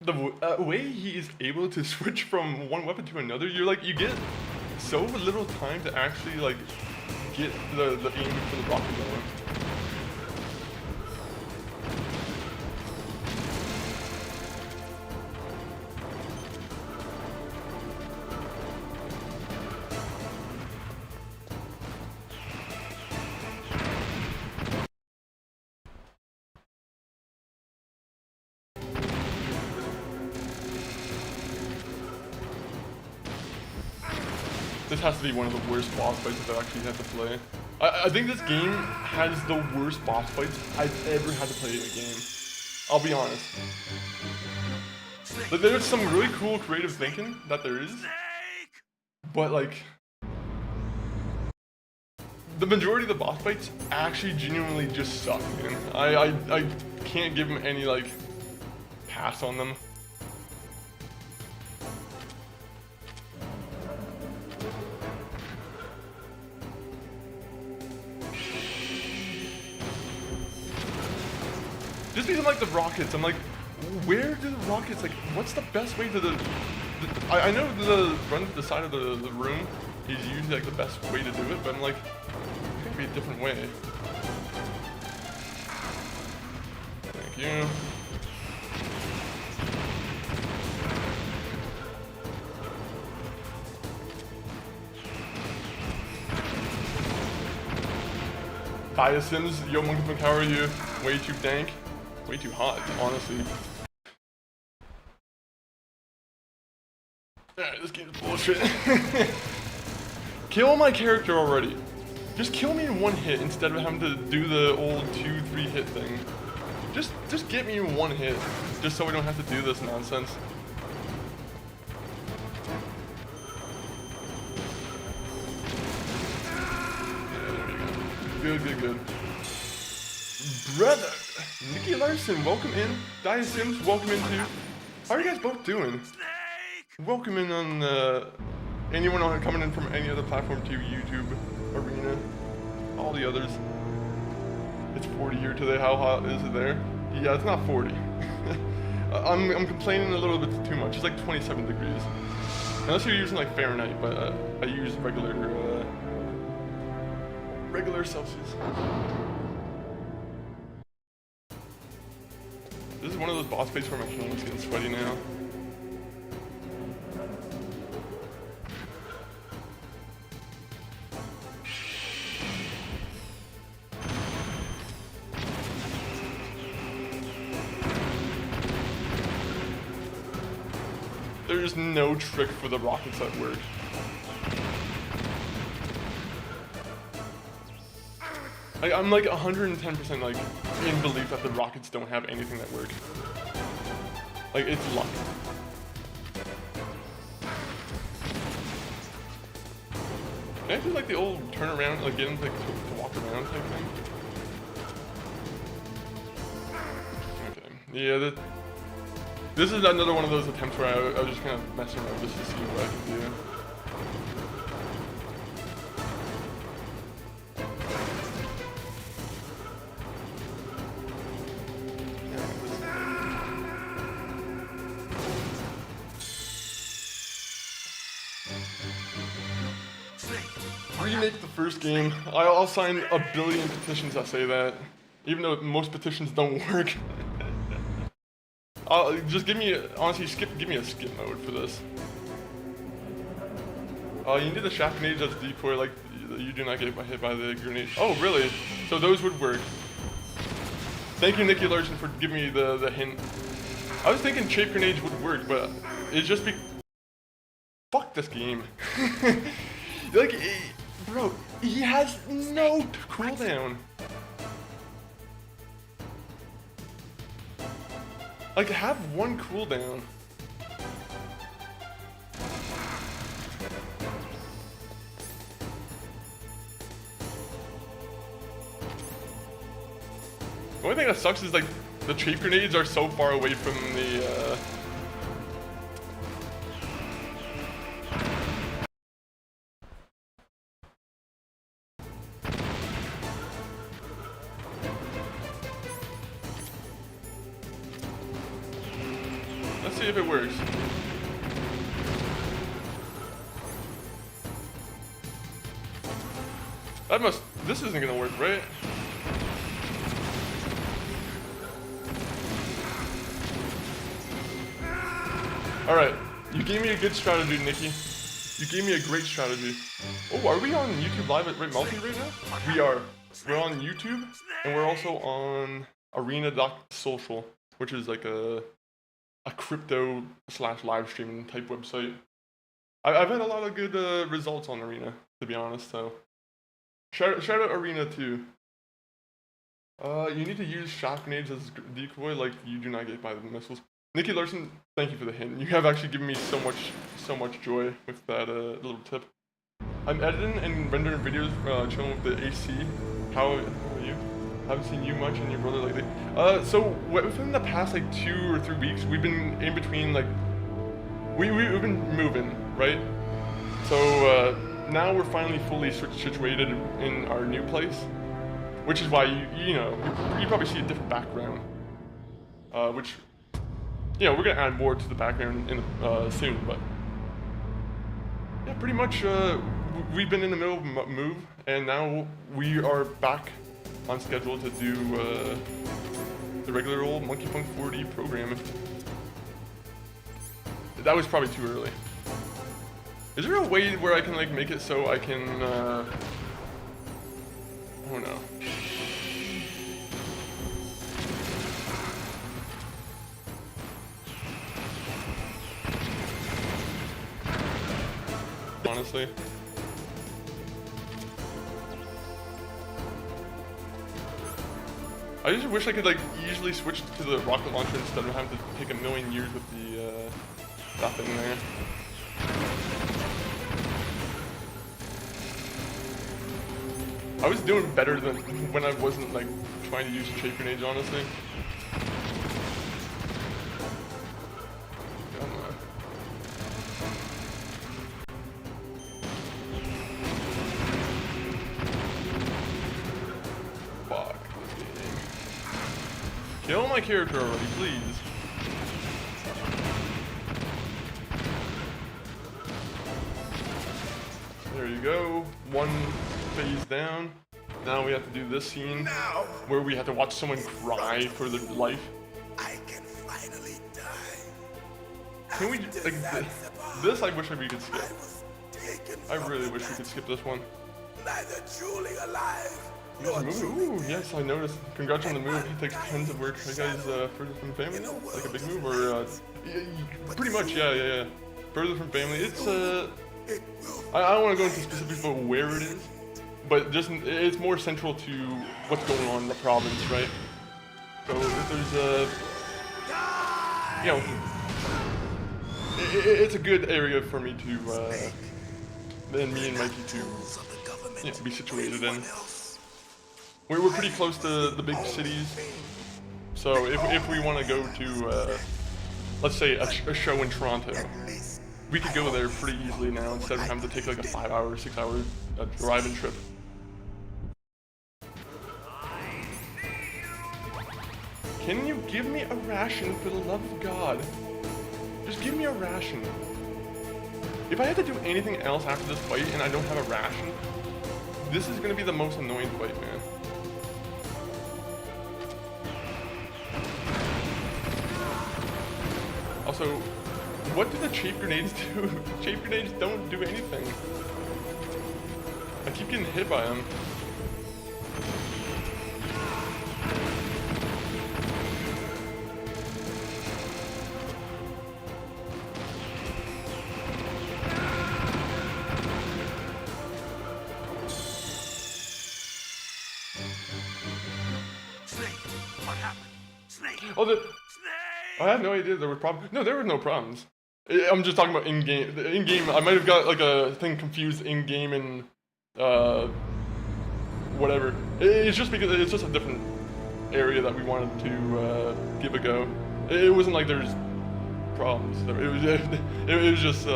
The way he is able to switch from one weapon to another, you're like, you get so little time to actually like get the aim for the rocket going. This has to be one of the worst boss fights I've actually had to play. I think this game has the worst boss fights I've ever had to play in a game. I'll be honest. Like, there's some really cool creative thinking that there is, but like, the majority of the boss fights actually genuinely just suck, man. I can't give them any like pass on them. Just because like the rockets, I'm like, where do the rockets, like, what's the best way to I know the run to the side of the room is usually like the best way to do it, but I'm like, there could be a different way. Thank you. Sims, yo Monkey Punk, how are you? Way too dank. Way too hot, honestly. Alright, this game's bullshit. Kill my character already. Just kill me in one hit instead of having to do the old 2-3 hit thing. Just get me in one hit, just so we don't have to do this nonsense. Good, good, good. Brother! Nikki Larson, welcome in. Dia Sims, welcome in too. How are you guys both doing? Welcome in on anyone coming in from any other platform to YouTube, Arena, all the others. It's 40 here today. How hot is it there? Yeah, it's not 40. I'm complaining a little bit too much. It's like 27 degrees. Unless you're using like Fahrenheit, but I use regular Celsius. This is one of those boss fights where my hand's getting sweaty now. There's no trick for the rockets that work. I'm like 110% like in belief that the rockets don't have anything that work. Like, it's luck. Can I do like the old turn around, like get him like to walk around type thing? Okay. Yeah, this is another one of those attempts where I was just kind of messing around just to see what I can do. Remake the first game. I'll sign a billion petitions that say that, even though most petitions don't work. Just give me, honestly, give me a skip mode for this. You need the shaft grenades as decoy, like you do not get hit by the grenade. Oh, really? So those would work. Thank you, Nikki Larson, for giving me the hint. I was thinking shape grenades would work, but it's just fuck this game. Like, bro, he has no cooldown. Like, have one cooldown. The only thing that sucks is like the shape grenades are so far away from the Let's see if it works. This isn't gonna work, right? Alright, you gave me a good strategy, Nikki. You gave me a great strategy. Oh, are we on YouTube Live at Multi right now? We are. We're on YouTube, and we're also on arena.social, which is like a crypto / live streaming type website. I've had a lot of good results on Arena, to be honest. So shout out Arena too. You need to use shock grenades as decoy, like you do not get by the missiles. Nikki Larson, thank you for the hint. You have actually given me so much joy with that little tip. I'm editing and rendering videos, chilling with the AC. How are you? Haven't seen you much and your brother lately. So within the past like 2 or 3 weeks, we've been in between like we've been moving, right? So now we're finally fully situated in our new place, which is why you probably see a different background, which we're gonna add more to the background in soon, but yeah, pretty much we've been in the middle of a move, and now we are back on schedule to do the regular old Monkey Punk 4D program. That was probably too early. Is there a way where I can like make it so I can I don't know. Honestly. I just wish I could like easily switch to the rocket launcher instead of having to take a million years with the stuff in there. I was doing better than when I wasn't like trying to use chafe grenades, honestly. Fuck this game. Kill my character already, please. There you go. One phase down. Now we have to do this scene where we have to watch someone cry for their life. I can finally die. Can we like this? I wish we could skip. I really wish we could skip this one. Neither truly alive. Ooh, yes, I noticed. Congrats on the move. He takes tons of work. Are you guys further from family? Like a big move, or pretty much, yeah. Further from family. It's I don't want to go into specifics about where it is, but just it's more central to what's going on in the province, right? So if there's it's a good area for me to then me and Mikey to be situated in. We're pretty close to the big cities, so if we want to go to let's say a show in Toronto, we could go there pretty easily now instead of having to take like a 5-hour, 6-hour driving trip. Can you give me a ration for the love of God? Just give me a ration. If I have to do anything else after this fight and I don't have a ration, this is gonna be the most annoying fight, man. Also, what do the chafe grenades do? The chafe grenades don't do anything. I keep getting hit by them. Oh, I had no idea there were problems. No, there were no problems. I'm just talking about in-game. In-game, I might have got like a thing confused in-game and whatever. It's just because it's just a different area that we wanted to give a go. It wasn't like there's problems. It was just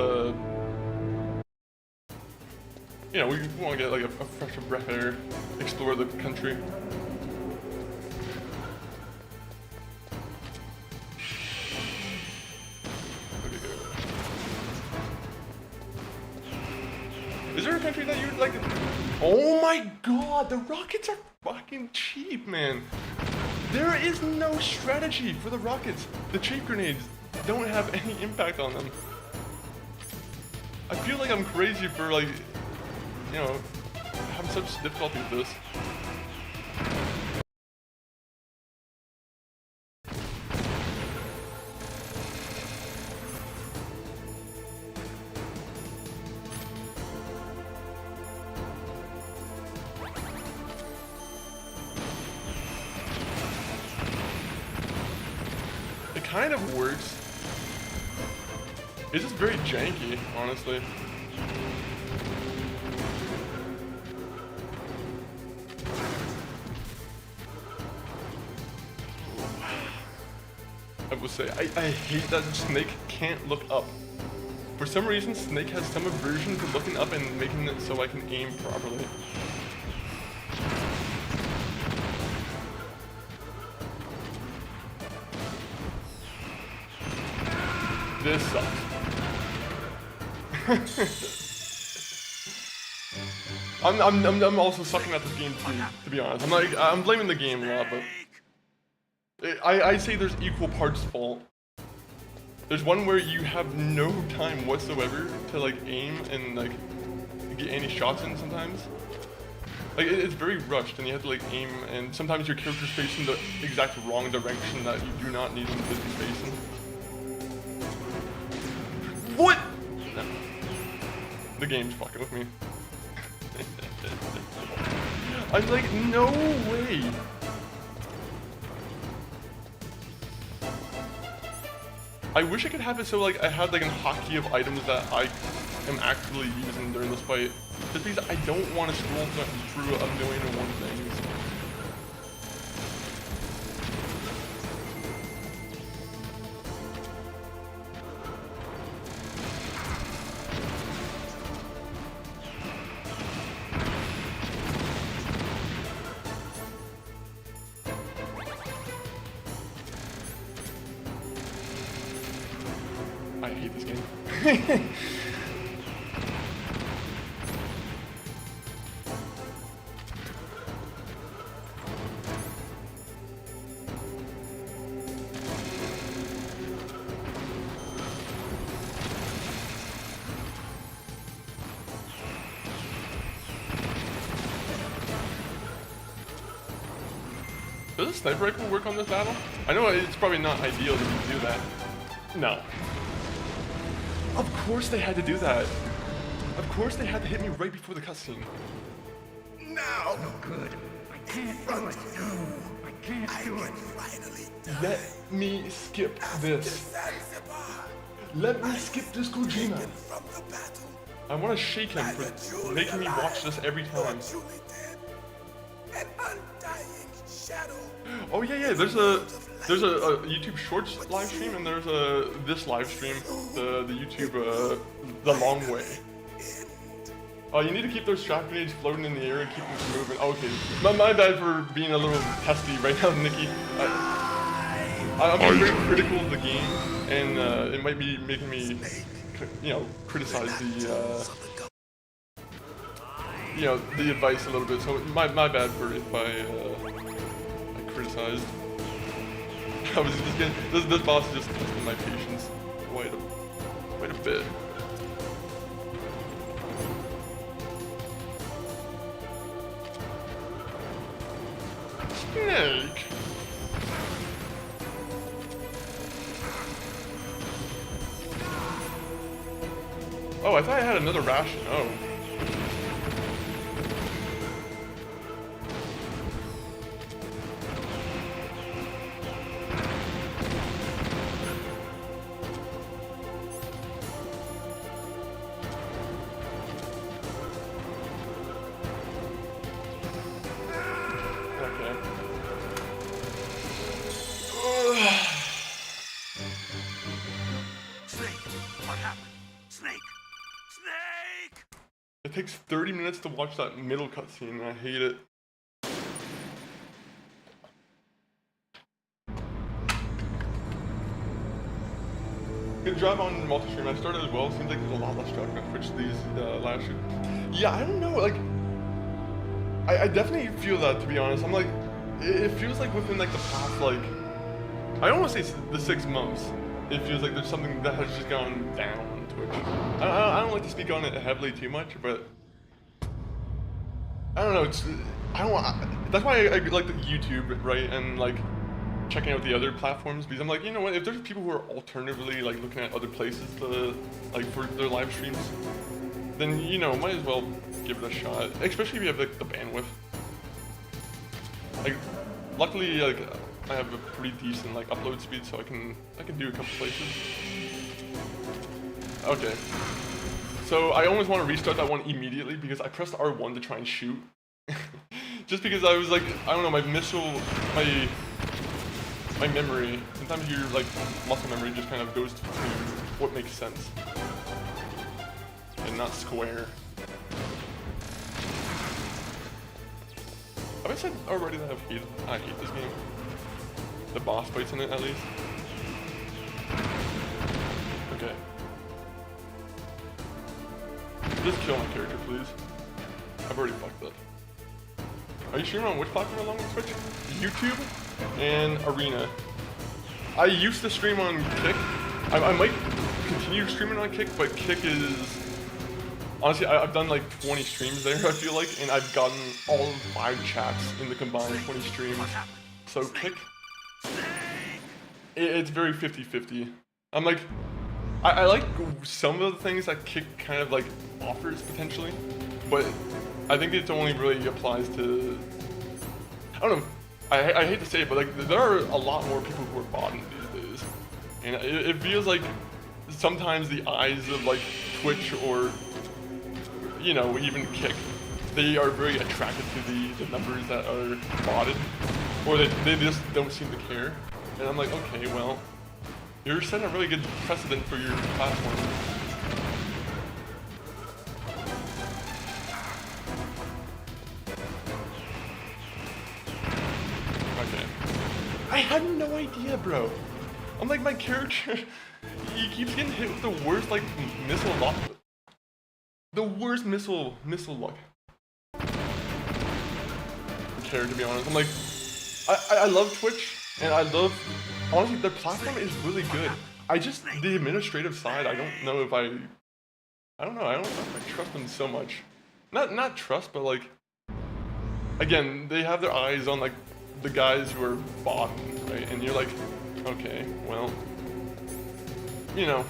we want to get like a fresh breath of air, explore the country. Is there a country that you would like to... Oh my god, the rockets are fucking cheap, man. There is no strategy for the rockets. The chafe grenades don't have any impact on them. I feel like I'm crazy for like, having such difficulty with this. kind of works. It's just very janky, honestly. I will say, I hate that Snake can't look up. For some reason, Snake has some aversion to looking up and making it so I can aim properly. This sucks. I'm also sucking at this game too, to be honest. I'm blaming the game a lot, but I say there's equal parts fault. There's one where you have no time whatsoever to like aim and like get any shots in sometimes. Like it's very rushed and you have to like aim, and sometimes your character's facing the exact wrong direction that you do not need him to be facing. What? No. The game's fucking with me. I'm like, no way. I wish I could have it so like I had like a hotkey of items that I am actively using during this fight. Just because I don't want to scroll through a million and one things. I hate this game. Does a sniper rifle work on this battle? I know it's probably not ideal to do that. No. Of course they had to do that. Of course they had to hit me right before the cutscene. Now, no good. I can't do it. No, I can't do it. Let me skip this. Let me skip this Kojima. I want to shake him for making me watch this every time. Oh yeah, there's a YouTube Shorts live stream and there's this live stream, the YouTube the long way. Oh, you need to keep those shock grenades floating in the air and keep them from moving. Oh, okay, my bad for being a little testy right now, Nikki. I'm being very critical of the game, and it might be making me, criticize the advice a little bit. So my bad for if I criticized. I was just getting, this boss is just testing my patience quite a bit. Snake. Oh, I thought I had another ration. Oh. It takes 30 minutes to watch that middle cutscene, and I hate it. Good job on multi-stream. I started as well. Seems like there's a lot less traffic on Twitch these last year. Yeah, I don't know. Like, I definitely feel that, to be honest. I'm like, it feels like within like the past, like, I don't want to say the 6 months. It feels like there's something that has just gone down on Twitch. I don't like to speak on it heavily too much, but I don't know. That's why I like the YouTube, right? And like checking out the other platforms, because I'm like, you know what? If there's people who are alternatively like looking at other places to like for their live streams, then might as well give it a shot. Especially if you have like the bandwidth. Like, luckily, like I have a pretty decent like upload speed, so I can do a couple places. Okay. So I almost want to restart that one immediately because I pressed R1 to try and shoot. Just because I was like, I don't know, my memory, sometimes your like muscle memory just kind of goes to what makes sense. And not square. Have I said already that I hate this game? The boss fights in it, at least. Okay. Just kill my character, please. I've already fucked up. Are you streaming on which platform along with Twitch? YouTube and Arena. I used to stream on Kick. I might continue streaming on Kick, but Kick is... Honestly, I've done like 20 streams there, I feel like, and I've gotten all 5 chats in the combined 20 streams. So Kick, it's very 50-50. I'm like, I like some of the things that Kick kind of like offers potentially, but I think it only really applies to, I don't know, I hate to say it, but like there are a lot more people who are botting these days, and it feels like sometimes the eyes of like Twitch or, you know, even Kick, they are very attracted to the numbers that are botted, or they just don't seem to care. And I'm like, okay, well, you're setting a really good precedent for your platform. Okay. I had no idea, bro. I'm like, my character, he keeps getting hit with the worst, like, missile lock. The worst missile luck. Care, to be honest. I'm like, I love Twitch, and I love, honestly, the platform is really good. I just, the administrative side, I don't know if I don't know if I trust them so much. Not trust, but like, again, they have their eyes on like the guys who are botting, right? And you're like, okay, well, you know.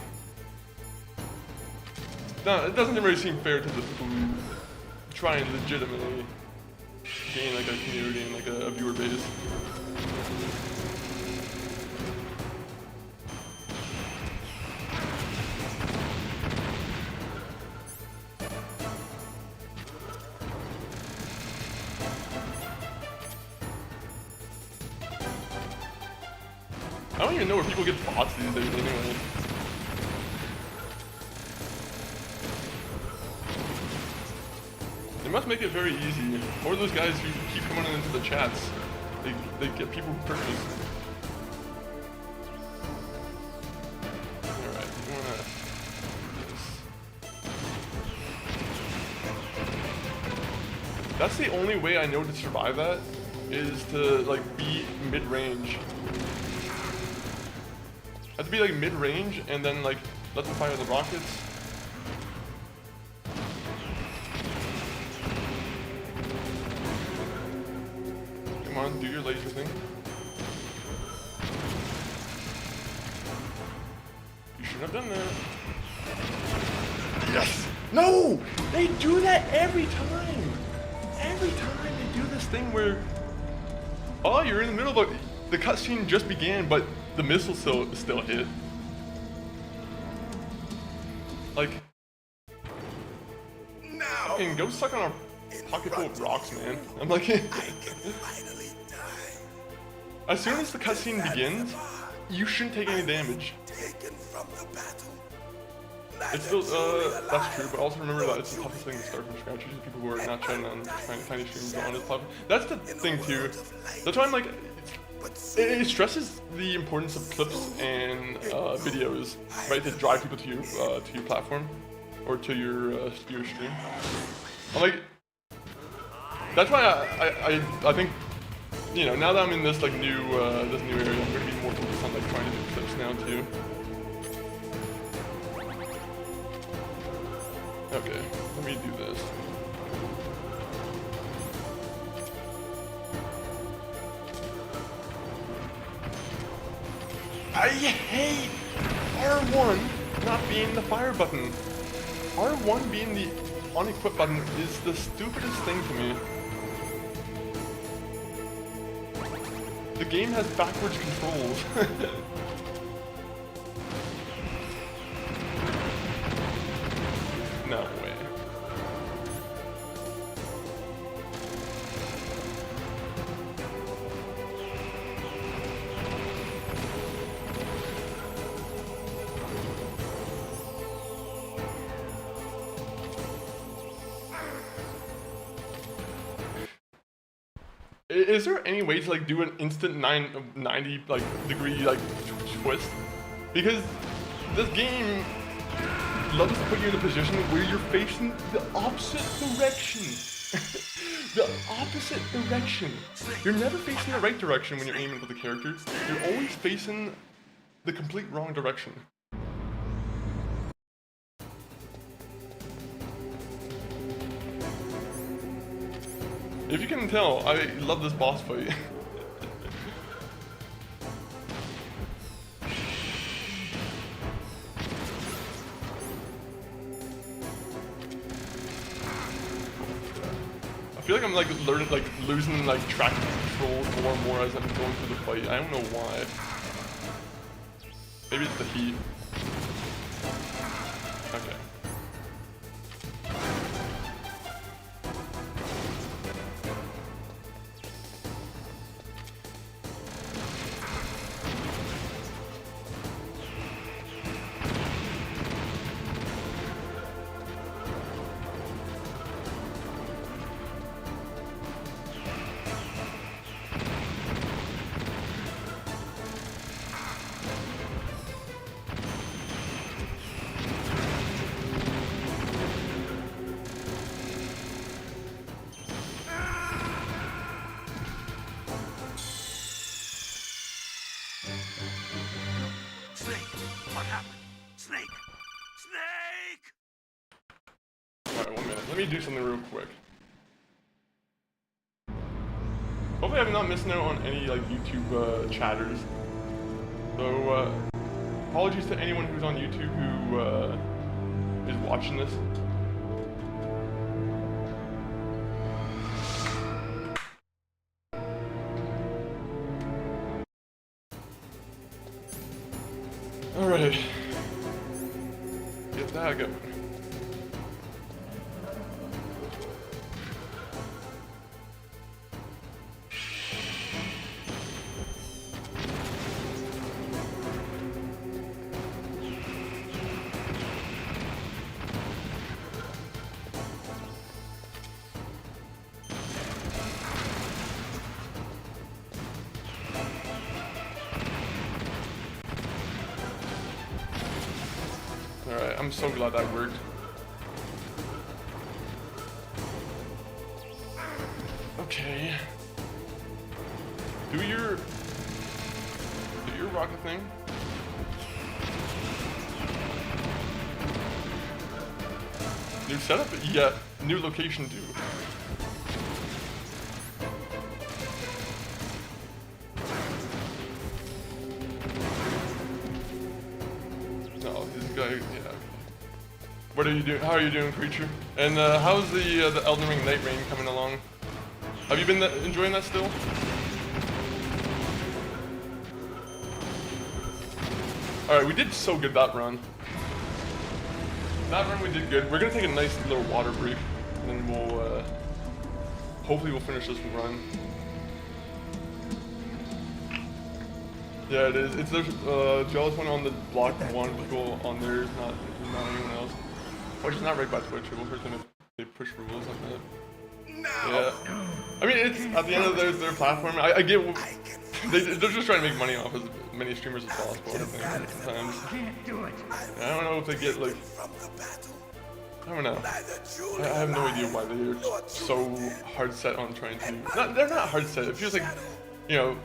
No, it doesn't really seem fair to the people who try and legitimately gain like a community and like a viewer base. I don't even know where people get bots these days anyway. They must make it very easy. Or those guys who keep coming into the chats, they get people who purchase. Alright, you wanna... That's the only way I know to survive that, is to like be mid-range. I have to be like mid-range and then like let them fire the rockets. Come on, do your laser thing. You shouldn't have done that. Yes! No! They do that every time! Every time they do this thing where... Oh, you're in the middle of the cutscene just began, but the missile still hit. Like... Now! Fucking go suck on a pocket full of rocks, man. I'm like... As soon as the cutscene begins, you shouldn't take any damage. It's still, that's true, but also remember that it's the toughest thing to start from scratch. Usually people who are not trying on tiny streams on this platform. That's the thing too. That's why I'm like, it stresses the importance of clips and videos, right, to drive people to your platform or to your stream. I'm like, that's why I think, you know, now that I'm in this like new area, I'm gonna be more focused on like trying to do clips now too. Okay, let me do this. I hate R1 not being the fire button. R1 being the unequipped button is the stupidest thing to me. The game has backwards controls. No way. Is there any way to like do an instant 90 like degree like twist? Because this game loves to put you in a position where you're facing the opposite direction. The opposite direction. You're never facing the right direction when you're aiming with the character. You're always facing the complete wrong direction. If you can tell, I love this boss fight. I feel like I'm like learning, like losing like track control more and more as I'm going through the fight. I don't know why. Maybe it's the heat. Okay. Snake, what happened? Snake! Snake! Alright, 1 minute. Let me do something real quick. Hopefully I'm not missing out on any like YouTube chatters. So apologies to anyone who's on YouTube who is watching this. Alright. Get that going. Alright, I'm so glad that worked. Okay. Do your rocket thing. New setup? Yeah. New location too. No, this guy, yeah. What are you doing? How are you doing, creature? And how's the Elden Ring Night Rain coming along? Have you been enjoying that still? Alright, we did so good that run. That run we did good. We're gonna take a nice little water break, and then we'll, hopefully we'll finish this run. Yeah, it is. It's there's Jealous One on the block, one people on there, not anyone else. Which is not right by Twitch. It will hurt them if they push rules on that. Yeah. I mean, it's at the end of their platform. I get they're just trying to make money off as many streamers as possible. I think sometimes. I don't know if they get like. I don't know. I have no idea why they're so hard set on trying to. They're not hard set. It feels like, you know,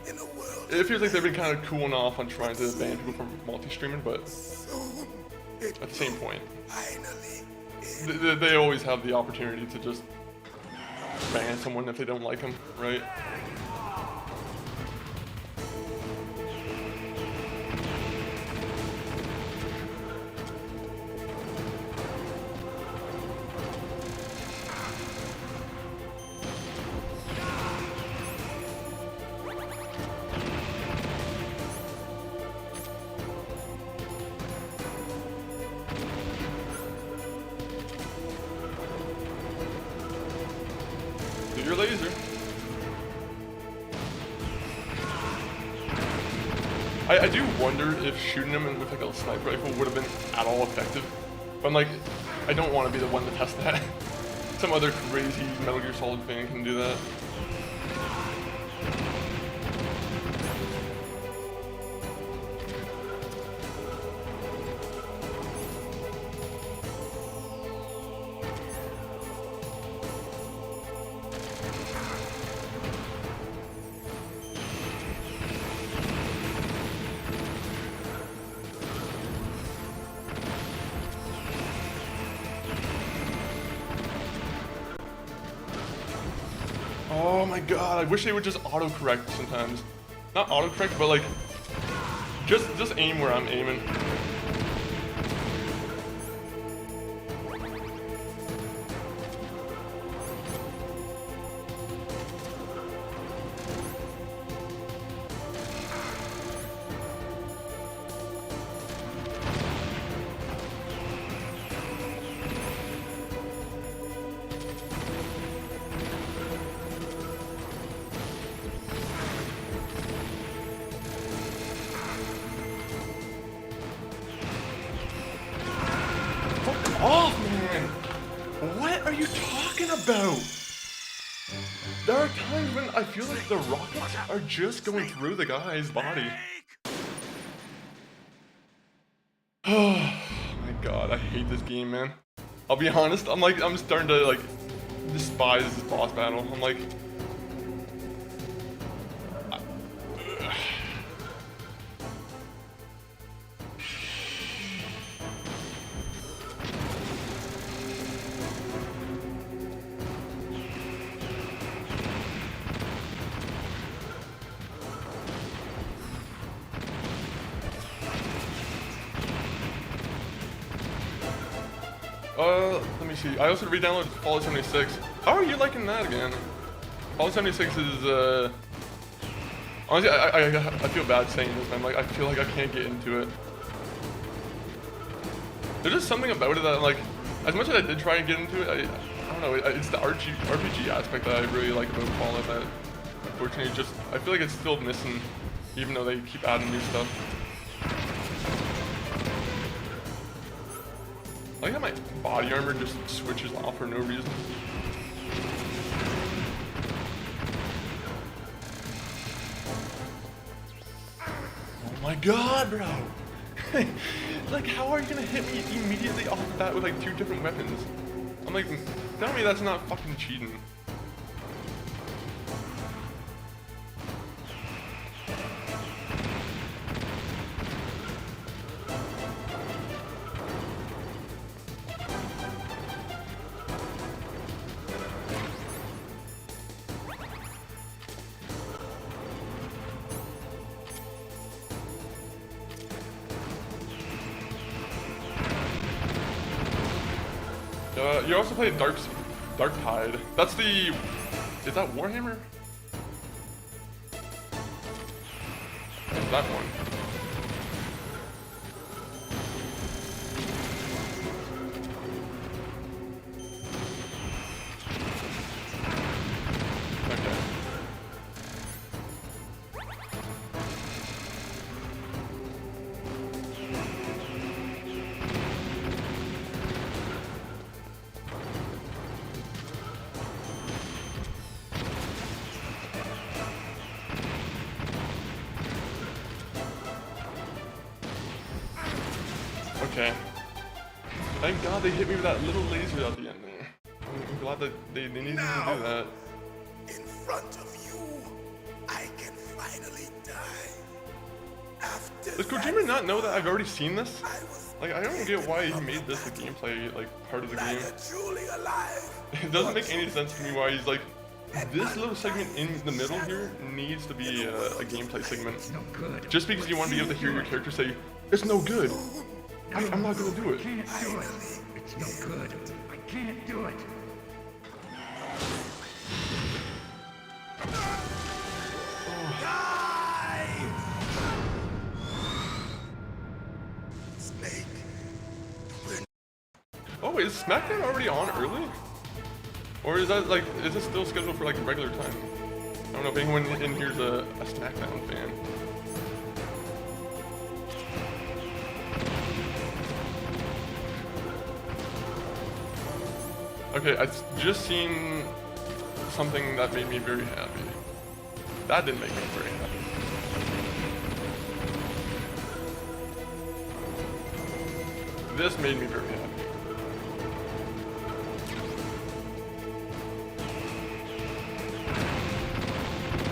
it feels like they've been kind of cooling off on trying to ban people from multi-streaming, but at the same point, they always have the opportunity to just ban someone if they don't like them, right? laser. I do wonder if shooting him with like a sniper rifle would have been at all effective. But I'm like, I don't want to be the one to test that. Some other crazy Metal Gear Solid fan can do that. Oh my god, I wish they would just autocorrect sometimes. Not autocorrect, but like, just aim where I'm aiming. Off, man! What are you talking about? There are times when I feel like the rockets are just going through the guy's body. Oh my god, I hate this game, man. I'll be honest, I'm starting to like despise this boss battle. I'm like, let me see. I also re-downloaded Fallout 76. How are you liking that again? Fallout 76 is, honestly, I feel bad saying this, man. Like, I feel like I can't get into it. There's just something about it that, I'm like, as much as I did try and get into it, I don't know, it's the RPG aspect that I really like about Fallout that, unfortunately, just, I feel like it's still missing, even though they keep adding new stuff. I like how my body armor just switches off for no reason. Oh my god, bro! Like, how are you gonna hit me immediately off the bat with like 2 different weapons? I'm like, tell me that's not fucking cheating. You also played Dark Tide. That's the... Is that Warhammer? What's that one? Okay. Thank God they hit me with that little laser at the end there. I'm glad that they needed to do that. In front of you, I can finally die. After Does Kojima not know that I've already seen this? Like, I don't get why he made this a gameplay, like, part of the game. It doesn't make any sense to me why he's like, this little segment in the middle here needs to be a gameplay segment. Just because you want to be able to hear your character say, it's no good. I'm not gonna do it. I can't do it. It's no good. I can't do it. Oh wait, is SmackDown already on early? Or is that like, is it still scheduled for like a regular time? I don't know if anyone in here's a SmackDown fan. Okay, I just seen something that made me very happy. That didn't make me very happy. This made me very happy.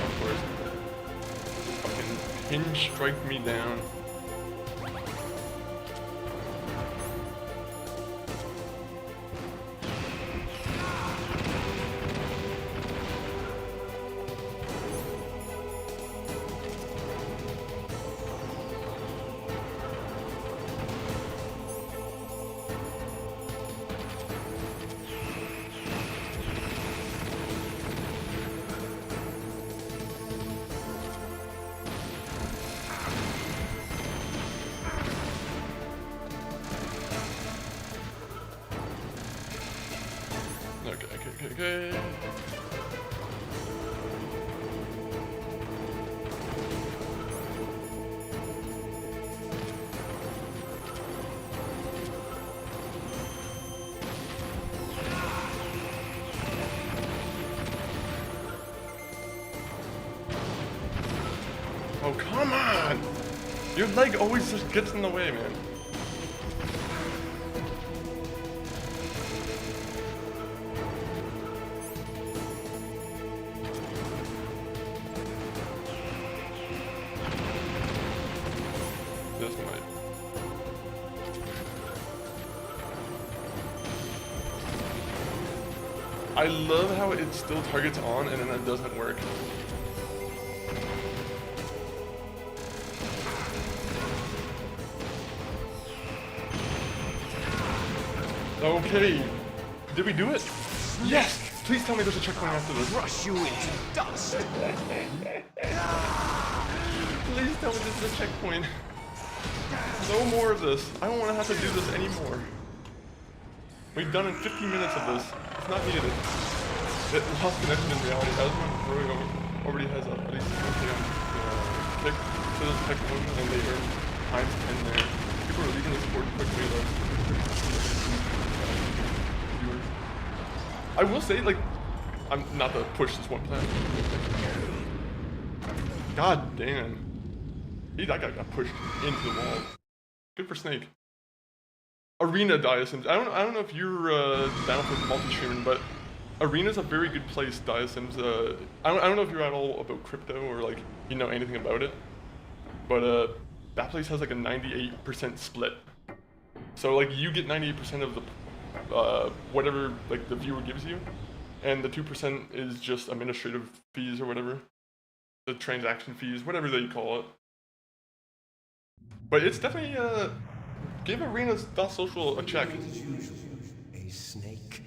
Of course. Fucking hinge strike me down. Okay. Oh, come on! Your leg always just gets in the way, man. This might. I love how it still targets on and then it doesn't work. Okay. Did we do it? Yes! Please tell me there's a checkpoint after this. Rush you into dust. Please tell me this is a checkpoint. No more of this. I don't want to have to do this anymore. We've done 15 minutes of this. It's not needed. It lost connection in reality. As one Roy already has at least pick to this checkpoint and they earn times 10 there. People are leaving this board quickly though. I will say, like, I'm not to push this one plan. God damn. That guy got pushed into the wall. Good for Snake. Arena Diasims. I don't know if you're down for multi-streaming, but Arena's a very good place, Diasims. I don't know if you're at all about crypto or like you know anything about it, but that place has like a 98% split. So like you get 98% of the whatever like the viewer gives you, and the 2% is just administrative fees or whatever, the transaction fees, whatever they call it. But it's definitely give Arenas.social a check. A snake.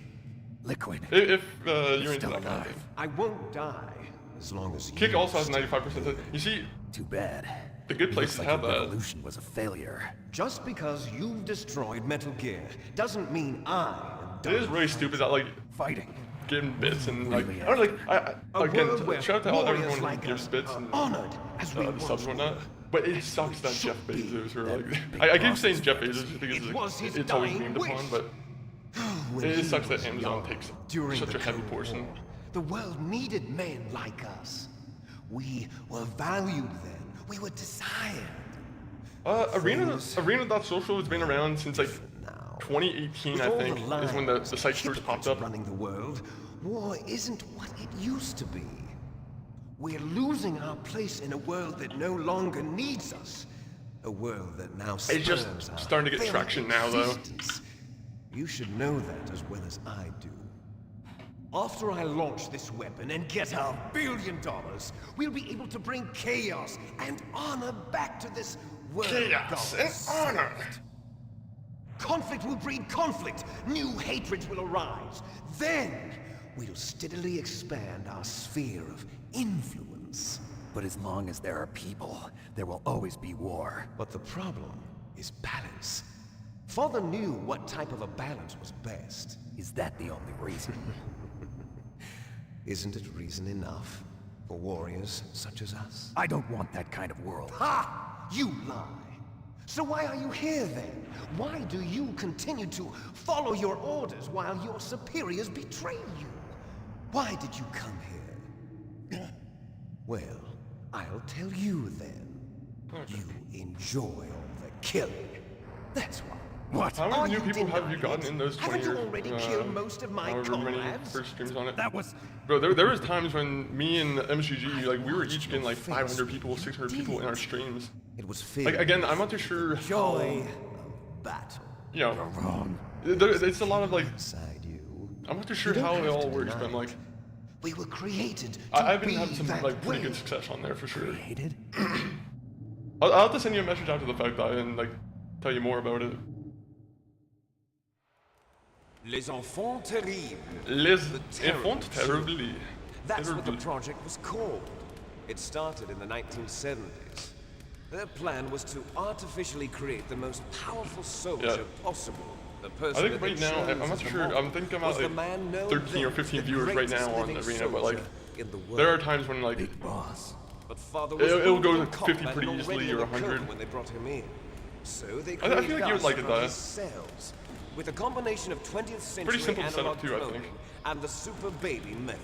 Liquid. If you're into that kind of thing. I won't die as long as Kick also has 95%. You see, too bad. The good place to have that. Revolution was a failure. Just because you've destroyed Metal Gear doesn't mean I am done. It is really stupid that like fighting, giving bits and like I don't like. Again, shout out to everyone who gives bits and honored as we the subs and whatnot. But it sucks that Jeff Bezos or like I keep saying Jeff Bezos because it's always memed upon, but it sucks that Amazon takes such a heavy portion. The world needed men like us. We were valued then. We were desired. Arena.social has been around since like 2018, I think, is when the site first popped up. Running the world, war isn't what it used to be. We're losing our place in a world that no longer needs us. A world that now serves it's just starting to get traction now, though. You should know that as well as I do. After I launch this weapon and get our $1 billion, we'll be able to bring chaos and honor back to this world. Chaos and honor! Conflict will breed conflict. New hatreds will arise. Then, we'll steadily expand our sphere of influence. But as long as there are people, there will always be war. But the problem is balance. Father knew what type of a balance was best. Is that the only reason? Isn't it reason enough for warriors such as us? I don't want that kind of world. Ha! You lie! So why are you here then? Why do you continue to follow your orders while your superiors betray you? Why did you come here? Well, I'll tell you then. You enjoy all the killing. That's why. What? How Are many new you people have you denying gotten it? in those 20 Haven't you years? already killed most of my however many comrades? first streams on it. That was... Bro, there was times when me and MSGG, like, we were each getting like 500 people, 600 people in our streams. It was fear. Like, again, I'm not too sure how, Joy of battle. you know, wrong. it's a lot of like, Inside you. I'm not too sure You don't how it have all to works, deny but I'm like, We were created to I've been be having some that like pretty way. good success on there for sure. Created? I'll have to send you a message after the fact and like tell you more about it. Les enfants terribles. Les The terrible enfants terribly. That's what the Terribly. project was called. It started in the 1970s. Their plan was to artificially create the most powerful soldier possible. The I person think that right they now, chose I'm not as the sure, model I'm thinking was about the like man known 13 or then 15 as the viewers right greatest now on living Arena, but like, soldier in the world. there are times when like, Big boss. But father was it'll go wounded to in 50 combat pretty and easily already or in the 100. coma when they brought him in. So they I feel created like you would us like it, from though. his cells, with a combination of 20th century simple analog setup too, I think. cloning and the super baby method.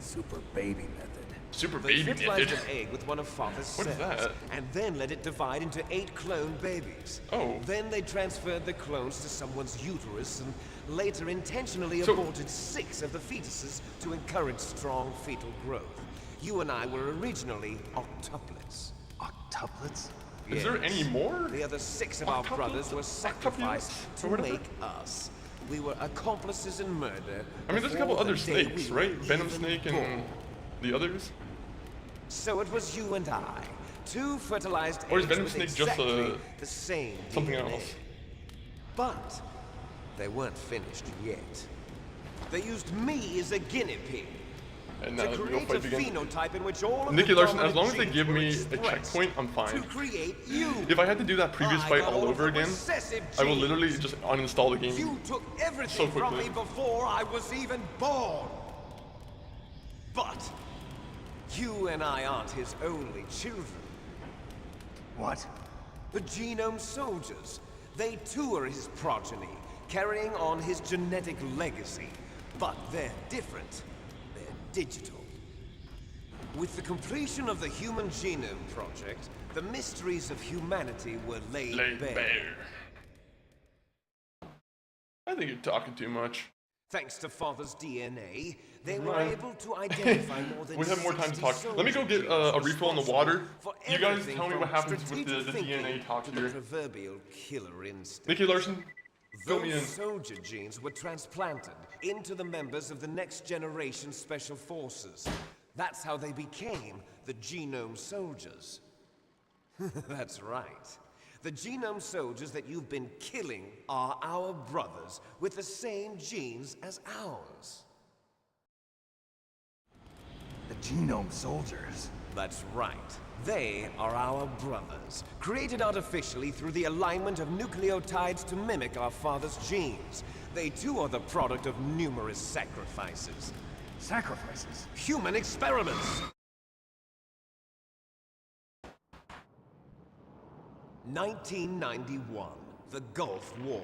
Super baby method. super They baby fertilized method. an egg with one of father's What is cells, that? and then let it divide into 8 clone babies. Oh. Then they transferred the clones to someone's uterus and later intentionally So- aborted 6 of the fetuses to encourage strong fetal growth. You and I were originally octuplets. Octuplets? Is there any more? The other 6 of our Octuplets? brothers were sacrificed Octopulets? to Or whatever? make us. We were accomplices in murder. I mean, there's a before couple the other day snakes, we right? were Venom even Snake born. and the others? So it was you and I, 2 fertilized Or is eggs Venom with Snake just, exactly the same something DNA. else? But they weren't finished yet. They used me as a guinea pig And now to we go create a fight again. phenotype in which all of Nicky the Larson, as dominant long as they genes give were me a expressed checkpoint, I'm fine. to create you. If I had to do that previous I fight got all all over the again, recessive I will genes. literally just uninstall the game. You took So everything from quickly. me before I was even born. But you and I aren't his only children. What? The Genome Soldiers. They too are his progeny, carrying on his genetic legacy. But they're different. They're digital. With the completion of the Human Genome Project, the mysteries of humanity were laid bare. I think you're talking too much. Thanks to Father's DNA, they were Right. able to identify more than We have more time to 60 talk. Let me go soldier get genes a refill on the water. responsible for You guys everything tell me from what happens with strategic the thinking DNA talk to here. the proverbial killer instinct. Nicky Larson, fill me in. Those soldier genes were transplanted into the members of the next generation special forces. That's how they became the Genome Soldiers. That's right. The Genome Soldiers that you've been killing are our brothers with the same genes as ours. The Genome Soldiers. That's right. They are our brothers, created artificially through the alignment of nucleotides to mimic our father's genes. They too are the product of numerous sacrifices. Sacrifices? Human experiments! 1991, the Gulf War.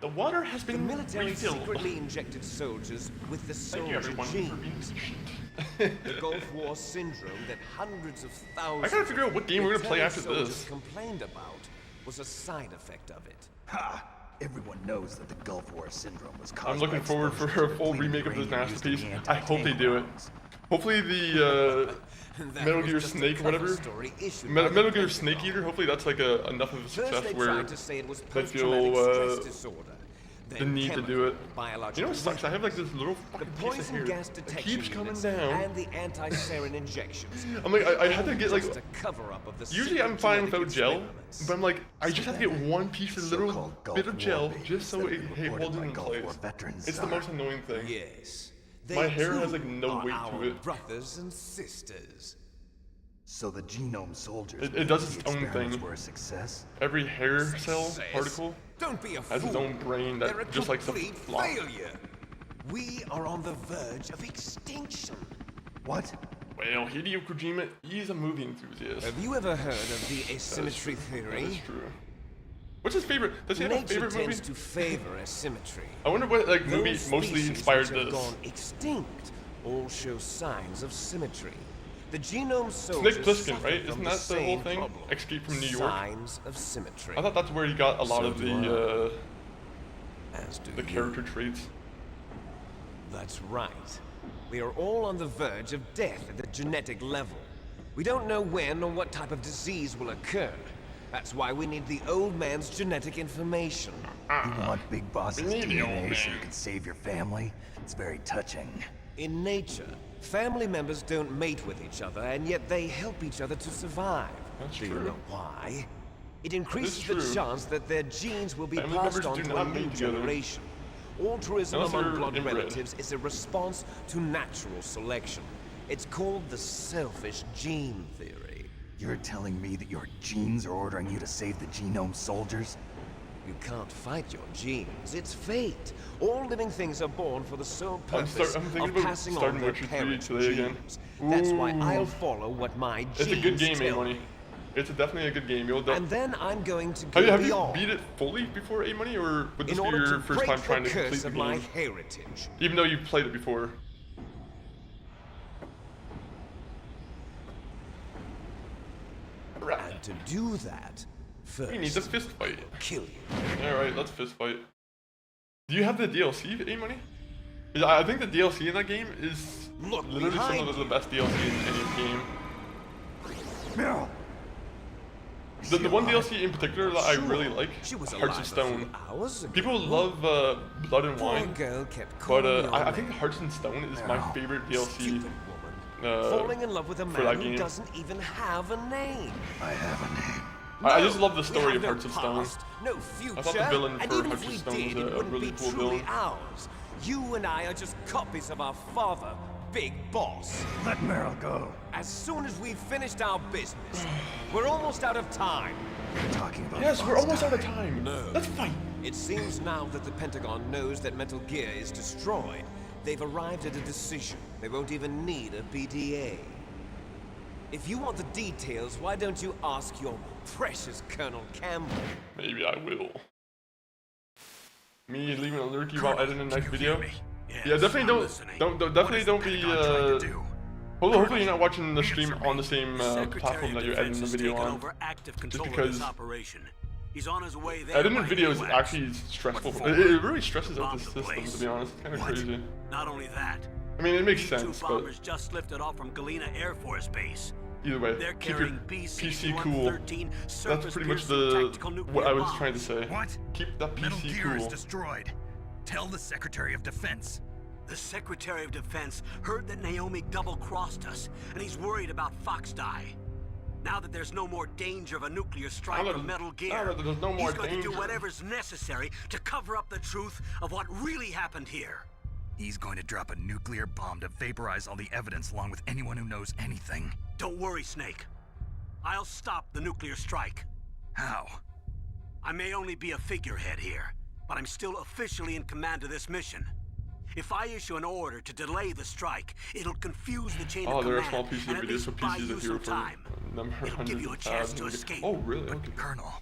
The water has The been military refilled. secretly injected soldiers with the Thank you soldier everyone for being genes. patient. The Gulf War syndrome that hundreds of I thousands gotta figure out what game we're gonna play returned after soldiers this. complained about was a side effect of it. Ha! Everyone knows that the Gulf War syndrome was caused I'm looking by forward for exposure a to full depleted remake of this uranium used in masterpiece. the I hope they do it. anti-tank Hopefully the That Metal was Gear just a Snake, cover whatever. story issued by Metal the Gear Pentagon. Snake Eater. Hopefully that's like enough of a First success they where tried to say it was they post-traumatic feel stress disorder. the Then need to do it. chemical, biological You know what sucks? I have like this little the fucking piece of poison hair gas that detection keeps coming units down. and the anti-sarin injections. I'm like, I had to get like. just a cover-up of the Usually secret I'm fine genetic without gel, experiments. but I'm like, I just have to get one piece of little So-called Gulf bit of War gel babies just so that it were reported holds it by in Gulf War place. veterans It's the are- most annoying thing. Yes. My They hair has too like no are weight our to it. brothers and sisters. So the Genome Soldiers. It does the its own experiments thing. were a success? Every hair cell Success. particle Don't be a has fool. its own brain They're a that just likes to complete flop. failure. We are on the verge of extinction. What? Well, Hideo Kojima is a movie enthusiast. Have you ever heard of the asymmetry That theory? is true. What's his favorite? Does he have a Nature favorite movie? tends to favor asymmetry. I wonder what like movie Those mostly species inspired which have this. gone extinct all show signs of symmetry. The genome soldiers Snake Plissken, suffer right? from Isn't the that the whole same thing? problem. Escape from New York. Signs of symmetry. I thought that's where he got a lot So of do the character traits. That's right. We are all on the verge of death at the genetic level. We don't know when or what type of disease will occur. That's why we need the old man's genetic information. You want Big Boss's We need the old DNA so you man. can save your family? It's very touching. In nature, family members don't mate with each other, and yet they help each other to survive. That's Do you true. know why? It increases the true. chance that their genes will be Family passed members on do to a not new mate together. generation. Altruism Unless among they're blood inbred. relatives is a response to natural selection. It's called the selfish gene theory. You're telling me that your genes are ordering you to save the genome soldiers? You can't fight your genes. It's fate. All living things are born for the sole I'm purpose thinking of about passing on starting their Witcher 3 parents' today again. genes. That's why Ooh. I'll follow what my genes It's a good game, tell A-Money. me. It's definitely a good game. You'll And then I'm going to go have you beyond. beat it fully before A-Money, or would this In be order your to first break time the trying to complete curse the of my game? heritage. Even though you've played it before. Right. And to do that, first, We need a fist fight. kill you. Alright, let's fist fight. Do you have the DLC, A-Money? I think the DLC in that game is Look literally some behind of the you. best DLC in any game. Meryl! The one DLC in particular that I really like, She was Hearts alive of Stone. a few hours ago. People love Blood and Poor Wine, girl kept but calling your I think name. Hearts and Stone is my favorite DLC. Stupid woman. Falling in love with a for that man who game. doesn't even have a name. I have a name. I No, just love the we story have of no Hearts of Stone. past, no future, I thought the villain and for even Hearts if of we Stone did, was it a wouldn't really be cool truly villain. ours. You and I are just copies of our father, Big Boss. Let Meryl go. As soon as we've finished our business, we're almost out of time. You're talking about Yes, we're Fox almost out of dying. time. No. Let's fight. It seems now that the Pentagon knows that Metal Gear is destroyed. They've arrived at a decision. They won't even need a PDA. If you want the details, why don't you ask your precious Colonel Campbell? Maybe I will. Me leaving a lurky while editing the next video. Yeah, definitely don't definitely don't be hopefully you're not watching the stream on the same platform that you're editing the video on. Just because He's on his way there. editing by videos AWACS. actually stressful. What for? It really stresses out Bomb the the system, place. to be honest. It's kind of crazy. Not only that, I mean, it makes these sense, two but bombers just lifted off from Galena Air Force Base. either way, They're keep your carrying PC cool. B-6113 That's pretty much what I was trying to say. What? Keep that Metal PC Gear is cool. destroyed. Tell the Secretary of Defense. The Secretary of Defense heard that Naomi double-crossed us, and he's worried about Fox Die. Now that there's no more danger of a nuclear strike Now from that- Metal now Gear, that there's no more he's going to danger. do whatever's necessary to cover up the truth of what really happened here. He's going to drop a nuclear bomb to vaporize all the evidence along with anyone who knows anything. Don't worry, Snake. I'll stop the nuclear strike. How? I may only be a figurehead here, but I'm still officially in command of this mission. If I issue an order to delay the strike, it'll confuse the chain Oh, of there are command, small PC and at videos least for buy PCs you if some you're for time. number It'll give you a chance to escape. Oh, really? Okay. Colonel,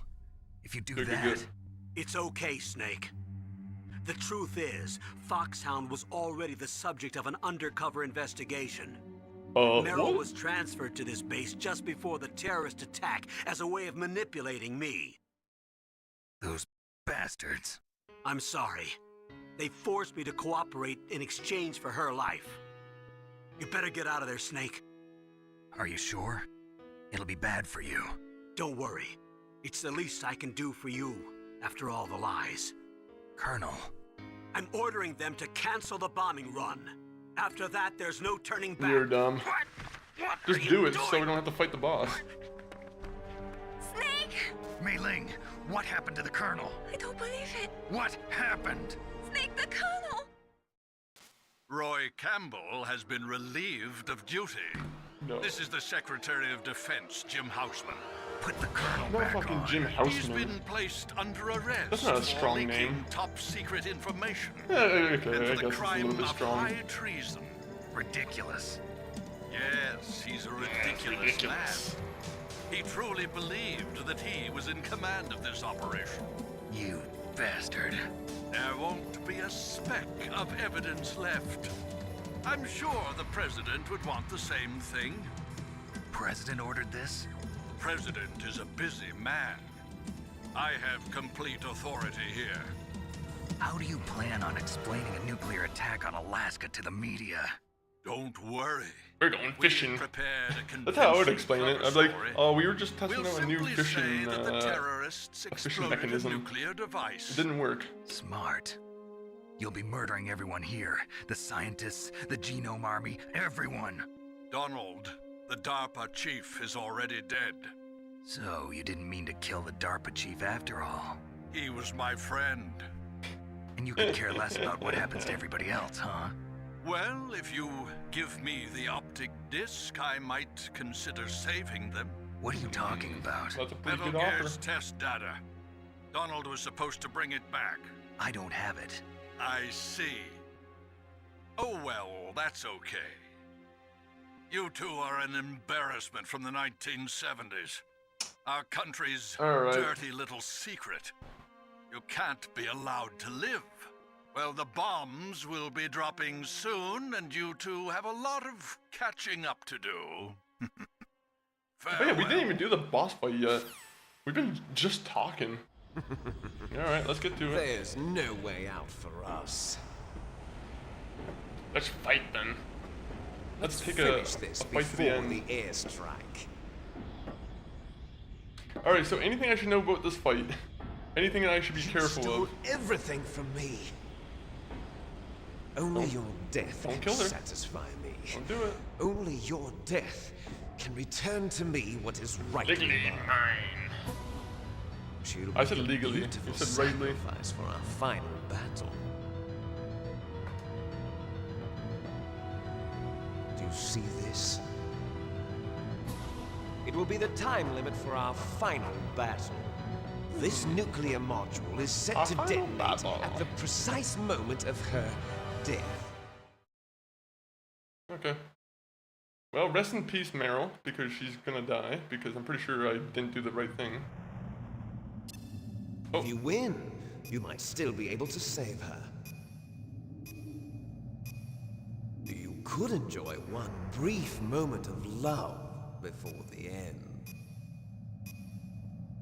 if you do Good, good, that... good. It's okay, Snake. The truth is, Foxhound was already the subject of an undercover investigation. Meryl What? was transferred to this base just before the terrorist attack as a way of manipulating me. Those bastards. I'm sorry. They forced me to cooperate in exchange for her life. You better get out of there, Snake. Are you sure? It'll be bad for you. Don't worry. It's the least I can do for you, after all the lies. Colonel. I'm ordering them to cancel the bombing run. After that, there's no turning back. You're dumb. What Just are do you it so we doing? don't have to fight the boss. Snake! Mei Ling, what happened to the Colonel? I don't believe it. What happened? Snake the Colonel! Roy Campbell has been relieved of duty. No. This is the Secretary of Defense, Jim Houseman. Put the Colonel No back fucking on. Jim He's Houseman. been placed under arrest That's not a for strong leaking name. top secret information. Yeah, okay, and I for guess the it's a crime little bit of strong. high treason. Ridiculous. Yes, he's a ridiculous man. He truly believed that he was in command of this operation. You bastard. There won't be a speck of evidence left. I'm sure the President would want the same thing. President ordered this? President is a busy man. I have complete authority here. How do you plan on explaining a nuclear attack on Alaska to the media? Don't worry. We're going fishing. We prepared a That's how I would convincing explain it. cover I'd be like, story. oh, we were just testing We'll out a new simply fishing, say that the terrorists fishing exploded a mechanism. nuclear device. It didn't work. Smart. You'll be murdering everyone here. The scientists, the Genome Army, everyone. Donald, the DARPA chief, is already dead. So, you didn't mean to kill the DARPA chief after all. He was my friend. And you could care less about what happens to everybody else, huh? Well, if you give me the optic disc, I might consider saving them. What are you talking about? That's a pretty Metal good offer. Gear's test data. Donald was supposed to bring it back. I don't have it. I see. Oh well, that's okay. You two are an embarrassment from the 1970s. Our country's All right. dirty little secret. You can't be allowed to live. Well, the bombs will be dropping soon, and you two have a lot of catching up to do. Oh yeah, we didn't even do the boss fight yet. We've been just talking. Alright, let's get to it. There's no way out for us. Let's fight then. Let's take a finish this fight to the before end. the airstrike. Alright, so anything I should know about this fight? Anything that I should be You careful stole of? everything from me. Only your death don't can kill her. satisfy me. Don't do it. Only your death can return to me what is rightly Legally mine. She'll I said make a legally. beautiful You said rightly. sacrifice for our final battle. Do you see this? It will be the time limit for our final battle. This nuclear module is set Our to final detonate battle. at the precise moment of her death. Okay. Well, rest in peace, Meryl, because she's gonna die, because I'm pretty sure I didn't do the right thing. Oh. If you win, you might still be able to save her. You could enjoy one brief moment of love before the end.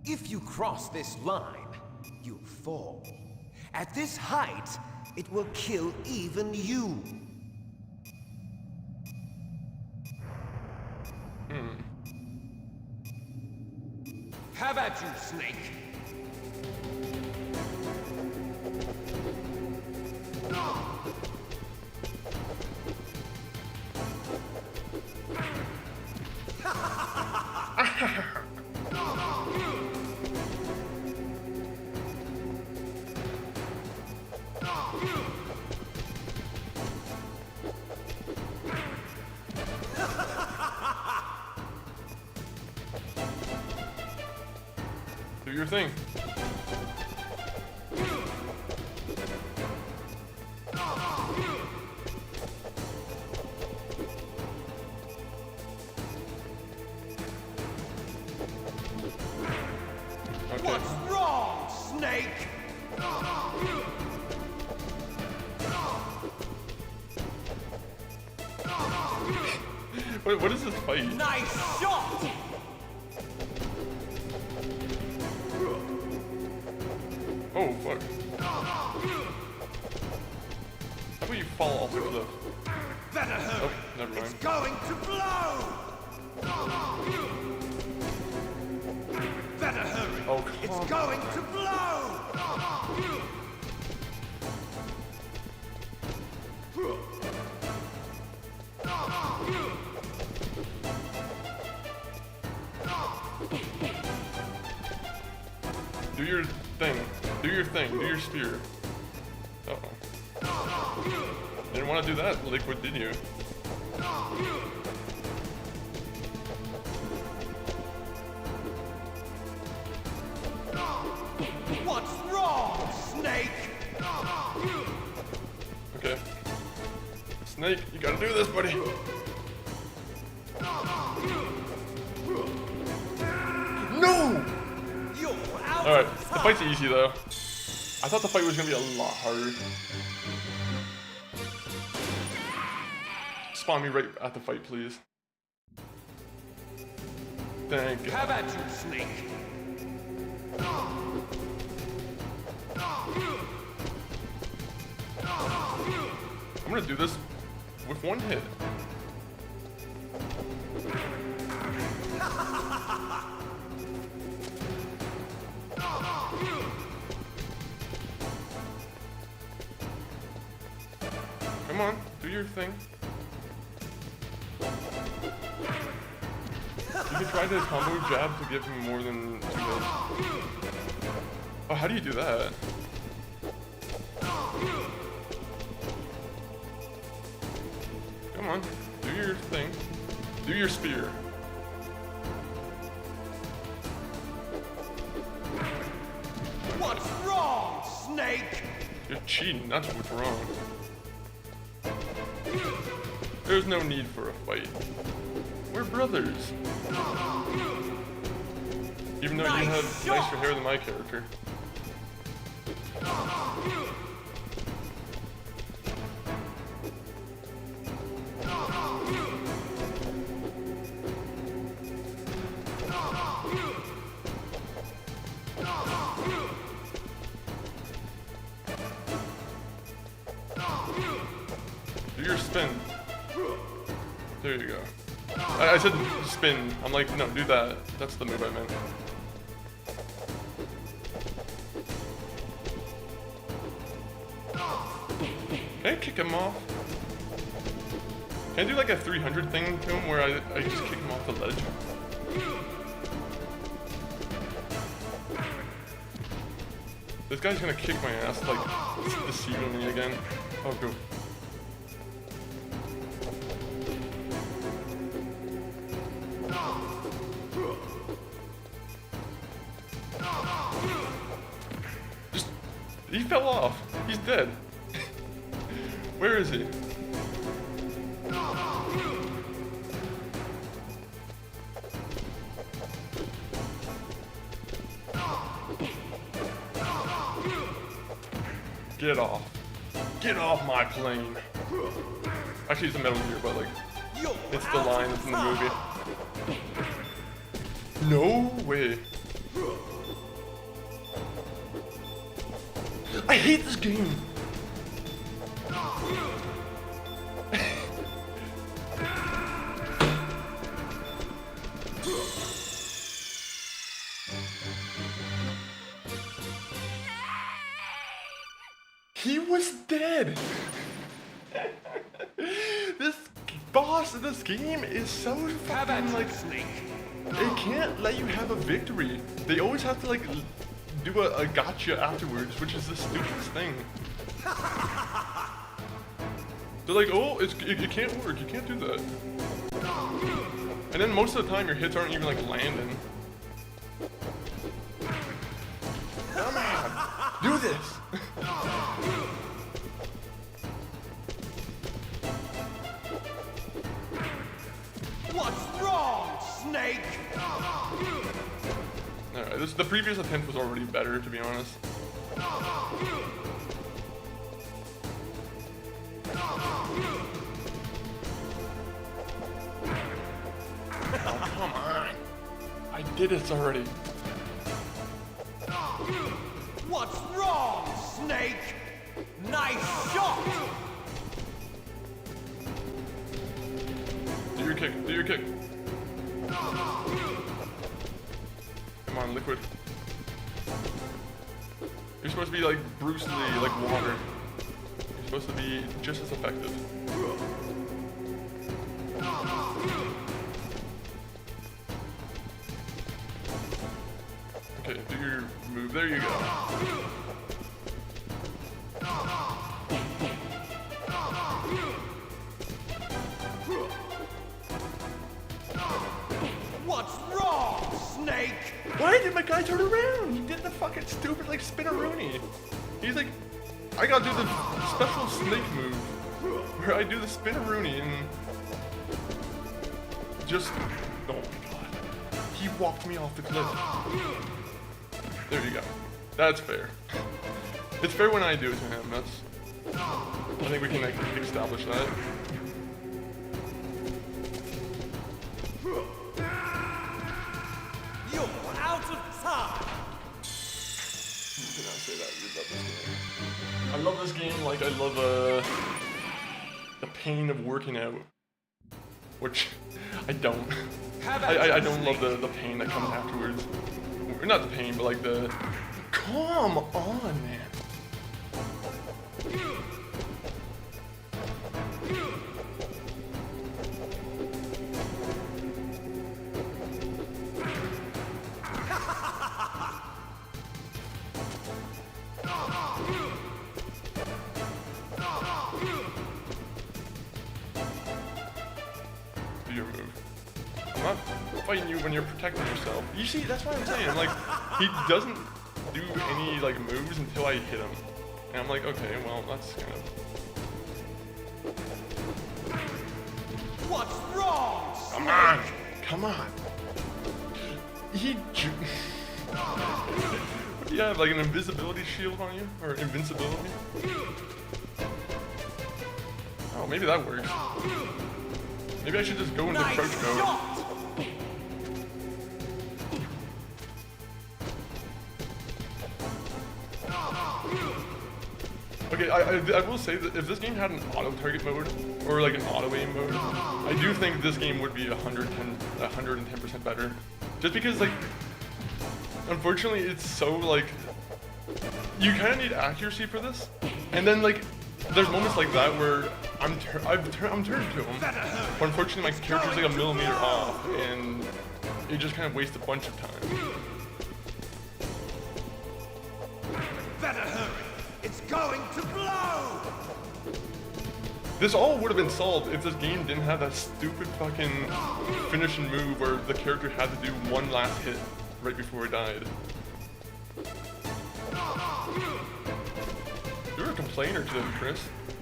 If you cross this line, you'll fall. At this height, it will kill even you. Have at you, Snake! Do your thing. Okay. What's wrong, Snake? What is this fight? Nice shot! Oh, fuck. How about you fall off the cliff? Better hurry! Oh, never mind. It's going to blow! Better hurry! Oh, It's come going to blow! Do your thing. Do your thing. Do your spear. Uh-oh. Didn't want to do that, Liquid, did you? do this, buddy. No! Alright, the fight's easy though. I thought the fight was gonna be a lot harder. Spawn me right at the fight, please. Thank you. Have at you, Snake. I'm gonna do this with one hit. Come on, do your thing. You can try the combo jab to give him more than 2 hits. Oh, how do you do that? Come on, do your thing. Do your spear. What's wrong, Snake? You're cheating, that's what's wrong. There's no need for a fight. We're brothers. Even though you have nicer hair than my character. Do your spin. There you go. I said spin. I'm like, no, do that. That's the move I meant. Can I kick him off? Can I do like a 300 thing to him where I just kick him off the ledge? This guy's gonna kick my ass, like, deceiving me again. Oh, go. He fell off. He's dead. Where is he? Get off. Get off my plane. Actually, it's a Metal Gear, but like, it's the line that's in the movie. No way. I hate this game. He was dead. This boss in this game is so fucking like, it can't let you have a victory. They always have to like do a gotcha afterwards, which is the stupidest thing. They're like, oh, it can't work, you can't do that. And then most of the time your hits aren't even like landing. Come on, do this. What's wrong, Snake? Alright, the previous attempt was already better, to be honest. Oh, come on. I did this already. What's wrong, Snake? Nice shot! Do your kick, do your kick. Come on, Liquid. You're supposed to be like Bruce Lee, like water. You're supposed to be just as effective. Okay, do your move. There you go. What's wrong, Snake? Why did my guy turn around? He did the fucking stupid like spin-a-rooney. He's like, I gotta do the special snake move. where I do the spin-a-rooney and just, oh my god, he walked me off the cliff. There you go. That's fair. It's fair when I do it to him. That's, I think we can like establish that. You're out of time. You cannot say that. You love this game. I love this game like I love the pain of working out, which I don't. I don't love the pain that comes afterwards. Or not the pain, but like the. Come on, man. Do your move. I'm not fighting you when you're protecting yourself. You see, that's what I'm saying. Like, he doesn't do any like moves until I hit him, and I'm like, okay, well, that's kind of. What's wrong? Come on, come on. He. Do you have like an invisibility shield on you, or invincibility? Oh, maybe that works. Maybe I should just go into approach mode. Okay, I will say that if this game had an auto target mode or like an auto aim mode, I do think this game would be 110% better. Just because like, unfortunately, it's so like, you kind of need accuracy for this, and then like, there's moments like that where I'm turned to him, but unfortunately my character's like a millimeter off, and it just kind of wastes a bunch of time. Better hurry! It's going to blow! This all would have been solved if this game didn't have that stupid fucking finishing move where the character had to do one last hit right before he died. You're a complainer today, Chris.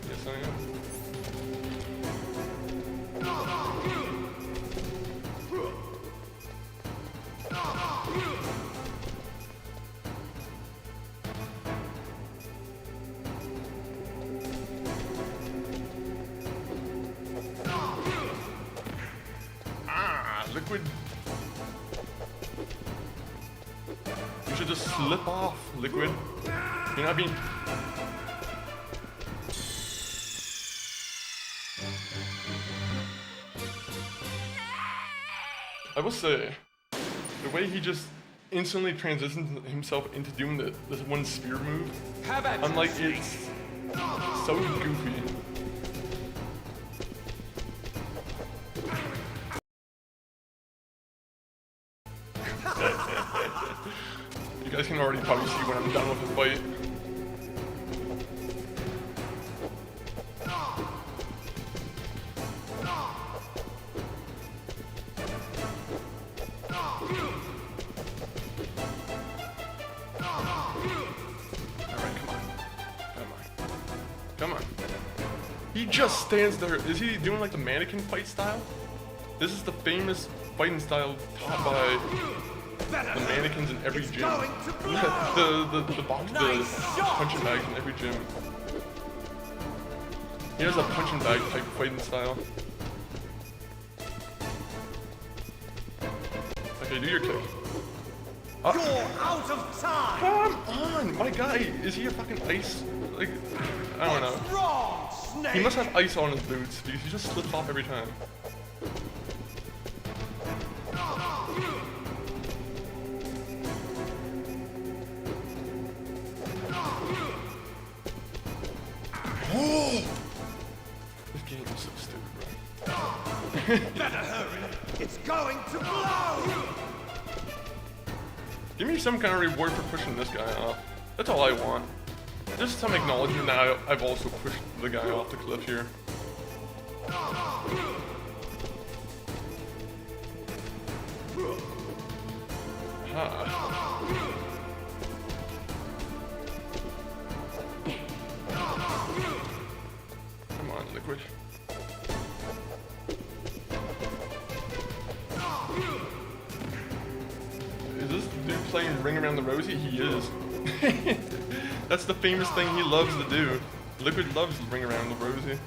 Yes, I am. Liquid. You should just slip off, Liquid. You're not being. I will say, the way he just instantly transitions himself into doing this one spear move, I'm like, it's so goofy. You guys can already probably see when I'm done with this fight. Come on. He just stands there. Is he doing like the mannequin fight style? This is the famous fighting style taught by the mannequins in every gym. the punching bags in every gym. He has a punching bag type fighting style. Okay, do your kick. You're out of time! Come on! My guy, is he a fucking ice? Like, I don't know. What's wrong, Snake? He must have ice on his boots because he just slips off every time. Oh! This game is so stupid, bro. Better hurry! It's going to blow! Give me some kind of reward for pushing this guy off. That's all I want. Just some acknowledgement that I've also pushed the guy off the cliff here. Come on, Liquid. Liquid. Is this dude playing Ring Around the Rosie? He is. That's the famous thing he loves to do. Liquid loves Ring Around the Rosie.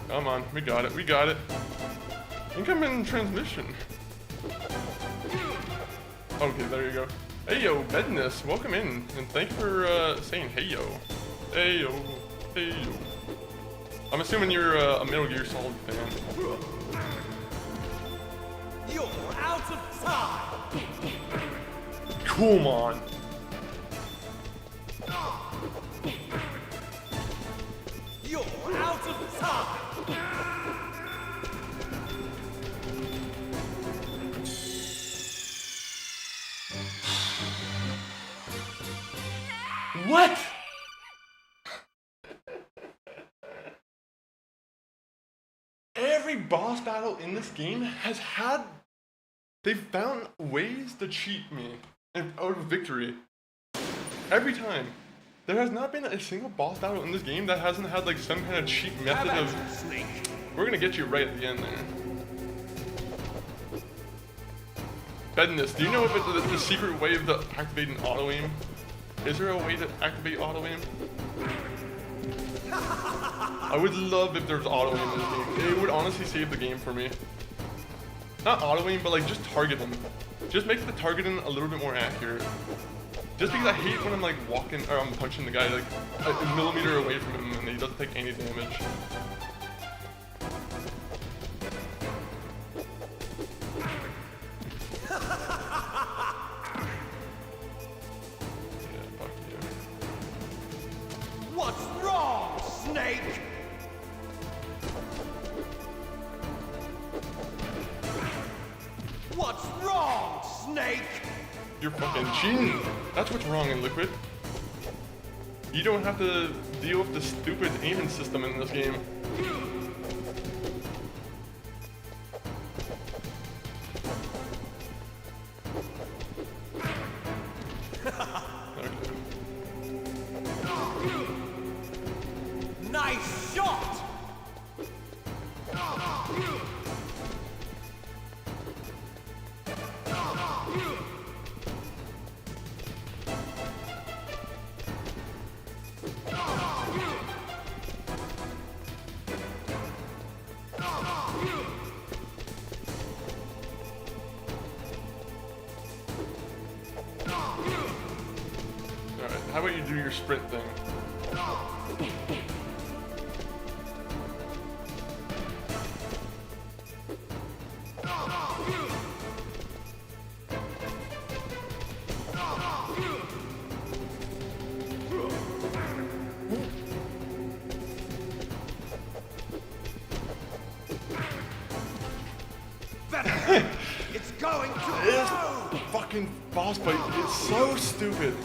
Come on, we got it, we got it. Incoming transmission. Okay, there you go. Hey yo, Bedness, welcome in, and thank you for saying hey yo. Hey yo, hey yo. I'm assuming you're a Metal Gear Solid fan. You're out of time! Come on. You're out of time! What? Every boss battle in this game has had... They've found ways to cheat me out of victory. Every time. There has not been a single boss battle in this game that hasn't had like some kind of cheat method of... We're gonna get you right at the end there. Bedness, do you know if it's the secret way of activating auto-aim? Is there a way to activate auto-aim? I would love if there's auto-aim in this game. It would honestly save the game for me. Not auto-aim, but like just target them. Just make the targeting a little bit more accurate. Just because I hate when I'm like walking, or I'm punching the guy like a millimeter away from him and he doesn't take any damage. What's wrong, Snake? What's wrong, Snake? You're fucking cheating. That's what's wrong in Liquid. You don't have to deal with the stupid aiming system in this game. Nice shot! Alright, how about you do your sprint thing? It's going to This fucking boss fight is so stupid.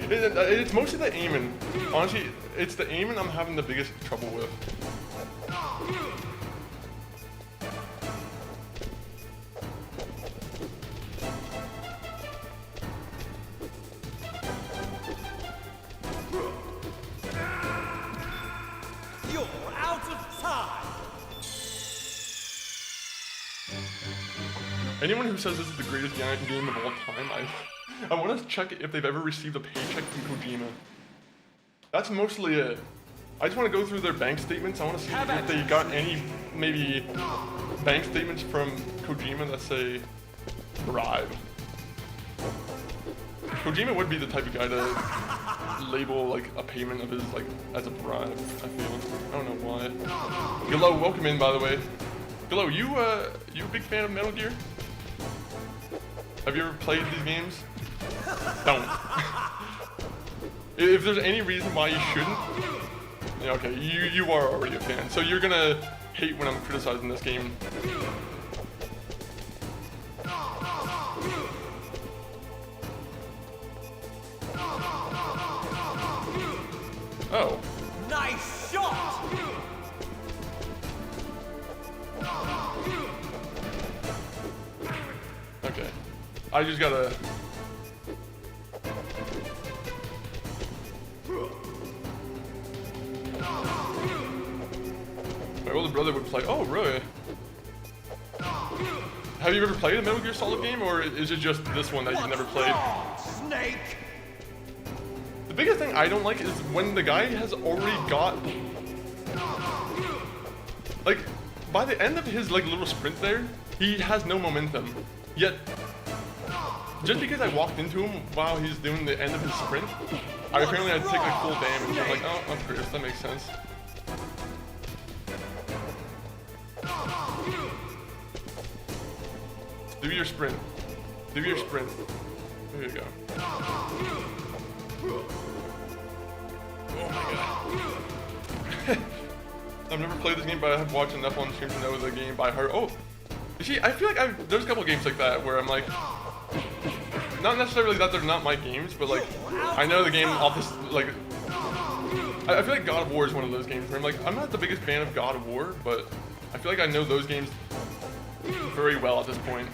It's mostly the aiming. Honestly, it's the aiming I'm having the biggest trouble with. You're out of time! Anyone who says this is the greatest game of all time, I want to check if they've ever received a paycheck from Kojima. That's mostly it. I just want to go through their bank statements. I want to see if they got any, maybe, bank statements from Kojima that say bribe. Kojima would be the type of guy to label like a payment of his like as a bribe, I feel. I don't know why. Glow, welcome in by the way. Glow, you a big fan of Metal Gear? Have you ever played these games? Don't. If there's any reason why you shouldn't, yeah, okay, you are already a fan, so you're gonna hate when I'm criticizing this game. Oh. Nice I just gotta... My older brother would play. Oh, really? Have you ever played a Metal Gear Solid game, or is it just this one that you've never played? Snake! The biggest thing I don't like is when the guy has already got... Like, by the end of his like little sprint there, he has no momentum. Yet, just because I walked into him while he's doing the end of his sprint, apparently I take like full damage. I'm like, oh, of course, that makes sense. Do your sprint. Do your sprint. There you go. Oh my god. I've never played this game, but I've watched enough on stream to know the game by heart. Oh, you see, I feel like there's a couple games like that where I'm like, not necessarily that they're not my games, but like, I know the game off this, like, I feel like God of War is one of those games where I'm like, I'm not the biggest fan of God of War, but I feel like I know those games very well at this point.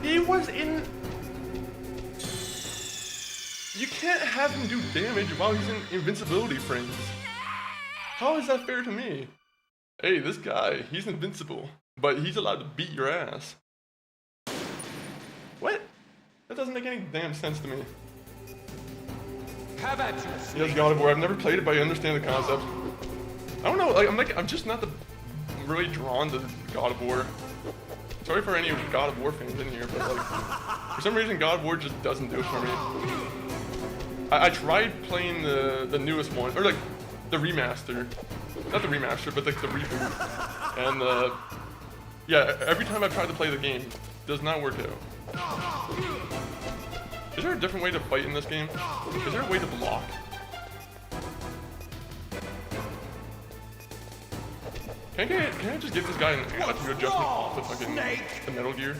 He was in... You can't have him do damage while he's in invincibility frames. How is that fair to me? Hey, this guy, he's invincible, but he's allowed to beat your ass. What? That doesn't make any damn sense to me. How about you? Yes, God of War. I've never played it, but I understand the concept. I don't know. I'm just not really drawn to God of War. Sorry for any God of War fans in here, but like, for some reason, God of War just doesn't do it for me. I tried playing the newest one, or like the remaster, not the remaster, but like the reboot, and yeah, every time I've tried to play the game, it does not work out. Is there a different way to fight in this game? Is there a way to block? Can I just give this guy an attitude adjustment off the fucking the Metal Gear?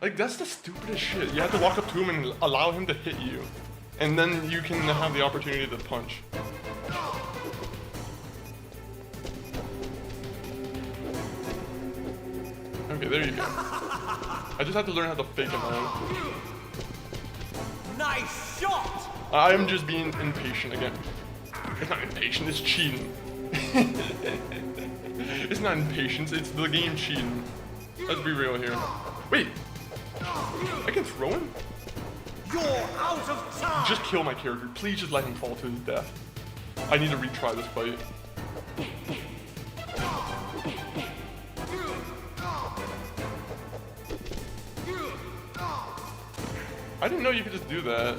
Like, that's the stupidest shit. You have to walk up to him and allow him to hit you. And then you can have the opportunity to punch. Okay, there you go. I just have to learn how to fake him out. Nice shot! I'm just being impatient again. It's not impatient, it's cheating. It's not impatience, it's the game cheating. Let's be real here. Wait! I can throw him? You're out of time! Just kill my character. Please just let him fall to his death. I need to retry this fight. I didn't know you could just do that.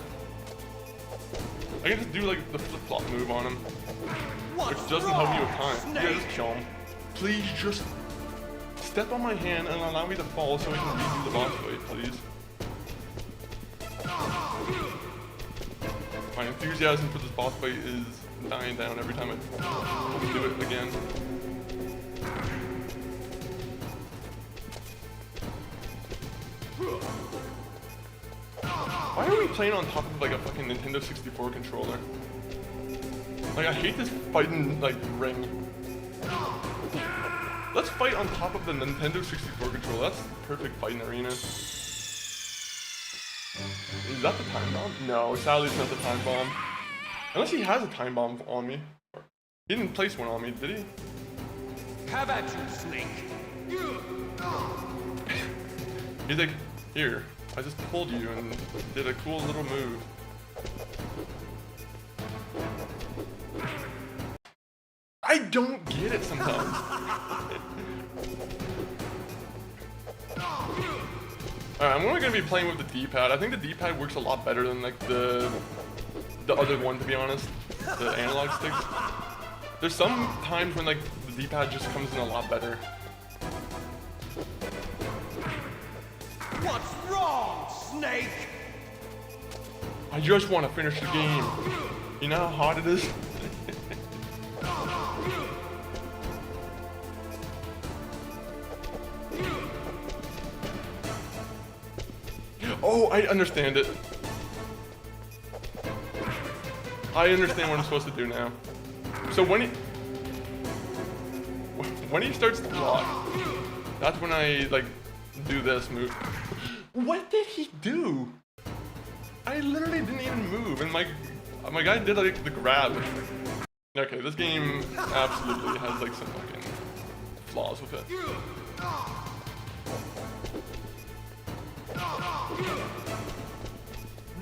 I can just do like the flip-flop move on him. Which doesn't help me with time. Yeah, just kill him. Please just step on my hand and allow me to fall so we can redo the boss fight, please. My enthusiasm for this boss fight is dying down every time I do it again. Why are we playing on top of like a fucking Nintendo 64 controller? Like, I hate this fighting like ring. Let's fight on top of the Nintendo 64 controller. That's the perfect fighting arena. Is that the time bomb? No, sadly it's not the time bomb. Unless he has a time bomb on me. He didn't place one on me, did he? How about you, Snake? He's like, here, I just pulled you and did a cool little move. I don't get it sometimes. Alright, I'm only gonna be playing with the D-pad. I think the D-pad works a lot better than like the other one, to be honest. The analog sticks. There's some times when like the D-pad just comes in a lot better. What's wrong, Snake? I just want to finish the game. You know how hard it is? Oh, I understand it. I understand what I'm supposed to do now. So when he starts to block, that's when I like do this move. What did he do? I literally didn't even move, and my guy did like the grab. Okay, this game absolutely has like some fucking flaws with it.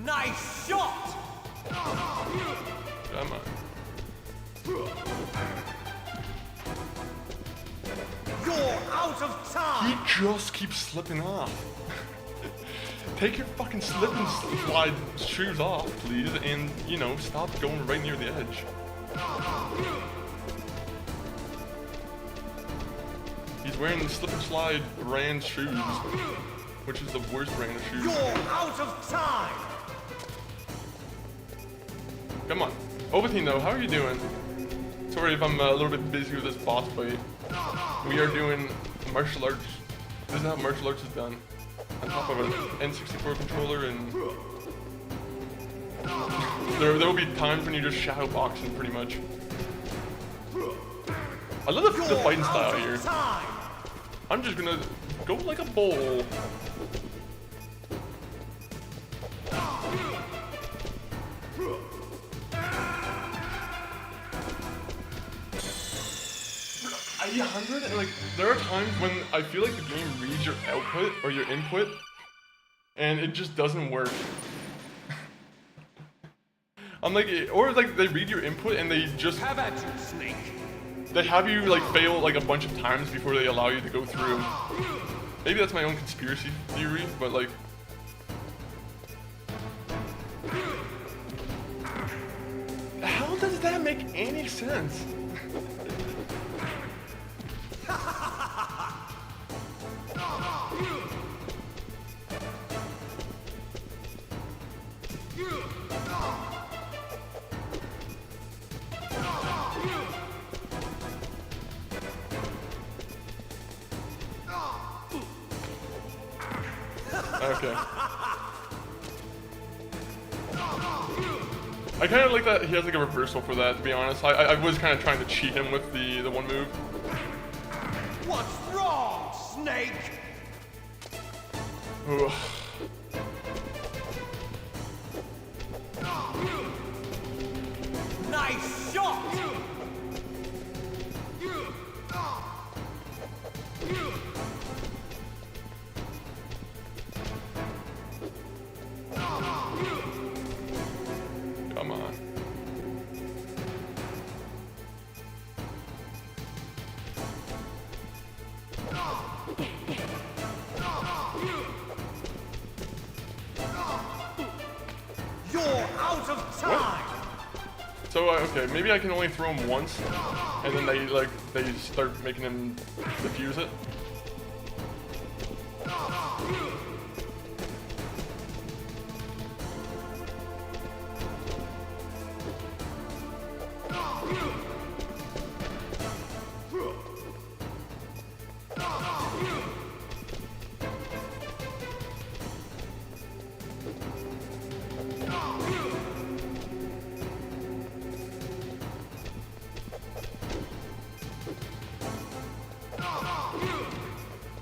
Nice shot! Come on. You're out of time! He just keeps slipping off. Take your fucking slip and slide shoes off, please, and, you know, stop going right near the edge. He's wearing the slip and slide brand shoes, which is the worst brand of shoes. You're out of time! Come on. Ovaltine, though, how are you doing? Sorry if I'm a little bit busy with this boss fight. We are doing martial arts. This is how martial arts is done. On top of an N64 controller, and there will be times when you're just shadow boxing, pretty much. I love the fighting style here. I'm just gonna go like a bull. Like, there are times when I feel like the game reads your output or your input, and it just doesn't work. I'm like, or like they read your input and they just have at you, Snake. They have you like fail like a bunch of times before they allow you to go through. Maybe that's my own conspiracy theory, but like, how does that make any sense? Okay. I kind of like that he has like a reversal for that, to be honest. I was kind of trying to cheat him with the one move. What's wrong, Snake? Ugh. Nice shot! Come on. You're out of time! So, okay, maybe I can only throw him once, and then they start making him defuse it.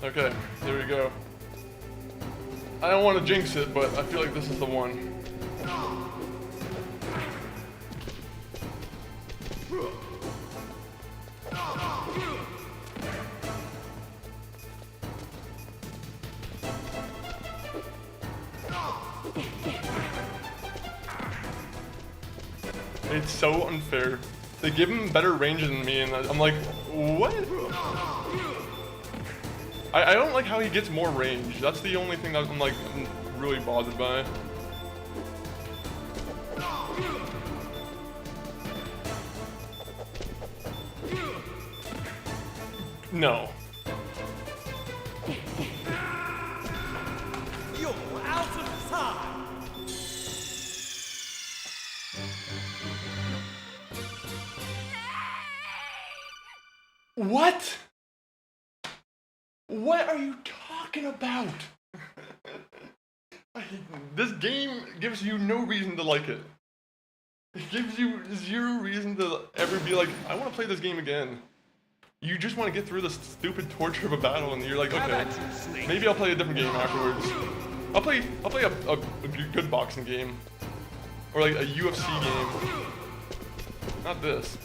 Okay, here we go. I don't want to jinx it, but I feel like this is the one. It's so unfair. They give him better range than me, and I'm like, what? I don't like how he gets more range. That's the only thing that I'm like really bothered by. No. You're out of time! What? What are you talking about? This game gives you no reason to like it. It gives you zero reason to ever be like, I want to play this game again. You just want to get through the stupid torture of a battle, and you're like, okay, maybe I'll play a different game afterwards. I'll play a good boxing game, or like a UFC game. Not this.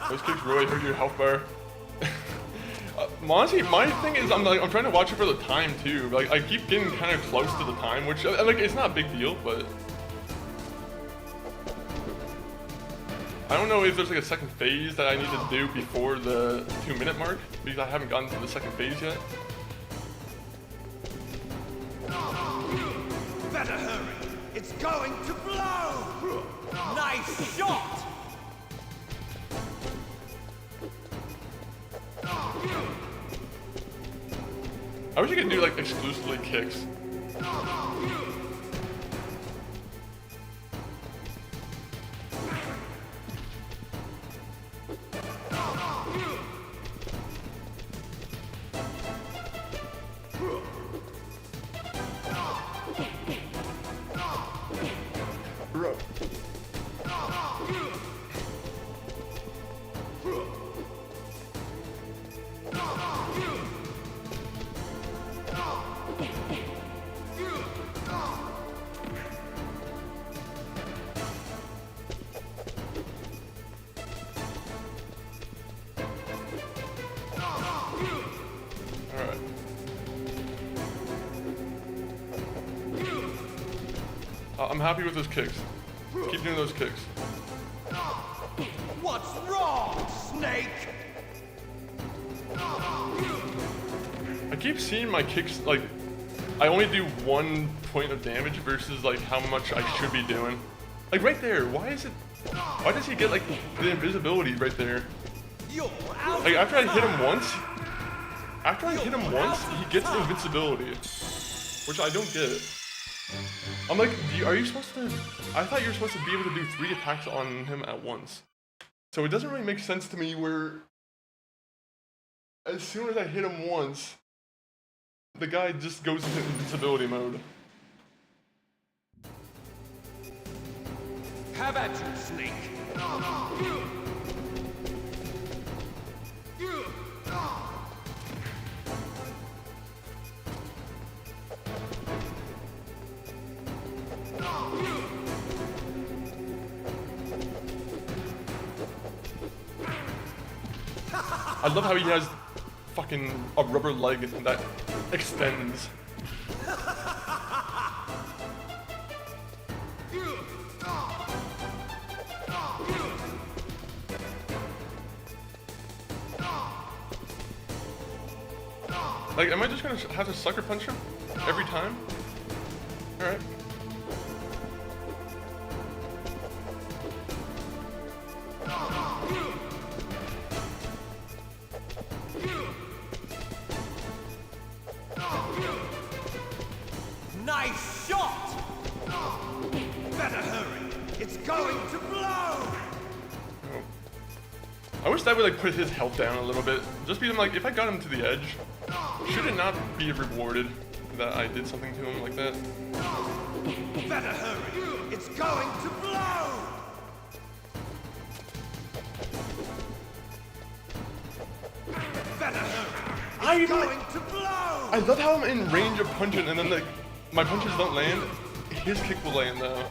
Those kicks really hurt your health bar. Honestly, my thing is I'm trying to watch it for the time too. Like I keep getting kind of close to the time, which like it's not a big deal, but I don't know if there's like a second phase that I need to do before the 2-minute mark because I haven't gotten to the second phase yet. Better hurry! It's going to blow! Nice shot! I wish I could do like exclusively kicks. Bro. I'm happy with those kicks. Keep doing those kicks. What's wrong, Snake? I keep seeing my kicks, like, I only do 1 point of damage versus, like, how much I should be doing. Like, right there, why does he get, like, the invisibility right there? Like, after I hit him once, he gets invincibility. Which I don't get. I'm like, are you supposed to... I thought you were supposed to be able to do 3 attacks on him at once. So it doesn't really make sense to me where... As soon as I hit him once, the guy just goes into invincibility mode. Have at you, Snake! I love how he has fucking a rubber leg that extends. Like, am I just gonna have to sucker punch him every time? Alright. Nice shot! Better hurry! It's going to blow! I wish that would like put his health down a little bit. Just because I'm like, if I got him to the edge, should it not be rewarded that I did something to him like that? Better hurry! It's going to blow! Better hurry! It's going to blow! I love how I'm in range of punching and then like my punches don't land. His kick will land though.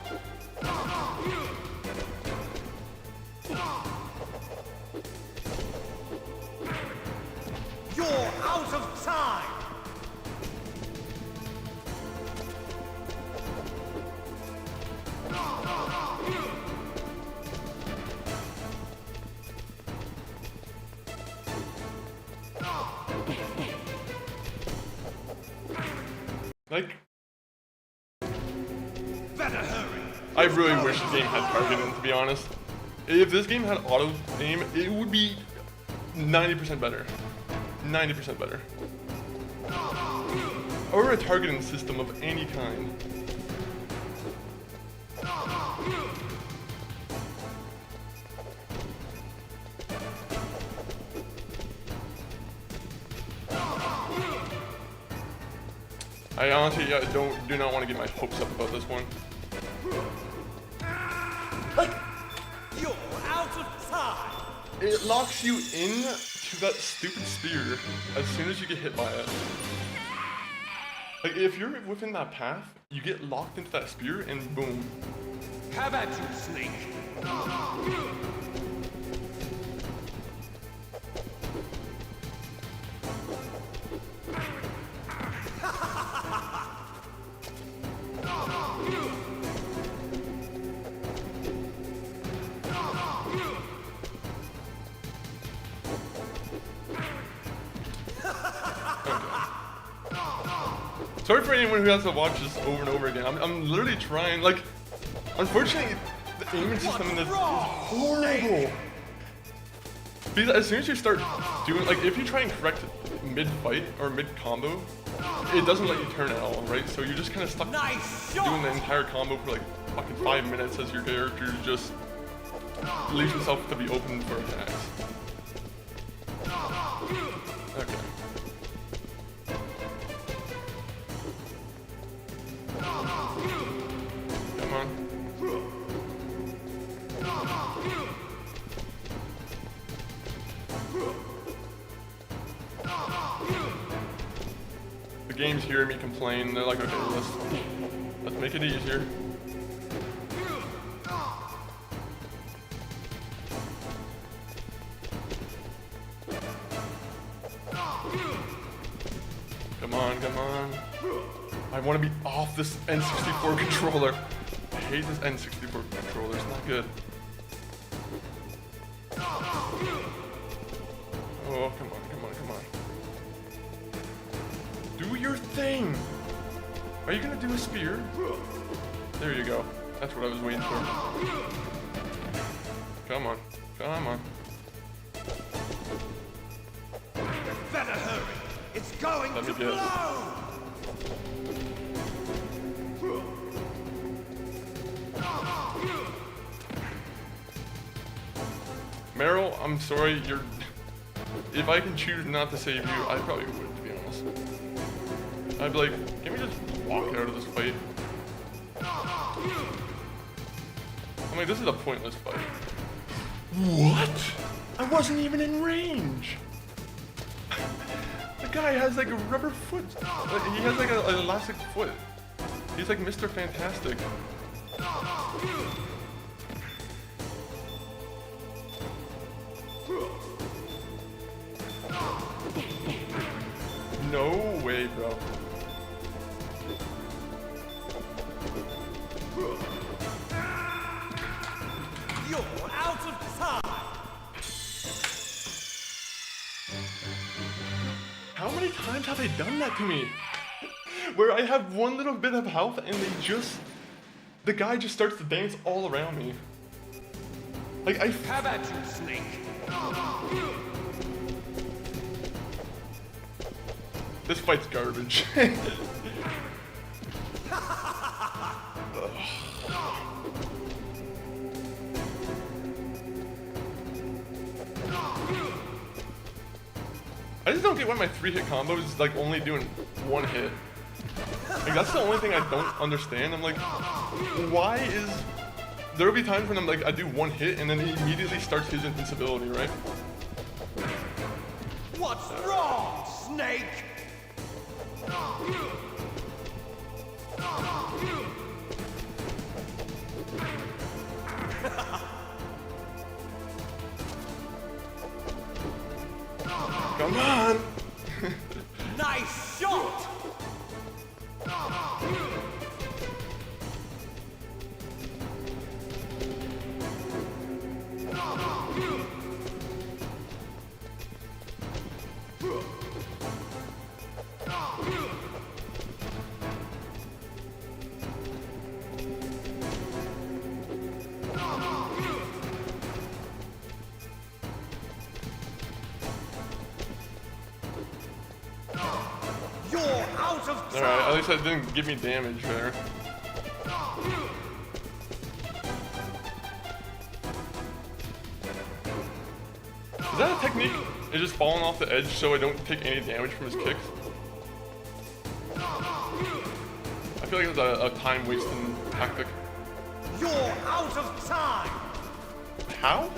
You're out of time! Like, better hurry! I really wish this game had targeting, to be honest. If this game had auto aim, it would be 90% better. 90% better. Or a targeting system of any kind. I honestly do not want to get my hopes up about this one. Like, you're out of time. It locks you in to that stupid spear as soon as you get hit by it. Like, if you're within that path, you get locked into that spear and boom. Have at you, Snake. Sorry for anyone who has to watch this over and over again. I'm literally trying, like, unfortunately, the aiming system in this is horrible. Because as soon as you start doing, like, if you try and correct mid-fight or mid-combo, it doesn't let you turn at all, right? So you're just kind of stuck doing the entire combo for, like, fucking 5 minutes as your character just leaves himself to be open for attacks. Okay. Come on. The game's hearing me complain. They're like, okay, let's make it easier. Come on, come on. I want to be off this N64 controller. I hate this N64 controller. It's not good. Oh, come on, come on, come on. Do your thing! Are you gonna do a spear? There you go. That's what I was waiting for. Come on. Come on. Better hurry. It's going to blow! Meryl, I'm sorry, you're... If I can choose not to save you, I probably would, to be honest. I'd be like, can we just walk out of this fight? I'm like, this is a pointless fight. What? I wasn't even in range! The guy has like a rubber foot. He has like an elastic foot. He's like Mr. Fantastic. No way, bro. You're out of time. How many times have they done that to me? Where I have one little bit of health and the guy just starts to dance all around me. Like, I have at you, Snake. This fight's garbage. I just don't get why my 3-hit combo is like only doing 1 hit. Like, that's the only thing I don't understand. I'm like, why is... There'll be times when I'm like, I do 1 hit and then he immediately starts his invincibility, right? What's wrong, Snake? Come on! Nice shot! out of Alright, at least that didn't give me damage there. Is that a technique? It's just falling off the edge so I don't take any damage from his kicks? I feel like it's a time-wasting tactic. You're out of time! How?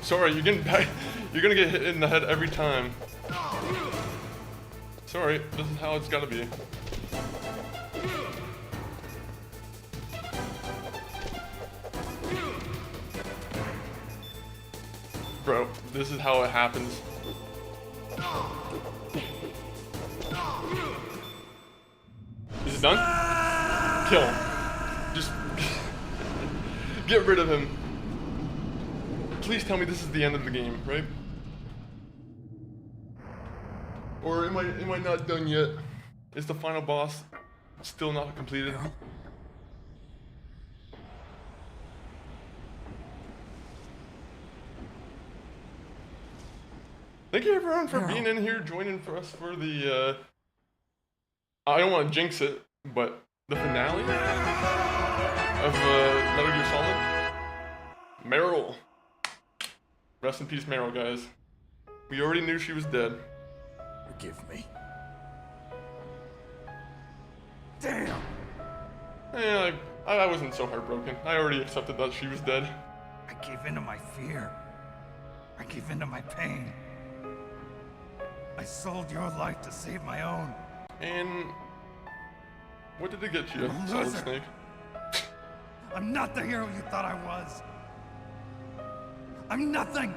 Sorry, you're gonna get hit in the head every time. Sorry, this is how it's gotta be. Bro, this is how it happens. Is it done? Kill him. Just get rid of him. Please tell me this is the end of the game, right? Or am I not done yet? Is the final boss still not completed? Thank you everyone for being in here, joining for us for the I don't want to jinx it, but the finale of Metal Gear Solid. Meryl. Rest in peace, Meryl, guys. We already knew she was dead. Forgive me. Damn! Yeah, I wasn't so heartbroken. I already accepted that she was dead. I gave in to my fear. I gave in to my pain. I sold your life to save my own. And what did it get you, I'm a Solid loser. Snake? I'm not the hero you thought I was. I'm nothing.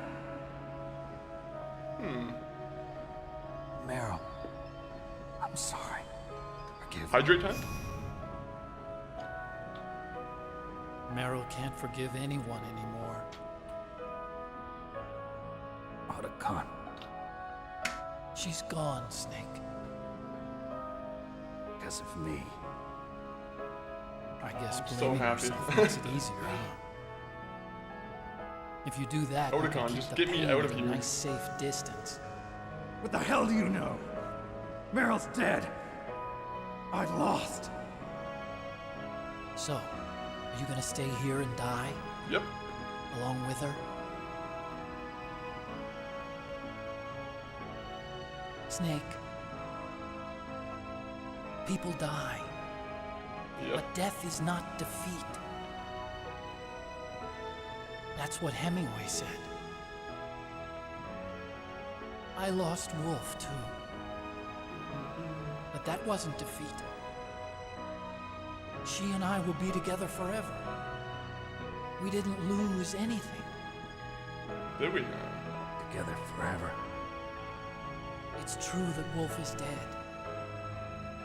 Meryl, I'm sorry. Forgive me. Hydrate time? Meryl can't forgive anyone anymore. Otacon. She's gone, Snake. Because of me. I guess I'm so blaming happy. yourself makes it easier, huh? If you do that, you can Otacon, keep just the get me pain out of at a here. nice, safe distance. What the hell do you know? Meryl's dead. I lost. So, are you gonna stay here and die? Yep. Along with her? Snake. People die. Yep. But death is not defeat. That's what Hemingway said. I lost Wolf, too. But that wasn't defeat. She and I will be together forever. We didn't lose anything. Did we? Together forever. It's true that Wolf is dead.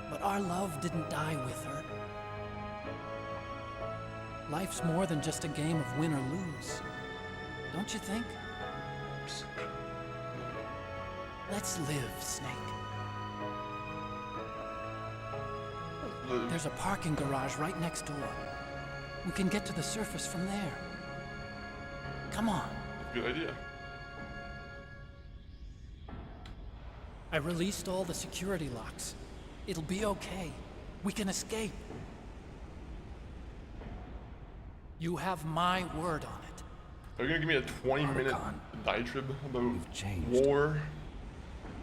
But our love didn't die with her. Life's more than just a game of win or lose. Don't you think? Let's live, Snake. There's a parking garage right next door. We can get to the surface from there. Come on. Good idea. I released all the security locks. It'll be okay. We can escape. You have my word on it. Are you gonna give me a 20-minute diatribe about war?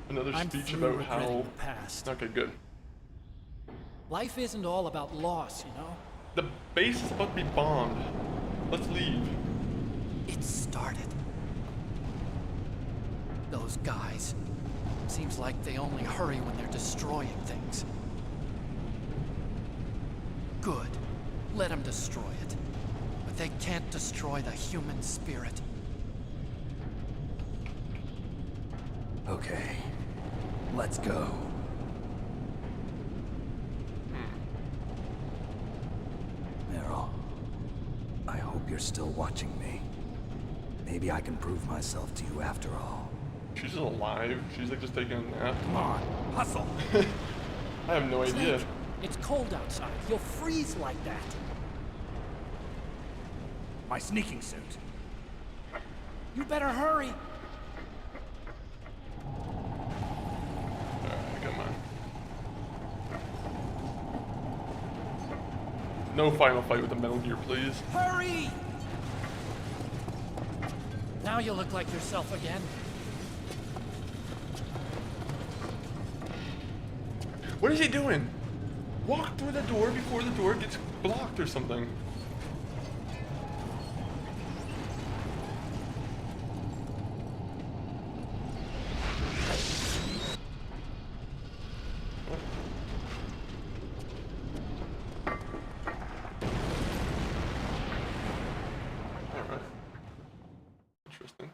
Another I'm speech through about regretting how... the past. Okay, good. Life isn't all about loss, you know? The base is about to be bombed. Let's leave. It started. Those guys. Seems like they only hurry when they're destroying things. Good. Let them destroy it. But they can't destroy the human spirit. Okay. Let's go. you're still watching me. Maybe I can prove myself to you after all. She's just alive. She's like just taking a nap. Come on, hustle. I have no idea. Snake, it's cold outside. You'll freeze like that. My sneaking suit. You better hurry. Alright, come on. No final fight with the Metal Gear, please. Hurry! Now you look like yourself again. What is he doing? Walk through the door before the door gets blocked or something. Alright. Interesting.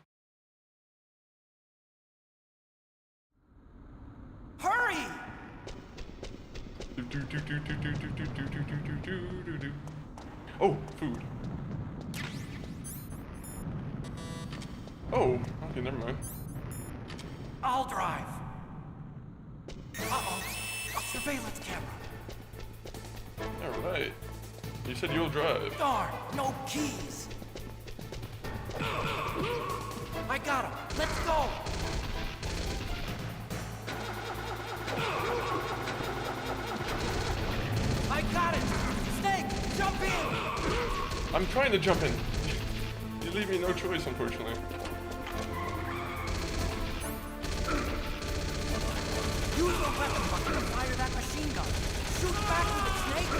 Hurry! Oh, food. Oh, okay, never mind. I'll drive. Uh-oh. A surveillance camera. Alright. You said you'll drive. Darn, no keys. I got him. Let's go. I got it. Snake, jump in. I'm trying to jump in. You leave me no choice, unfortunately. Use the weapon button to fire that machine gun. Shoot back with it, Snake.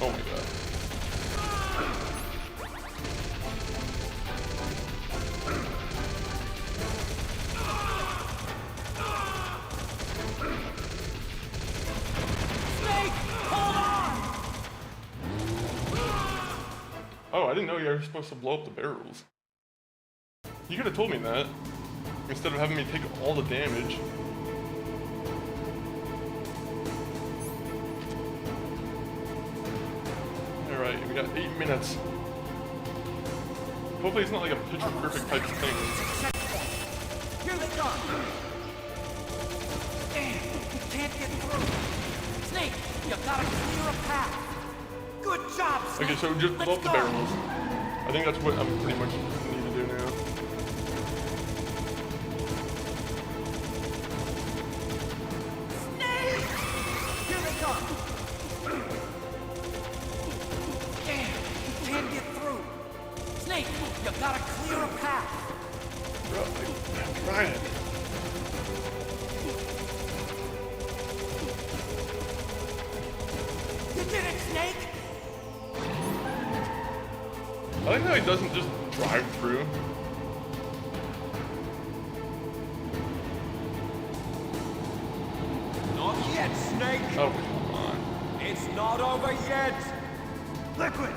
Oh my god. Snake, hold on! Oh, I didn't know you were supposed to blow up the barrels. You could have told me that, instead of having me take all the damage. Alright, we got 8 minutes. Hopefully it's not like a picture perfect type of thing. Here they come! Damn, you can't get through. Snake, you gotta clear a path. Good job, Snake. Okay, so just blow up the barrels. I think that's what I'm pretty much need to do now. Snake! Here they come! Damn, you can't get through. Snake, you gotta clear a path. Bro, I'm trying. You did it, Snake! I like how he doesn't just drive through. Not yet, Snake. Oh, come on. It's not over yet. Liquid!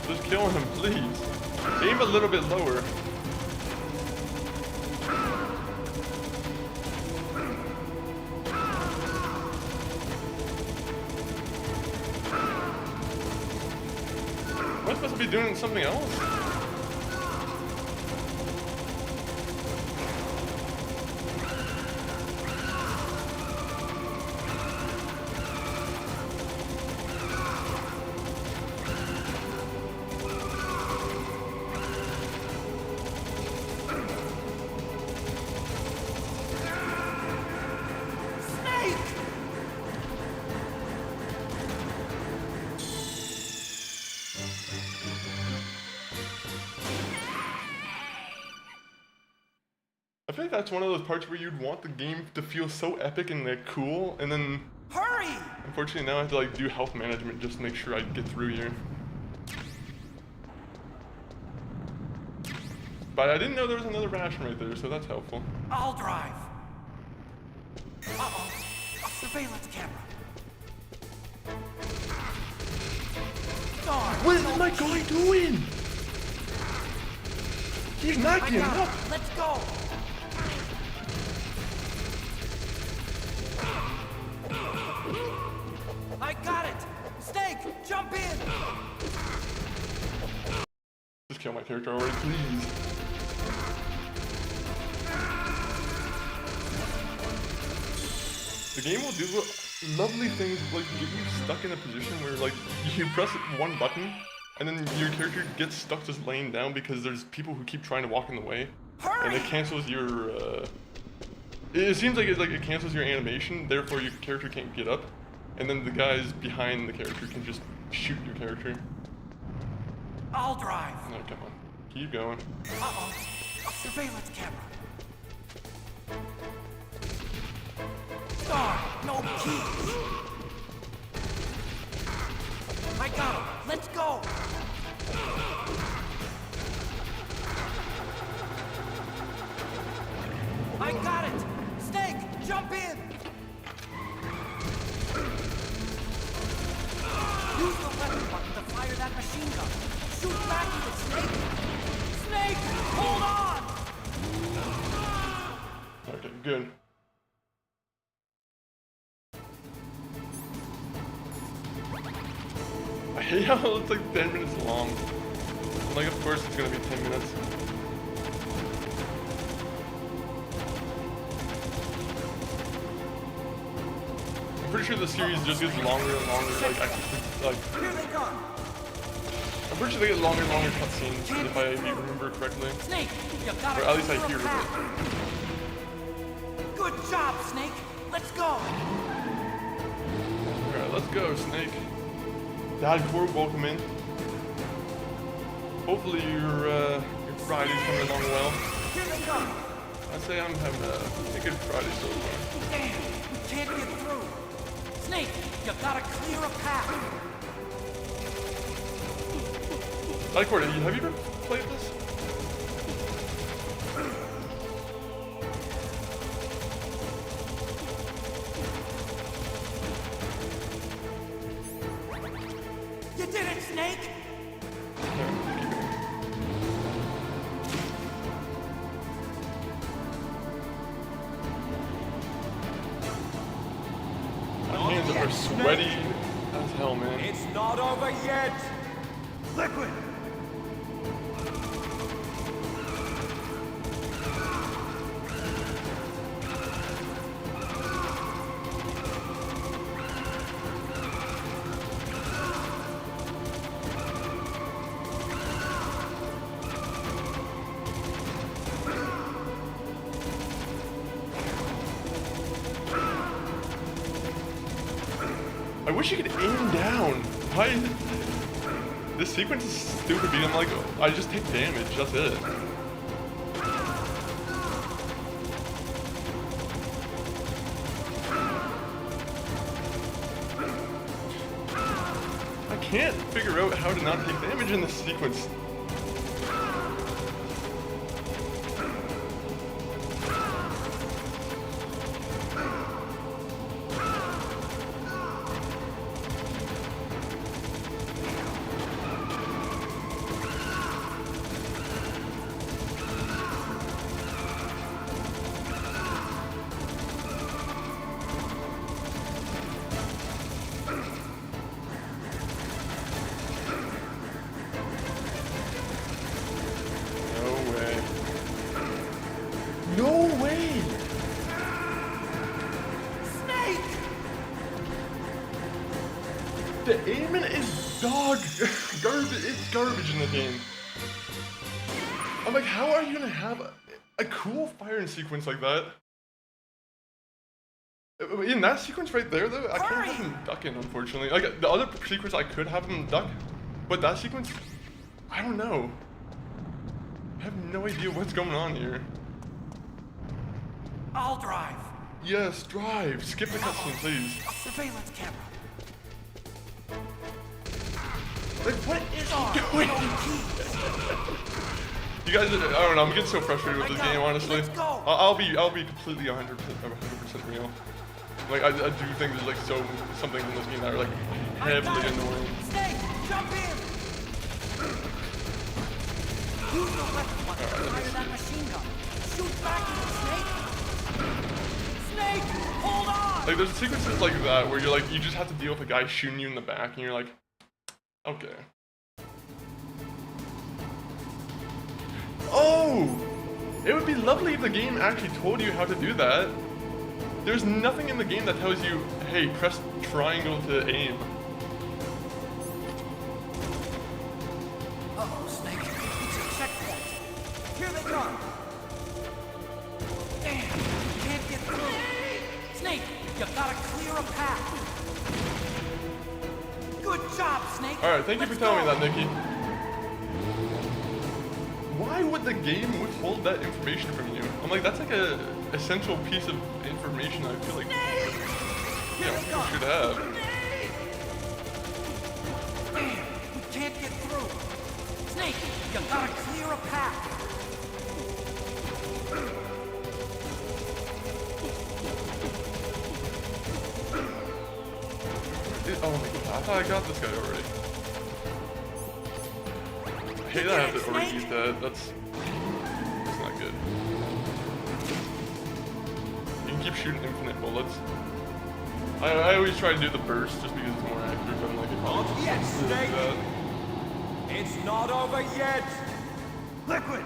Just kill him, please. Aim a little bit lower. Am I supposed to be doing something else? I feel like that's one of those parts where you'd want the game to feel so epic and like cool, and then hurry! Unfortunately now I have to like do health management just to make sure I get through here. But I didn't know there was another ration right there, so that's helpful. I'll drive. Uh-oh. A surveillance camera. Darn. What is my guy doing? He's not getting up. Let's go. I got it. Snake, jump in. Just kill my character already, please. The game will do lovely things, like get you stuck in a position where like you press one button and then your character gets stuck just laying down because there's people who keep trying to walk in the way. Hurry! And it cancels your it seems like it cancels your animation, therefore your character can't get up. And then the guys behind the character can just shoot your character. I'll drive. No, come on. Keep going. Uh-oh. A surveillance camera. Darn, no keys. I got him. Let's go. I got it. Snake, jump in. Use the weapon button to fire that machine gun. Shoot back at it, Snake. Snake, hold on. Okay, good. I hate how it's like 10 minutes long. Like, of course it's gonna be 10 minutes. I'm pretty sure the series just gets longer and longer. Like, Here they come. I'm pretty sure they get longer and longer cutscenes, if I remember correctly. Snake, you gotta Or at least I clear hear a of it. path. Good job, Snake. Let's go. Alright, let's go, Snake. Dad, welcome in. Hopefully your Friday's coming along well. Here they come. I'd say I'm having a good Friday so far. Damn, we can't get through. Snake, you gotta clear a path. Cordy, have you ever played this? You did it, Snake! My hands are sweaty as hell, man. It's not over yet. Liquid! I wish you could aim down. Why? This sequence is stupid because I'm like, I just take damage, that's it. I can't figure out how to not take damage in this sequence. No way! Snake! The aiming is dog garbage. It's garbage in the game. I'm like, how are you gonna have a cool firing sequence like that? In that sequence right there, though, I can't have him ducking, unfortunately. Like, the other sequence, I could have him duck, but that sequence, I don't know. I have no idea what's going on here. I'll drive. Yes, drive. Skip the cutscene, please. A surveillance camera. Like, what is he doing? You guys, I don't know. I'm getting so frustrated with this game. Honestly, I'll be completely 100% real. Like I do think there's like some things in this game that are like heavily annoying. Snake, jump in! Use the weapon button to fire that machine gun. Shoot back at the snake! Snake, hold on! Like there's sequences like that where you're like, you just have to deal with a guy shooting you in the back, and you're like, okay. Oh! It would be lovely if the game actually told you how to do that. There's nothing in the game that tells you, hey, press triangle to aim. Uh-oh, Snake. It's a checkpoint. Here they come. Damn, you can't get through. Snake, you gotta clear a path. Good job, Snake. Alright, thank you for telling me that, Nikki. Why would the game withhold that information from you? I'm like, that's like a essential piece of information I feel like you should have. Damn, we can't get through. Snake, you gotta clear a path. Oh my god, I thought I got this guy already. I hate that I have to already use that. That's not good. You can keep shooting infinite bullets. I always try to do the burst just because it's more accurate, but I'm like, Not yet, Snake! It's not over yet! Liquid!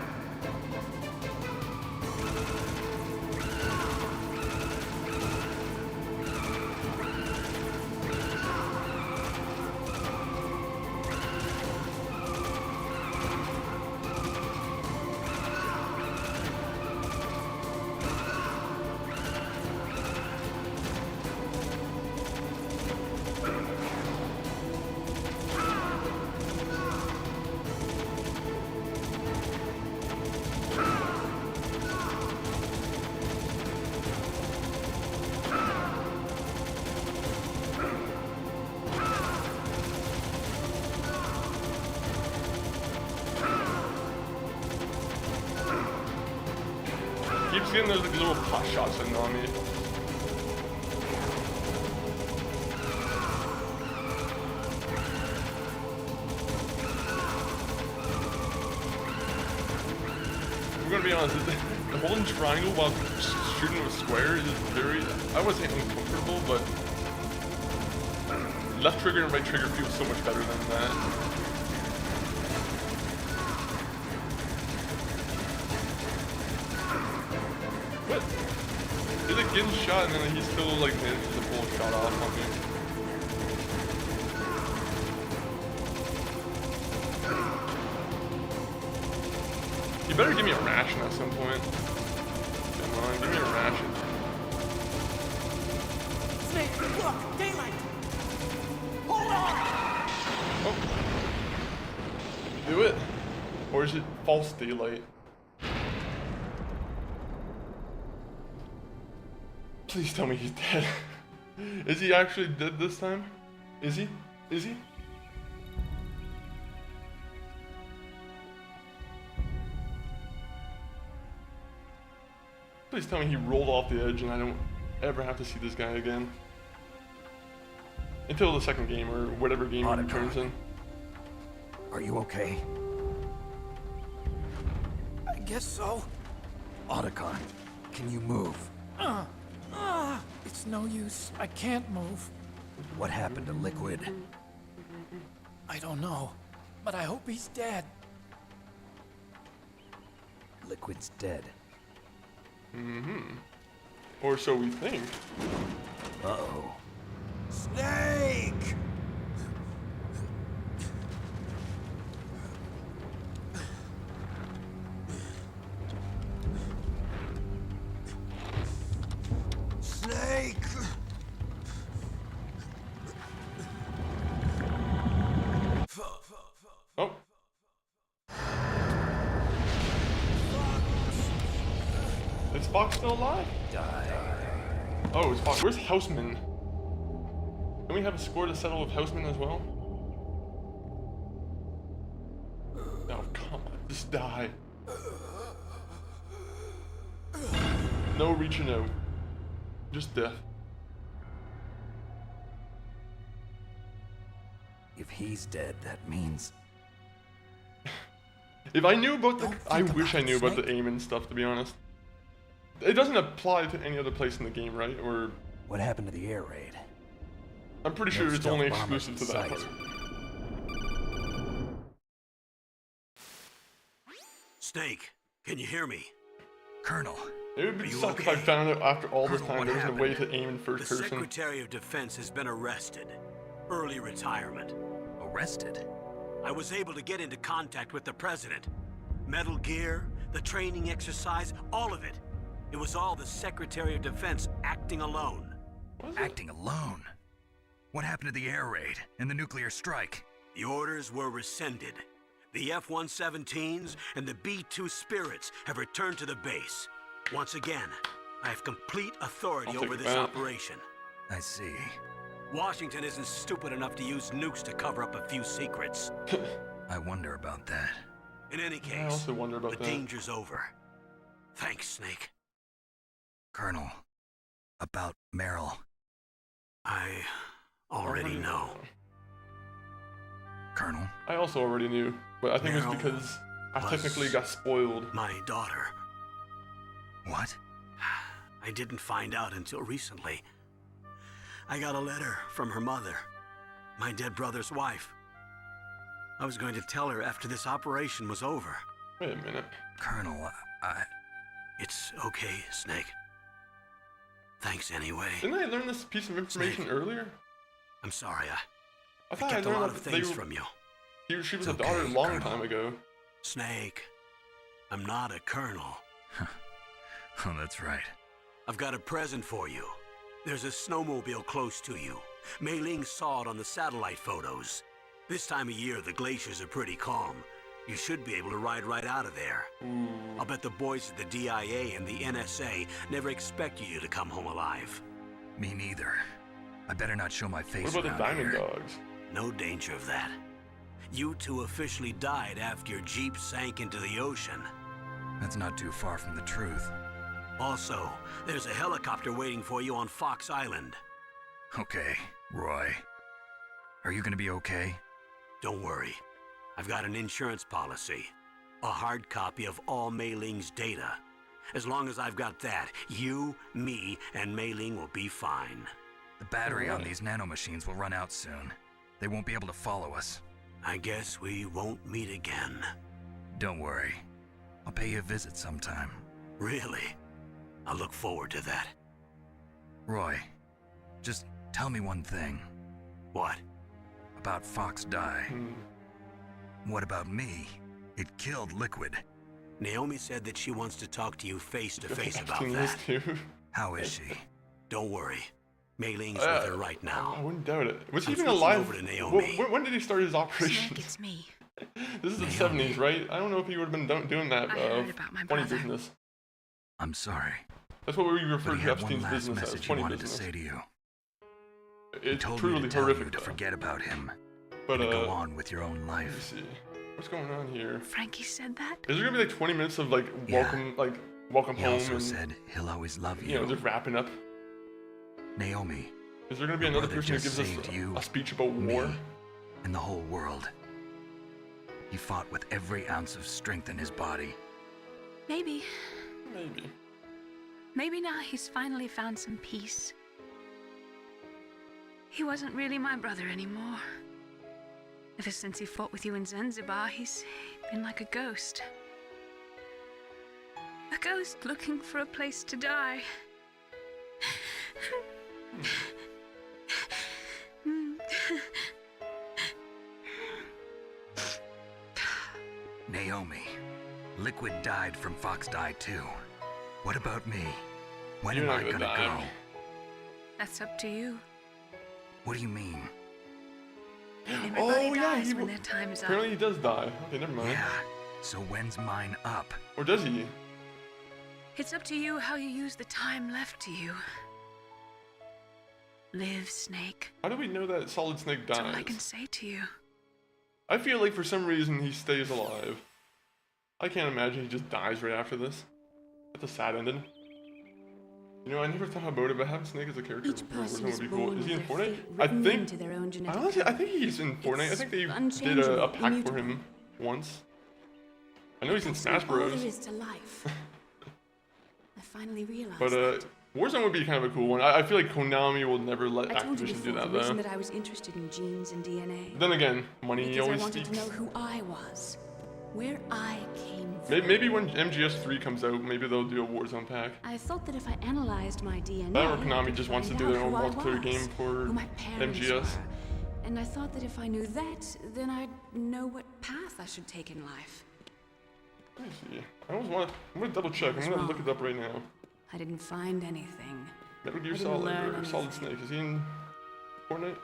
keeps getting those like, little pot shots in on me. I'm gonna be honest, the holding triangle while shooting with square is very, I wouldn't say uncomfortable, but left trigger and right trigger feels so much better than that. What? He's like getting shot and then he still like manages to pull a shot off on me. You better give me a ration at some point. Come on, give me a ration. Snake, look, daylight. Hold on. Oh. Do it. Or is it false daylight? Please tell me he's dead. Is he actually dead this time? Is he? Is he? Please tell me he rolled off the edge and I don't ever have to see this guy again. Until the second game or whatever game he returns in. Are you okay? I guess so. Otacon, can you move? It's no use. I can't move. What happened to Liquid? I don't know, but I hope he's dead. Liquid's dead. Mm-hmm. Or so we think. Uh-oh. Snake! Snake! Oh. Is Fox still alive? Oh, is Fox. Where's Houseman? Can we have a score to settle with Houseman as well? No, come on. Just die. No reaching out. Just death. If he's dead, that means... If I knew about the... I wish I knew about the aim and stuff, to be honest. It doesn't apply to any other place in the game, right? Or... What happened to the air raid? I'm pretty sure it's only exclusive to that part. Snake, can you hear me? Colonel. It would be suck if I found out after all this time there was a way to aim in first person. The Secretary of Defense has been arrested. Early retirement. Arrested? I was able to get into contact with the President. Metal Gear, the training exercise, all of it. It was all the Secretary of Defense acting alone. Acting alone? What happened to the air raid and the nuclear strike? The orders were rescinded. The F-117s and the B-2 Spirits have returned to the base. Once again, I have complete authority over this operation. I see. Washington isn't stupid enough to use nukes to cover up a few secrets. I wonder about that. In any case, I also wonder about the danger's over. Thanks, Snake. Colonel, about Meryl. I already know. Colonel? I also already knew, but I think it was Meryl because I technically got spoiled. My daughter. What? I didn't find out until recently. I got a letter from her mother, my dead brother's wife. I was going to tell her after this operation was over. Wait a minute. Colonel, It's okay, Snake. Thanks anyway. Didn't I learn this piece of information earlier? I'm sorry, I thought kept I a learned lot of things from you. She was a daughter a long time ago. Snake, I'm not a colonel. Oh, that's right. I've got a present for you. There's a snowmobile close to you. Mei Ling saw it on the satellite photos. This time of year, the glaciers are pretty calm. You should be able to ride right out of there. I'll bet the boys at the DIA and the NSA never expected you to come home alive. Me neither. I better not show my face. What about the Diamond Dogs? No danger of that. You two officially died after your Jeep sank into the ocean. That's not too far from the truth. Also, there's a helicopter waiting for you on Fox Island. Okay, Roy. Are you gonna be okay? Don't worry. I've got an insurance policy. A hard copy of all Mei Ling's data. As long as I've got that, you, me, and Mei Ling will be fine. The battery on these nanomachines will run out soon. They won't be able to follow us. I guess we won't meet again. Don't worry. I'll pay you a visit sometime. Really? I look forward to that. Roy, just tell me one thing. What? About Fox Die. What about me? It killed Liquid. Naomi said that she wants to talk to you face to face about that. How is she? Don't worry. Mei Ling's with her right now. I wouldn't doubt it. Was he I'm even switching alive? over to Naomi. When did he start his operation? Snake, it's me. This is the 70s, right? I don't know if he would have been doing that I heard about my funny brother. business. I'm sorry. That's what we refer But he to had one Epstein's last business as, message he funny wanted business. to say to you. He It's told me truly to tell horrific you to though. forget about him. But and go on with your own let me life. see. What's going on here? Frankie said that? Is there gonna be like 20 minutes of like Yeah. welcome He home also and said he'll always love you know just wrapping up? Naomi. Is there gonna be your another brother person who just gives us saved you, a speech about me, war? and the whole world. He fought with every ounce of strength in his body. Maybe. Maybe. Maybe now he's finally found some peace. He wasn't really my brother anymore. Ever since he fought with you in Zanzibar, he's been like a ghost. A ghost looking for a place to die. Naomi, Liquid died from Fox Die too. What about me? When You're am not I gonna gonna die. go? That's up to you. What do you mean? Everybody dies when their time's up. Apparently he does die. Okay, never mind. Yeah. So when's mine up? Or does he? It's up to you how you use the time left to you. Live, Snake. How do we know that Solid Snake That's all I dies? can say to you. I feel like for some reason he stays alive. I can't imagine he just dies right after this. That's a sad ending. You know, I never thought about it, but having Snake as a character Each in Warzone person would is be cool. born Is he in with their Fortnite? fate I written think. into their own genetic Honestly, I code. think he's in Fortnite. I It's think they did unchangeable, a pack for immutable. him once. I know he's in That's Smash all Bros. there is to life. I finally realized But that. Warzone would be kind of a cool one. I feel like Konami will never let I told you Activision before do that the reason though. that I was interested in genes and DNA. Then again, money Because I always wanted speaks. to know who I was, where I came from. Maybe when MGS3 comes out, maybe they'll do a Warzone pack. I thought that if I analyzed my DNA, That or I Konami could just wants to find do their out own who I multiplayer was, game for who my parents MGS. were. And I thought that if I knew that, then I'd know what path I should take in life. Let me see. I'm gonna double check. I'm gonna look it up right now. I didn't find anything. Metal Gear I didn't Solid learn or Solid anything. Snake. Is he in Fortnite?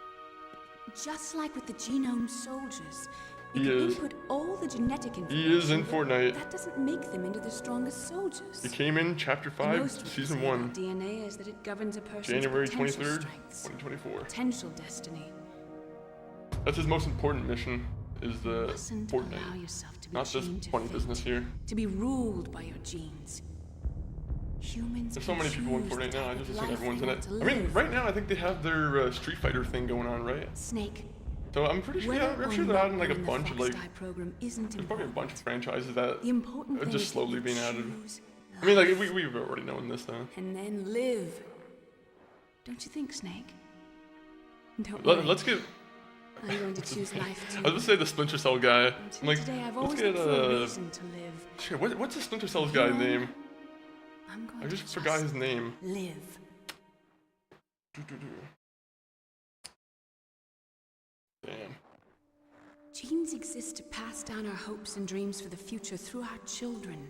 Just like with the genome soldiers, He you can is. input all the genetic information. He is in but Fortnite. That doesn't make them into the strongest soldiers. He came in Chapter And 5, most what Season they say 1, about DNA is that it governs a person's January potential 23rd, strengths, 2024. potential destiny. That's his most important mission, is the Mustn't allow Fortnite. yourself to be Not just chained to funny fate, business here. to be ruled by your genes. Humans There's so can many people in choose the Fortnite now, I type just of assume life everyone's they in want it. to I mean, live. right now I think they have their Street Fighter thing going on, right? Snake. So I'm pretty sure, Whether I'm or sure they're not adding like a you're in the bunch of Fox like, Die program isn't there's probably a important. bunch of franchises that The important are thing just is that slowly you being added. choose I mean, like we've already known this though. and then live. Don't you think, Snake? Don't worry. Let's get. I'm going to choose life I too. was gonna say the Splinter Cell guy. I'm Until like, today, I've let's always get looked for a reason to live. Shit, what's the Splinter Cell's guy name? I'm going I just to forgot his name. live. Damn. Genes exist to pass down our hopes and dreams for the future through our children.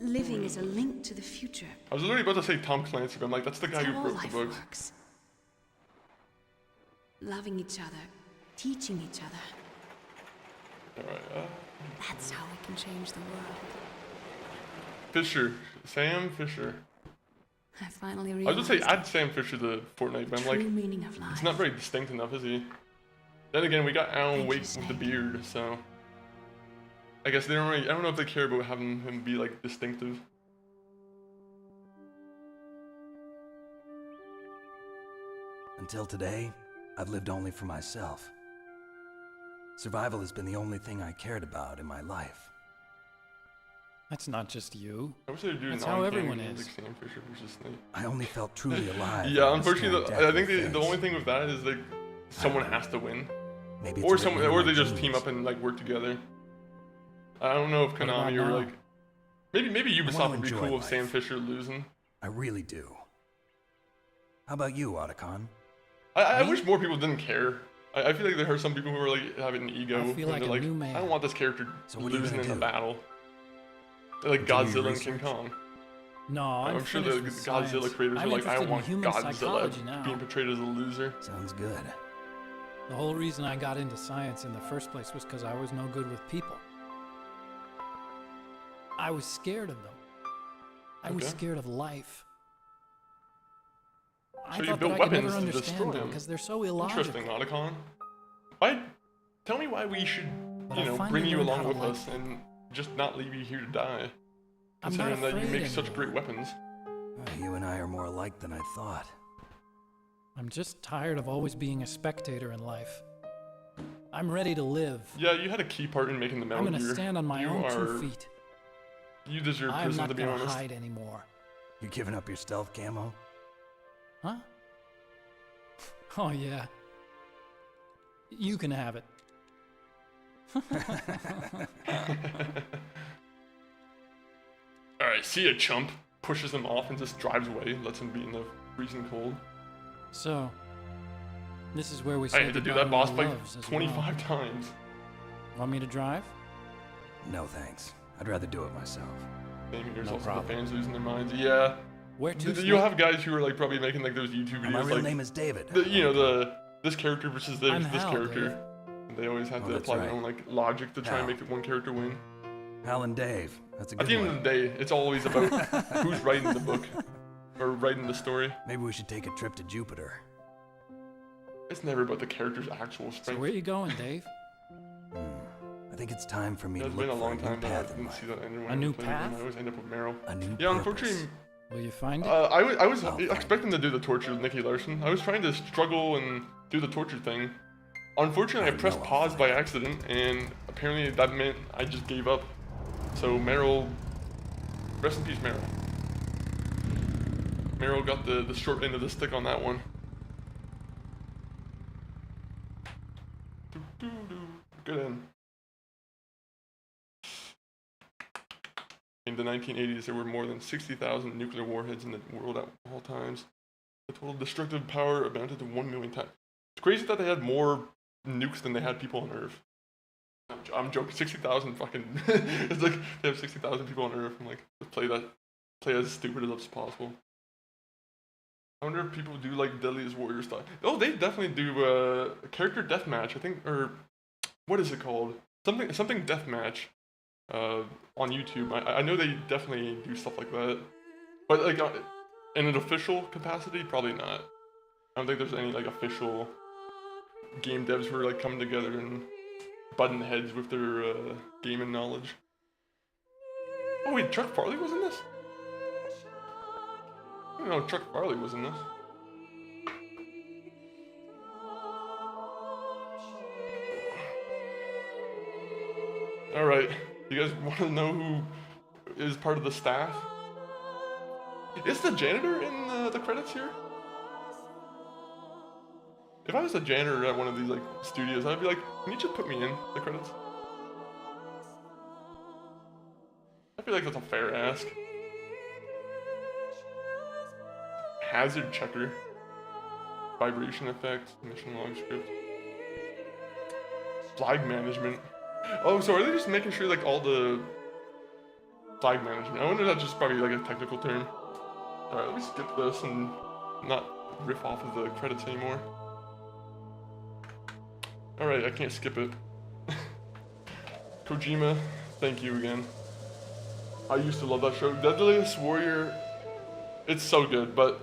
Living is a link to the future. I was literally about to say Tom Clancy, but I'm like, that's the guy That's who how wrote the life books. works. Loving each other, teaching each other. Alright, That's how we can change the world. Fisher. Sam Fisher. I finally I was realized gonna say add Sam Fisher to Fortnite, but I'm like, true meaning of life. he's not very distinct enough, is he? Then again, we got Alan Thank you, Wake with the beard, so I guess they don't really. I don't know if they care about having him be like distinctive. Until today, I've lived only for myself. Survival has been the only thing I cared about in my life. That's not just you. I wish they'd do That's an how on-cam everyone game, is. like Sam Fisher versus Snake. I only felt truly alive. Yeah, when I was unfortunately, staring I death think in the the only face. thing with that is like someone has to win, Maybe or it's someone, written in or my they just team genes. up and like work together. I don't know if What about Konami or now? like maybe I Ubisoft wanna would be enjoy cool with life. Sam Fisher losing. I really do. How about you, Otacon? I wish more people didn't care. I feel like there are some people who are like having an ego. I feel and like they're a like, new man. I don't want this character So what are you losing in gonna the do? battle. They're like Continue your Godzilla and King research? Kong. No, I'm sure the finished with Godzilla science. creators I'm are like, I interested in want human Godzilla psychology now. being portrayed as a loser. Sounds good. The whole reason I got into science in the first place was because I was no good with people. I was scared of them. I was Okay. scared of life. I So you thought built that I could weapons never to understand destroy them them. because they're so illogical. Interesting, Otacon. Why? Tell me why we should, But you I know, finally bring you learned along how to with like us and just not leave you here to die. I'm not Considering that you afraid make such anymore. great weapons. You and I are more alike than I thought. I'm just tired of always being a spectator in life. I'm ready to live. Yeah, you had a key part in making the Metal I'm Gear. gonna stand on my You own are, 2 feet. You deserve I'm prison, not to be gonna honest. hide anymore. You giving up your stealth camo? Huh? Oh yeah. You can have it. Alright, see a chump, pushes him off and just drives away, lets him be in the freezing cold. So, this is where we I say had to do goodbye that boss our fight loves as 25 well. times. Want me to drive? No thanks. I'd rather do it myself. Same here, there's No also problem. the fans losing their minds. Yeah. Where to, You'll Snake? have guys who are like probably making like those YouTube videos My real like, name is David. you know, this character versus I'm this Hal, character. Dave. And they always have Oh, to that's apply their right. own like logic to try and Hal. make the one character win. Hal and Dave. That's a At good the end one. of the day, it's always about who's writing the book or writing the story. Maybe we should take a trip to Jupiter. It's never about the character's actual So strength. where you going, Dave? I think it's time for me to It's look been a for long a new time that I path in didn't life. see that ending. A new I path? always end up with Meryl. A new Yeah, purpose. unfortunately. Will you find it? I was I'll find expecting to do the torture with Nicky Larson. I was trying to struggle and do the torture thing. Unfortunately, I pressed pause by accident, and apparently that meant I just gave up. So Meryl, rest in peace, Meryl. Meryl got the short end of the stick on that one. Good end. In the 1980s, there were more than 60,000 nuclear warheads in the world at all times. The total destructive power amounted to 1 million times. It's crazy that they had more nukes than they had people on Earth. I'm joking. 60,000 fucking. It's like they have 60,000 people on Earth. I'm like, play as stupid as possible. I wonder if people do like Deadliest Warrior stuff. Oh, they definitely do character deathmatch. I think, or what is it called? Something deathmatch. On YouTube. I know they definitely do stuff like that, but like in an official capacity, probably not. I don't think there's any like official game devs who are like coming together and butting heads with their gaming knowledge. Oh wait, Chuck Farley was in this? I don't know, Chuck Farley was in this. Alright, you guys want to know who is part of the staff? Is the janitor in the credits here? If I was a janitor at one of these like studios, I'd be like, can you just put me in the credits? I feel like that's a fair ask. Hazard checker. Vibration effect. Mission log script. Flag management. Oh, so are they just making sure like all the flag management? I wonder if that's just probably like a technical term. Alright, let me skip this and not riff off of the credits anymore. Alright, I can't skip it. Kojima, thank you again. I used to love that show. Deadliest Warrior, it's so good, but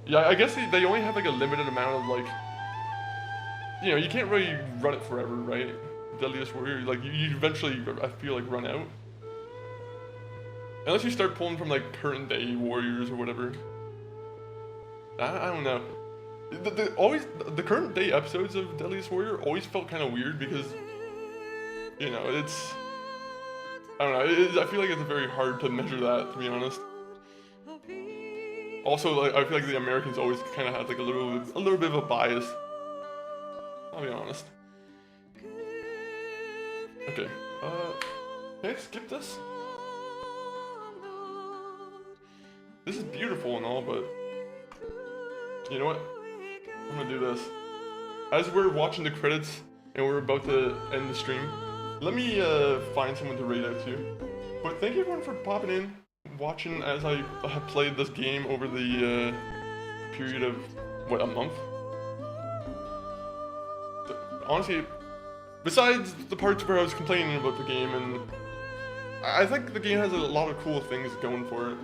yeah, I guess they only have like a limited amount of like, you know, you can't really run it forever, right? Deadliest Warrior, like you eventually, I feel like, run out. Unless you start pulling from like current day warriors or whatever. I don't know. The current day episodes of Deadliest Warrior always felt kind of weird because, you know, it's, I don't know, I feel like it's very hard to measure that, to be honest. Also, like, I feel like the Americans always kind of had like a little bit of a bias. I'll be honest. Okay, can I skip this? This is beautiful and all, but you know what? I'm gonna do this. As we're watching the credits and we're about to end the stream, let me find someone to raid out to. But thank you everyone for popping in, watching as I have played this game over the period of, what, a month? Honestly, besides the parts where I was complaining about the game, and I think the game has a lot of cool things going for it.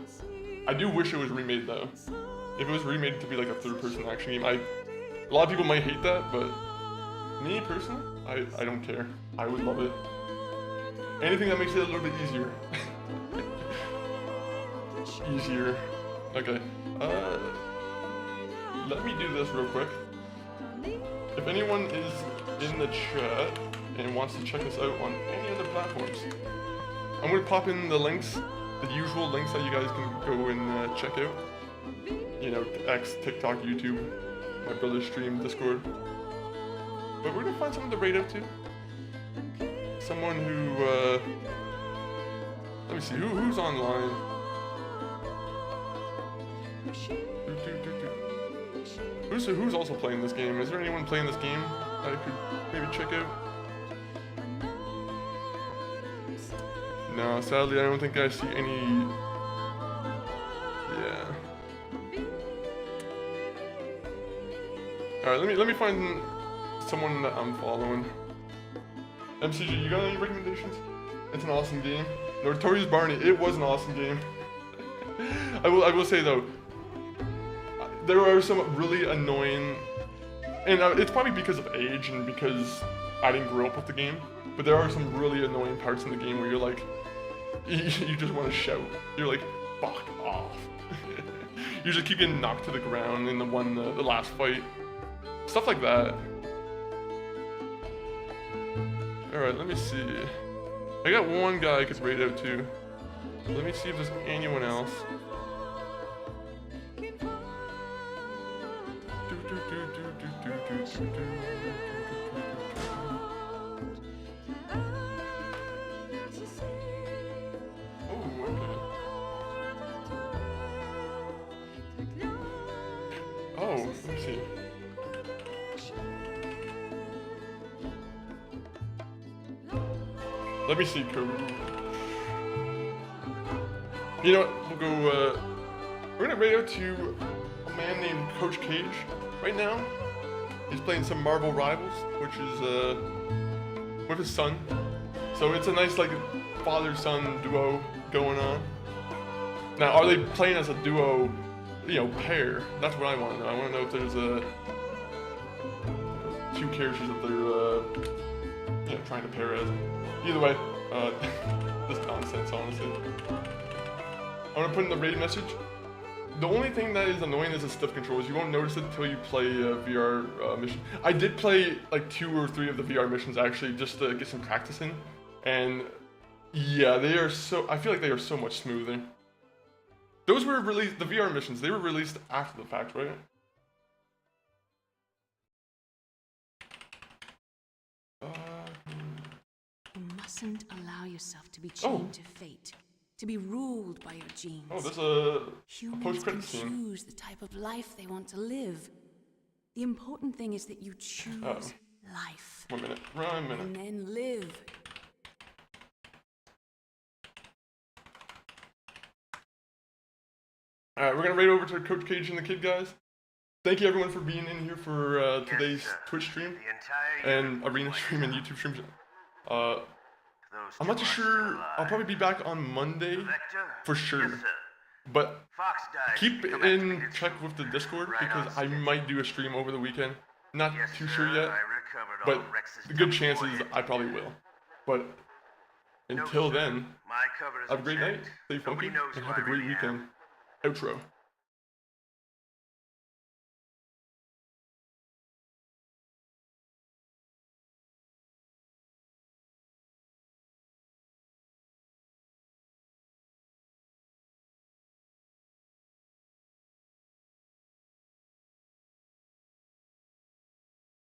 I do wish it was remade though. If it was remade to be like a third-person action game, a lot of people might hate that, but me personally, I don't care. I would love it. Anything that makes it a little bit easier. Easier. Okay. Let me do this real quick. If anyone is in the chat and wants to check us out on any other platforms, I'm gonna pop in the links, the usual links that you guys can go and check out. You know, X, TikTok, YouTube, my brother's stream, Discord. But we're gonna find someone to raid up to. Someone who, let me see, who's online? Who's also playing this game? Is there anyone playing this game that I could maybe check out? No, sadly I don't think I see any. Yeah. Alright, let me find someone that I'm following. MCG, you got any recommendations? It's an awesome game. Notorious Barney, it was an awesome game. I will say though, there are some really annoying, and it's probably because of age and because I didn't grow up with the game, But there are some really annoying parts in the game where you're like, you just want to shout. You're like, fuck off. You just keep getting knocked to the ground in the last fight. Stuff like that. Alright, let me see. I got one guy I could raid out to. Let me see if there's anyone else. Oh, let me see. Let me see, Coach. You know what? We'll go, we're gonna radio to a man named Coach Cage right now. He's playing some Marvel Rivals, which is, with his son. So it's a nice, like, father-son duo going on. Now, are they playing as a duo, you know, pair? That's what I want to know. I want to know if there's two characters that they're, you know, trying to pair as. Either way, this nonsense, honestly. I want to put in the raid message. The only thing that is annoying is the stiff controls. You won't notice it until you play a VR mission. I did play like 2 or 3 of the VR missions actually, just to get some practice in. And yeah, they are so, I feel like they are so much smoother. Those were released, the VR missions, they were released after the fact, right? You mustn't allow yourself to be chained to fate, to be ruled by your genes. Oh, there's a Humans post-credit can scene. choose the type of life they want to live. The important thing is that you choose life. 1 minute, 1 minute. And then live. Alright, we're gonna raid over to Coach Cage and the Kid, guys. Thank you everyone for being in here for today's Twitch stream and Arena stream and YouTube stream. I'm not too sure. I'll probably be back on Monday for sure. But keep in check with the Discord because I might do a stream over the weekend. Not too sure yet, but the good chances I probably will. But until then, have a great night, stay funky, and have a great weekend. Outro.